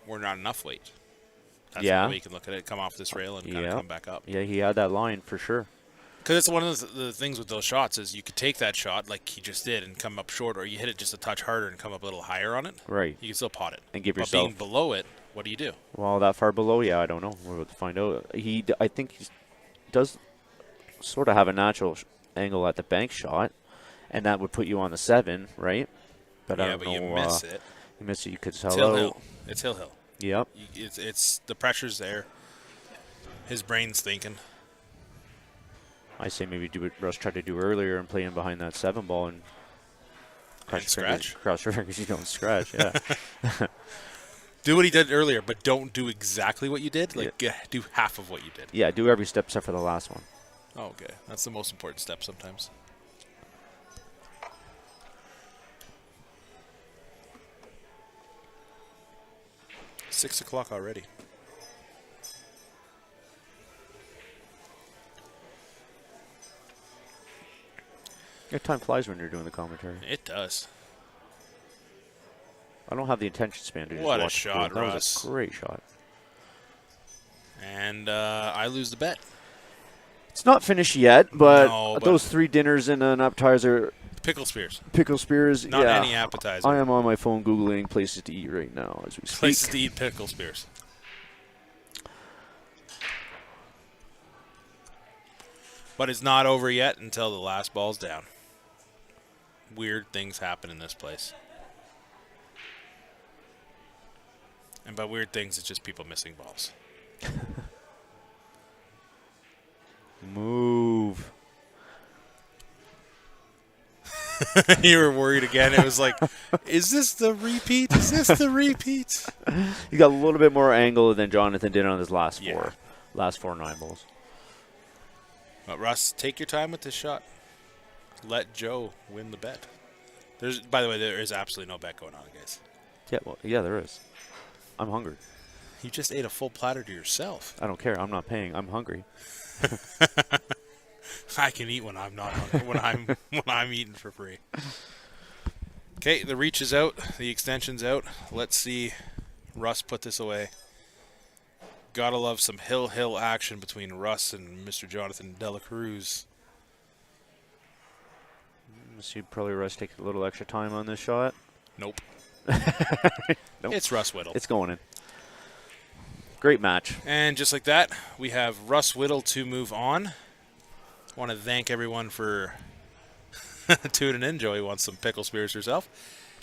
Or not enough weight. That's Yeah. the way you can look at it. Come off this rail and kind of come back up. Yeah, he had that line for sure. Because it's one of the things with those shots is you could take that shot like he just did and come up short, or you hit it just a touch harder and come up a little higher on it. Right. You can still pot it. And give but yourself. being below it, what do you do? Well, that far below, yeah, I don't know. We're about to find out. I think he does sort of have a natural angle at the bank shot, and that would put you on the 7, right? But I Yeah, don't but know. you miss it. You miss it. You could It's tell. hill. It's hill. Yep. It's the pressure's there. His brain's thinking. I say maybe do what Russ tried to do earlier and play in behind that 7 ball and Scratch. Cross your fingers, you don't scratch. Yeah. Do what he did earlier, but don't do exactly what you did. Like, do half of what you did. Yeah, do every step except for the last one. Oh, okay. That's the most important step sometimes. $6 already. Yeah, time flies when you're doing the commentary. It does. I don't have the attention span to just What a watch shot, that Russ. was a great shot. And I lose the bet. It's not finished yet, but, No, but those 3 dinners and an appetizer, Pickle spears. pickle spears. Not yeah, any appetizer. I am on my phone Googling places to eat right now as we speak. Places to eat pickle spears. But it's not over yet until the last ball's down. Weird things happen in this place. And by weird things, it's just people missing balls. Move. You were worried again. It was like, is this the repeat? Is this the repeat? You got a little bit more angle than Jonathan did on his last Yeah. 4. Last 4 9 balls. But Russ, take your time with this shot. Let Joe win the bet. By the way, there is absolutely no bet going on, guys. Yeah, well, yeah, there is. I'm hungry. You just ate a full platter to yourself. I don't care. I'm not paying. I'm hungry. I can eat when I'm not hungry, when I'm eating for free. Okay, the reach is out, the extension's out. Let's see Russ put this away. Gotta love some hill action between Russ and Mr. Jonathan Dela Cruz. See, probably Russ take a little extra time on this shot. Nope. Nope. It's Russ Whittle. It's going in. Great match. And just like that, we have Russ Whittle to move on. Want to thank everyone for tuning in. Joey wants some pickle spears herself.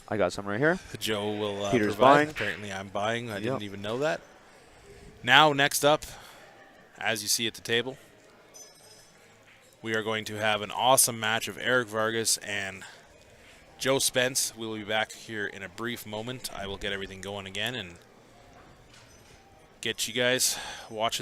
I got some right here. Joe will Peter's provide. buying. Apparently I'm buying. I Yep. didn't even know that. Now, next up, as you see at the table, we are going to have an awesome match of Eric Vargas and Joe Spence. We will be back here in a brief moment. I will get everything going again and get you guys watching